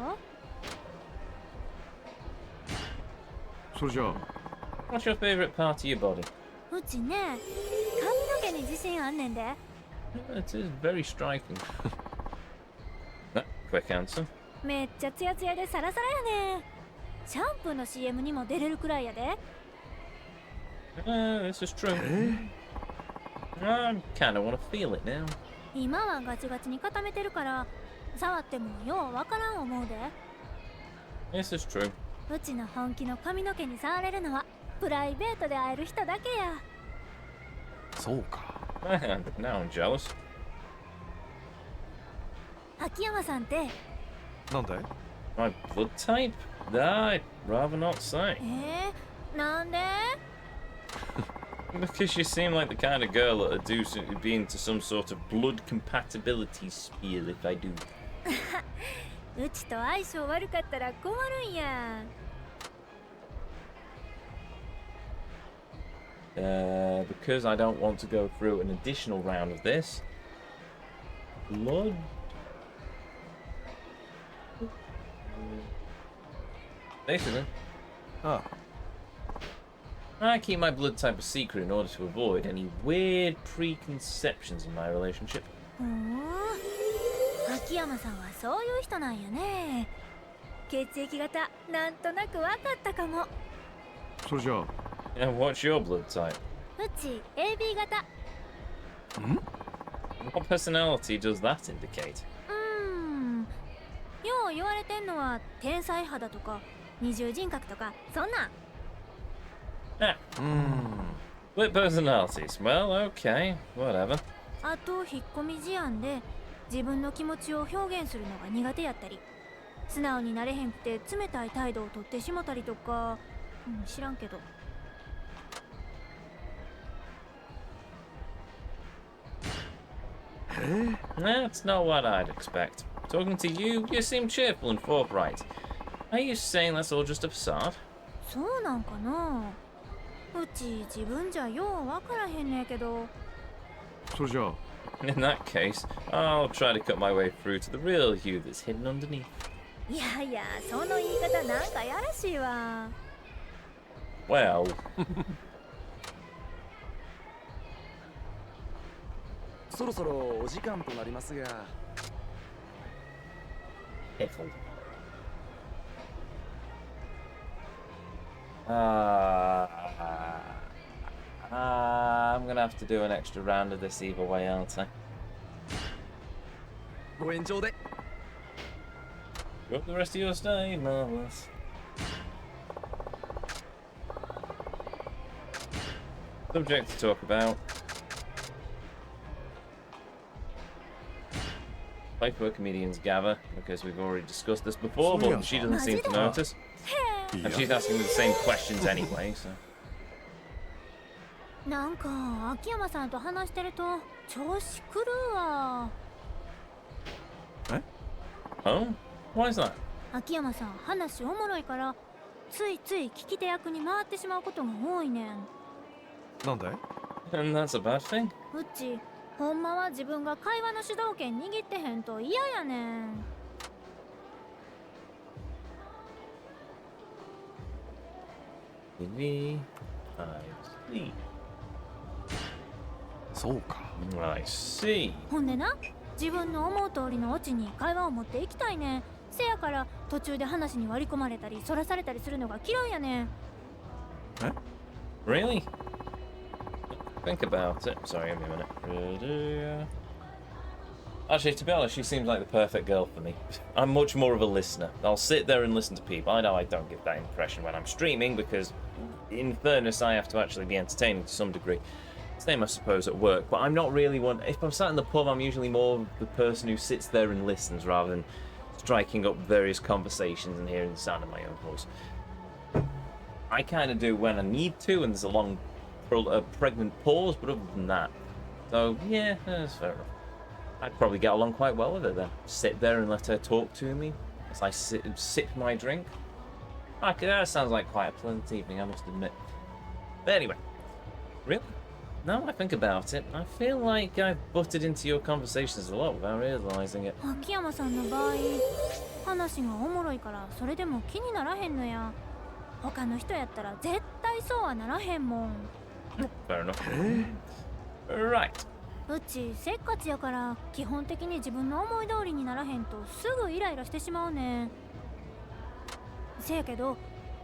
それじゃあ What's your favourite part of your body? うちね、髪の毛に自信あんねんで。It is very striking. Quick answer. めっちゃツヤツヤでサラサラやね。シャンプーの CM にも出れるくらいやで。This is true. I kind of want to feel it now. 今はガチガチに固めてるから触ってもようわからん思うで。 This is true. うちの本気の髪の毛に触れるのはプライベートで会える人だけや。そうか。 And now I'm jealous. 秋山さんって。なんだい？ My blood type? I'd rather not say. なんで？ Because you seem like the kind of girl that'd be into some sort of blood compatibility spiel if I do. うちと相性悪かったら困るんや。Because I don't want to go through an additional round of this. Blood? Basically, あ I keep my blood type a secret in order to avoid any weird preconceptions in my relationship. 秋山さんはそういう人なんやね。血液型なんとなく分かったかも。あ。それじゃあ And what's your blood type? うち AB 型。What personality does that indicate? よう言われてんのは天才肌とか二重人格とかそんなん。Ah, split personalities. Well, okay, whatever. あと引っ込み思案で自分の気持ちを表現するのが苦手やったり、素直になれへんくて冷たい態度をとってしもたりとか、知らんけど。That's not what I'd expect. Talking to you, you seem cheerful and forthright. Are you saying that's all just a facade? そうなんかな。うち自分じゃようわからへんねんけど。それじゃあ In that case, I'll try to cut my way through to the real you that's hidden underneath. いやいや、その言い方なんかやらしいわ。Well, そろそろお時間となりますが piffle. I'm gonna have to do an extra round of this either way, aren't I? ご延長で Hope the rest of your stay, marvelous. Subject to talk about. Place where comedians gather, because we've already discussed this before, but she doesn't seem to notice. And she's asking me the same questions anyway, so. なんか秋山さんと話してると調子狂うわ。 Oh? Why is that? 秋山さん話おもろいからついつい聞き手役に回ってしまうことが多いねん。なんで And that's a bad thing? うちほんまは自分が会話の主導権握ってへんと嫌やねん。 TV, I see. そうか I see. ほんでな、自分の思う通りのオチに会話を持っていきたいねん。せやから途中で話に割り込まれたりそらされたりするのが嫌いやねん。 Really? Think about it. Sorry, give me a minute. Actually, to be honest, she seems like the perfect girl for me. I'm much more of a listener. I'll sit there and listen to people. I know I don't give that impression when I'm streaming because, in fairness, I have to actually be entertaining to some degree. Same, I suppose, at work. But I'm not really one... If I'm sat in the pub, I'm usually more the person who sits there and listens rather than striking up various conversations and hearing the sound of my own voice. I kind of do when I need to, and there's a long, pregnant pause, but other than that. So, yeah, that's fair enough. I'd probably get along quite well with her then. Sit there and let her talk to me as I sip my drink. That sounds like quite a pleasant evening, I must admit. But anyway, really? Now I think about it, I feel like I've butted into your conversations a lot without realizing it. 秋山さんの場合、話がおもろいからそれでも気にならへんのや。他の人やったら絶対そうはならへんもん。 Fair enough. Right. うちせっかちやから基本的に自分の思い通りにならへんとすぐイライラしてしまうねん。せやけど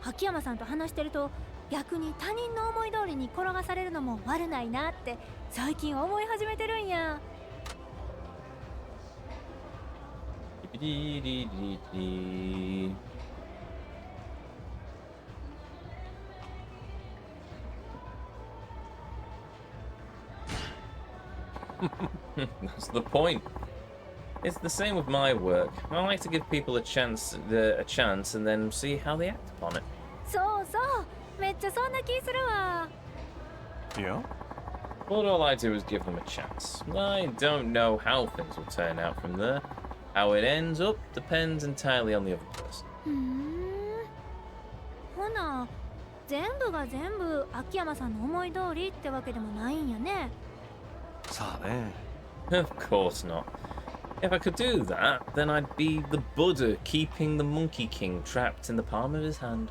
秋山さんと話してると逆に他人の思い通りに転がされるのも悪ないなって最近思い始めてるんや。 That's the point. It's the same with my work. I like to give people a chance and then see how they act upon it. そうそう、めっちゃそんな気するわ。いや But all I do is give them a chance. I don't know how things will turn out from there. How it ends up depends entirely on the other person. ほな、全部が全部秋山さんの思い通りってわけでもないんやね。さあね Of course not. If I could do that, then I'd be the Buddha keeping the Monkey King trapped in the palm of his hand.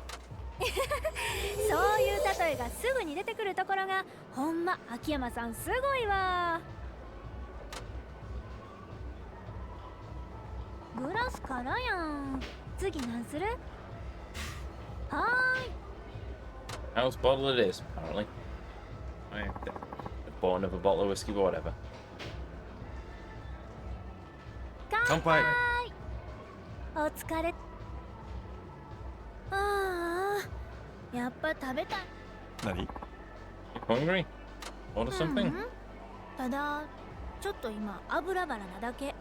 そういう例えがすぐに出てくるところがほんま秋山さんすごいわ。グラスからやん。次なんする？はーい。 House bottle it is, apparently. I bought another bottle of whiskey, but whatever. 乾杯。お疲れ。ああ、やっぱ食べたい。何 You hungry? Order something? ただちょっと今油腹なだけ。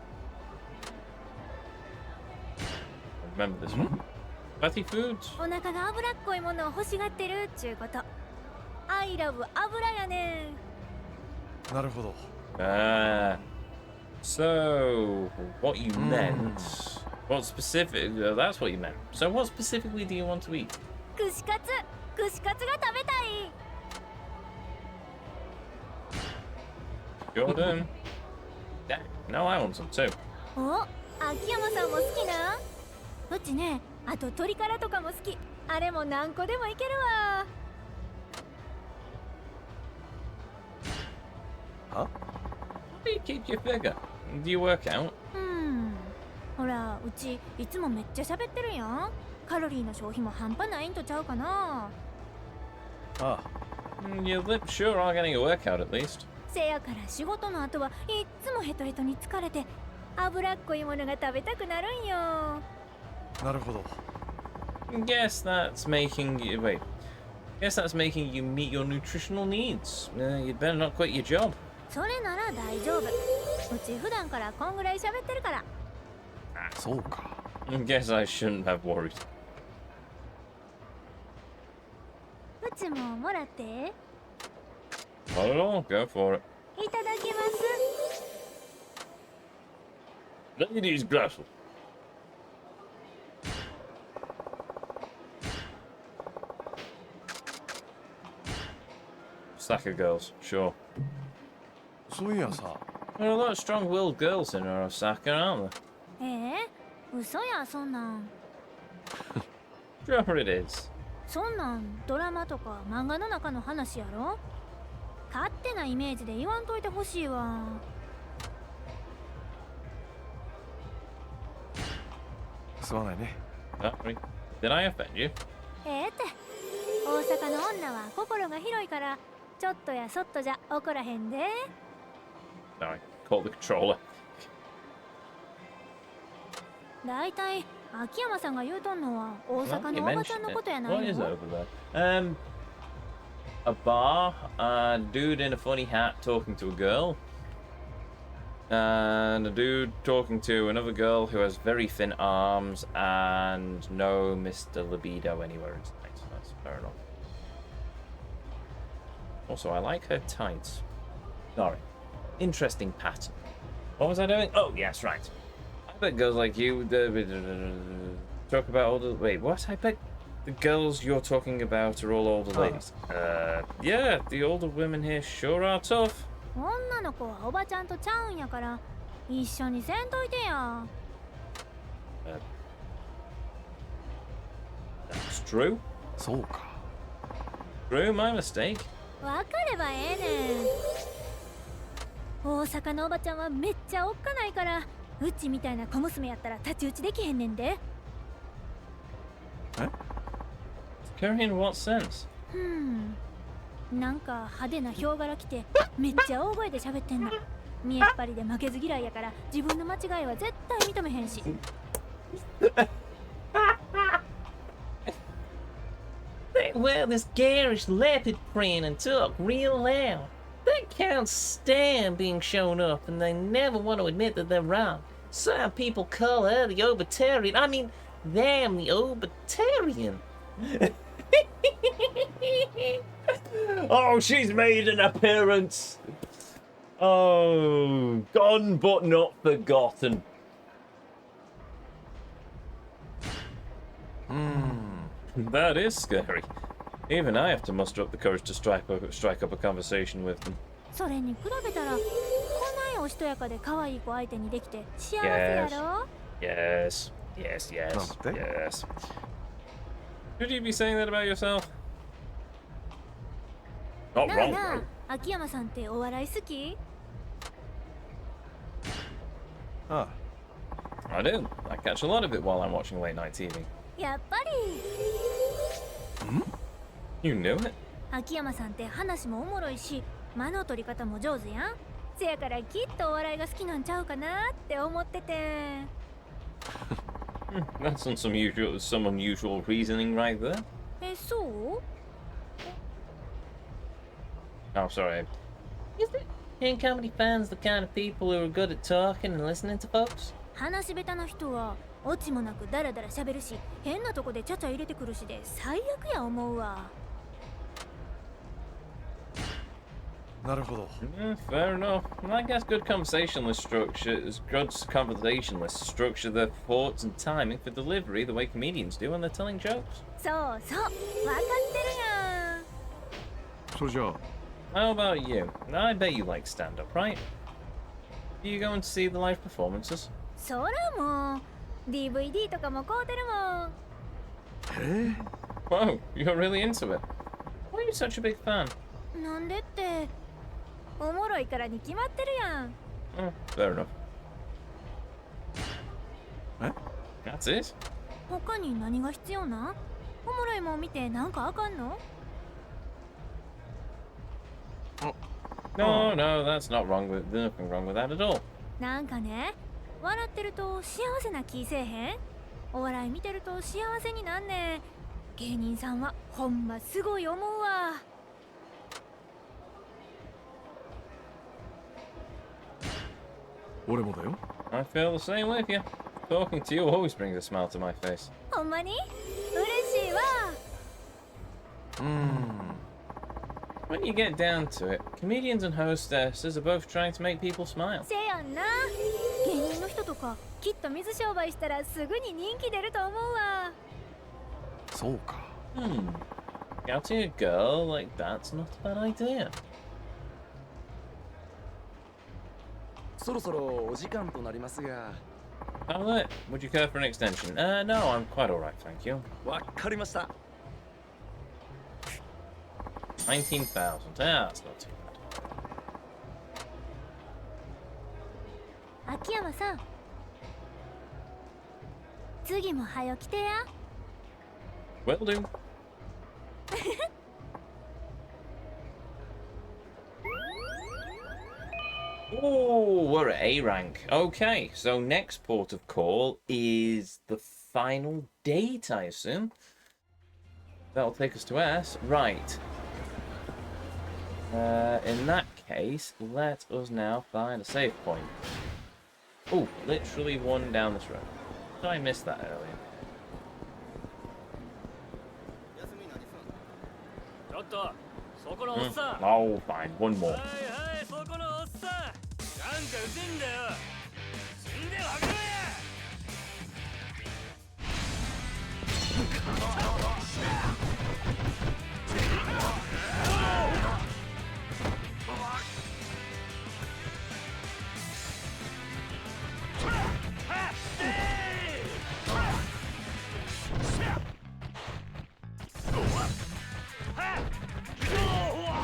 Remember this one. Fatty foods? お腹が脂っこいものを欲しがってるっちゅうこと。I love 油やねん。なるほど Ah. So, what you meant? What specific? That's what you meant. So, what specifically do you want to eat? 串カツが食べたい。 Jordan. Yeah. No, I want some too. お、秋山さんも好きな？うちね、あと鶏からとかも好き。あれも何個でもいけるわ。How do you keep your figure? Do you work out? ほら、うちいつもめっちゃ喋ってるやん。カロリーの消費も半端ないんとちゃうかな。Your lips sure are getting a workout at least. せやから仕事の後はいっつもヘトヘトに疲れて脂っこいものが食べたくなるんよ。なるほど。 Guess that's making you wait. Guess that's making you meet your nutritional needs. You'd better not quit your job. それなら大丈夫。うち普段からこんぐらい喋ってるから。そうか。Guess I shouldn't have worried. うちももらって。 Not at all. Go for it. いただきます。 Ladies, glass. Sack of girls, sure. そういやさ、 There are a lot of strong-willed girls in our Osaka, aren't there? 嘘やそんなん。 Sure it is. そんなんドラマとか漫画の中の話やろ。勝手なイメージで言わんといてほしいわ。すまないね。 Sorry. Did I offend you? って大阪の女は心が広いからちょっとやそっとじゃ怒らへんで。 Sorry. Call the controller. だいたい秋山さんが言うとんのは大 Well, 阪 you のおばちゃん mentioned の it. ことやな What い is の？ over there? A bar, a dude in a funny hat talking to a girl, and a dude talking to another girl who has very thin arms and no Mr. Libido anywhere in sight. That's fair enough. Also, I like her tights. Sorry. Interesting pattern. What was I doing? Oh, yes, right. I bet girls like you talk about all the... Wait, what? I bet the girls you're talking about are all older ladies. Yeah, the older women here sure are tough. 女の子はおばちゃんとちゃうんやから一緒にせんといてや。 That's true. そうか。 True, my mistake. わかればええねん。大阪のおばちゃんはめっちゃおっかないからうちみたいな小娘やったら太刀打ちできへんねんで。Scary in what sense? なんか派手なヒョウ柄着てめっちゃ大声で喋ってんの。見えっ張りで負けず嫌いやから自分の間違いは絶対認めへんし。They wear this garish leopard print and talk real loud. They can't stand being shown up and they never want to admit that they're wrong. Some people call her the Obertarian. I mean, them the Obertarian. Oh, she's made an appearance. Oh, gone but not forgotten. That is scary. Even I have to muster up the courage to strike up a conversation with them. それに比べたらこないおしとやかで可愛い子相手にできて幸せやろ。 Yes, yes, yes, Not yes. Should you be saying that about yourself? Not なあ wrong, な though. あ、秋山さんってお笑い好き？あ I do. I catch a lot of it while I'm watching late night TV. やっぱり You knew it? 秋山さんって話もおもろいし間の取り方も上手やん。せやからきっとお笑いが好きなんちゃうかなって思ってて。That's some unusual reasoning right there. そう？ Oh, sorry. Ain't comedy fans the kind of people who are good at talking and listening to folks? 話し下手な人はオチもなくダラダラ喋るし変なとこでちゃちゃ入れてくるしで最悪や思うわ。なるほど。 Fair enough. And I guess good conversationalist structure their thoughts and timing for delivery the way comedians do when they're telling jokes. そうそう、わかってるやん。それじゃあ How about you? I bet you like stand-up, right? Do you go and see the live performances? そらもう DVD とかも買うてるもん。 Whoa, you're really into it. Why are you such a big fan? なんでっておもろいからに決まってるやん。 Oh, fair enough. え That's it? 他に何が必要なん？おもろいもん見てなんかあかんの？ No, no, that's not wrong with nothing wrong with that at all. なんかね、笑ってると幸せな気せえへん？お笑い見てると幸せになんねん。芸人さんはほんますごい思うわ。 俺もだよ。 I feel the same with you. Talking to you always brings a smile to my face. ほんまに？嬉しいわ。 When you get down to it, comedians and hostesses are both trying to make people smile. せやんな。芸人の人とかきっと水商売したらすぐに人気出ると思うわ。 そうか。 Scouting a girl like that's not a bad idea. そろそろお時間となりますが。 How lit? Would you care for an extension? No, I'm quite alright, thank you. わかりました。 19,000. Yeah, that's not too bad. 秋山さん。次も早来てや。 Will do. Oh, we're at A rank. Okay, so next port of call is the final date, I assume. That'll take us to S. Right. In that case, let us now find a save point. Oh, literally one down this road. Did I miss that earlier? ちょっとそこのおっさん。 Oh, fine. One more. はいはい、そこのおっさん。なんかうぜんだよ。死んでわかれや。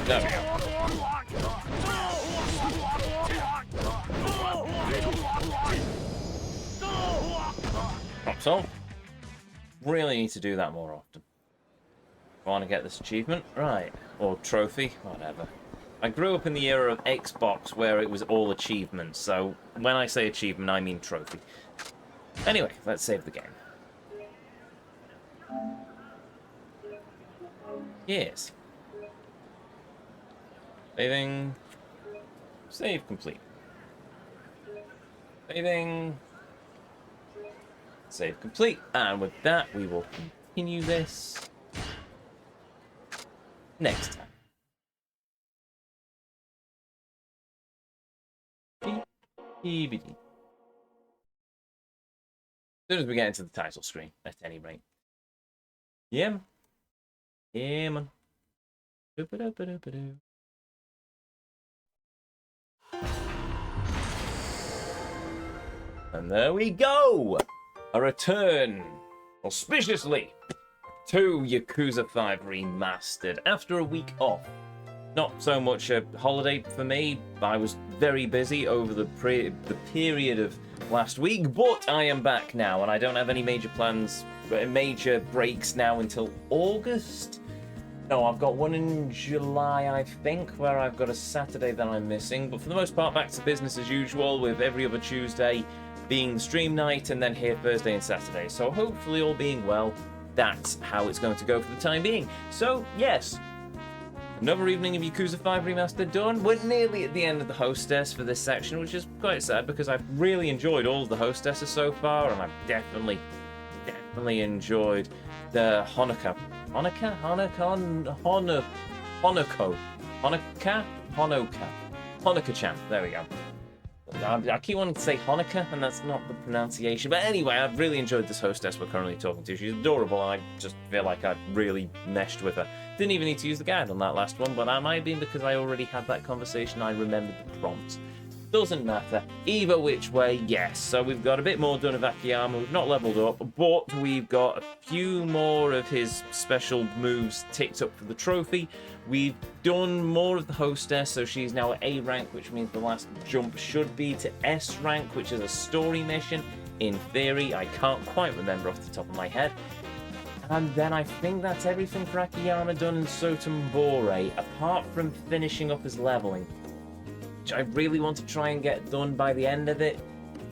There we go. So, really need to do that more often. I want to get this achievement, right? Or trophy, whatever. I grew up in the era of Xbox where it was all achievements, so when I say achievement, I mean trophy. Anyway, let's save the game. Yes. Saving. Save complete. Saving. Save complete. And with that, we will continue this next time. As soon as we get into the title screen, at any rate. Yeah, man. Yeah, man. Doo-ba-doo-ba-doo-ba-doo. And there we go! A return, auspiciously, to Yakuza 5 Remastered after a week off. Not so much a holiday for me. I was very busy over the period of last week, but I am back now, and I don't have any major plans, major breaks now until August. No, I've got one in July, I think, where I've got a Saturday that I'm missing, but for the most part, back to business as usual, with every other Tuesday being the stream night, and then here Thursday and Saturday. So hopefully, all being well, that's how it's going to go for the time being. So, yes, another evening of Yakuza 5 Remastered done. We're nearly at the end of the hostess for this section, which is quite sad because I've really enjoyed all of the hostesses so far, and I've definitely enjoyed the Honoko Honoka-chan. There we go. I keep wanting to say Hanukkah, and that's not the pronunciation. But anyway, I've really enjoyed this hostess we're currently talking to. She's adorable, and I just feel like I really meshed with her. Didn't even need to use the guide on that last one, but that might have been because I already had that conversation. I remembered the prompt. Doesn't matter. Either which way, yes. So we've got a bit more done of Akiyama. We've not leveled up, but we've got a few more of his special moves ticked up for the trophy. We've done more of the hostess, so she's now at A rank, which means the last jump should be to S rank, which is a story mission. In theory, I can't quite remember off the top of my head. And then I think that's everything for Akiyama done in Sotombore, apart from finishing up his leveling, which I really want to try and get done by the end of it.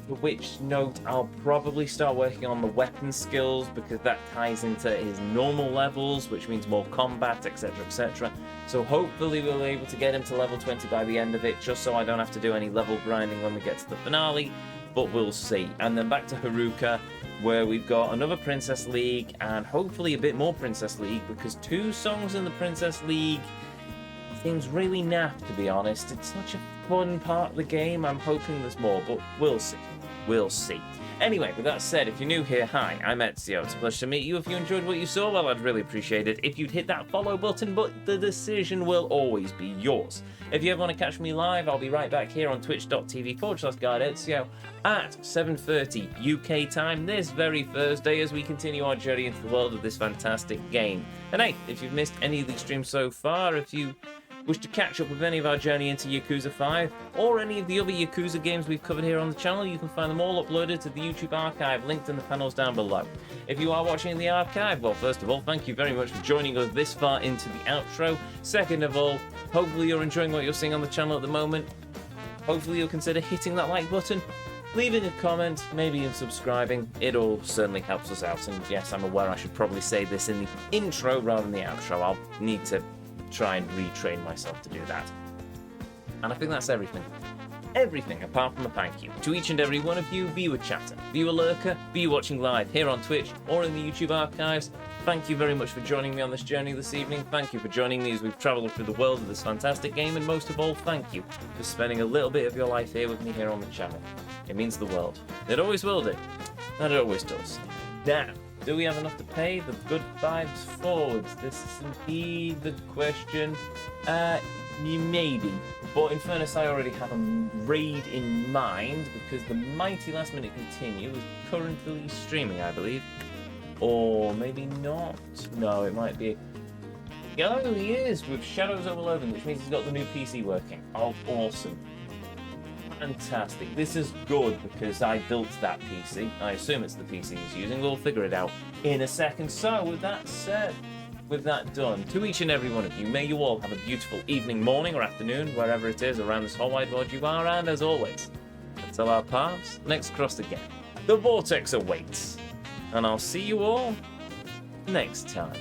For which note, I'll probably start working on the weapon skills, because that ties into his normal levels, which means more combat, etc, etc. So hopefully we'll be able to get him to level 20 by the end of it, just so I don't have to do any level grinding when we get to the finale, but we'll see. And then back to Haruka, where we've got another Princess League, and hopefully a bit more Princess League, because 2 songs in the Princess League seems really naff, to be honest. It's such a fun part of the game. I'm hoping there's more, but we'll see. We'll see. Anyway, with that said, if you're new here, hi, I'm Ezio. It's a pleasure to meet you. If you enjoyed what you saw, well, I'd really appreciate it if you'd hit that follow button, but the decision will always be yours. If you ever want to catch me live, I'll be right back here on twitch.tv/GuardEzio at 7:30 UK time this very Thursday as we continue our journey into the world of this fantastic game. And hey, if you've missed any of these streams so far, if you wish to catch up with any of our journey into Yakuza 5 or any of the other Yakuza games we've covered here on the channel, you can find them all uploaded to the YouTube archive linked in the panels down below. If you are watching in the archive, well, first of all, thank you very much for joining us this far into the outro. Second of all, hopefully you're enjoying what you're seeing on the channel at the moment. Hopefully you'll consider hitting that like button, leaving a comment, maybe even subscribing. It all certainly helps us out. And yes, I'm aware I should probably say this in the intro rather than the outro. I'll need to try and retrain myself to do that. And I think that's everything. Everything apart from a thank you to each and every one of you, viewer chatter, viewer lurker, be you watching live here on Twitch or in the YouTube archives. Thank you very much for joining me on this journey this evening. Thank you for joining me as we've travelled through the world of this fantastic game, and most of all, thank you for spending a little bit of your life here with me here on the channel. It means the world. It always will do. And it always does. Now, do we have enough to pay the good vibes forwards? This is indeed the question. Maybe. But in fairness, I already have a raid in mind, because the mighty last minute continue is currently streaming, I believe. Or maybe not. No, it might be. Oh, he is, with Shadows Overloading, which means he's got the new PC working. Oh, awesome. Fantastic. This is good because I built that PC. I assume it's the PC he's using. We'll figure it out in a second. So, with that said, with that done, to each and every one of you, may you all have a beautiful evening, morning, or afternoon, wherever it is around this whole wide world you are. And as always, until our paths next crossed again, the Vortex awaits. And I'll see you all next time.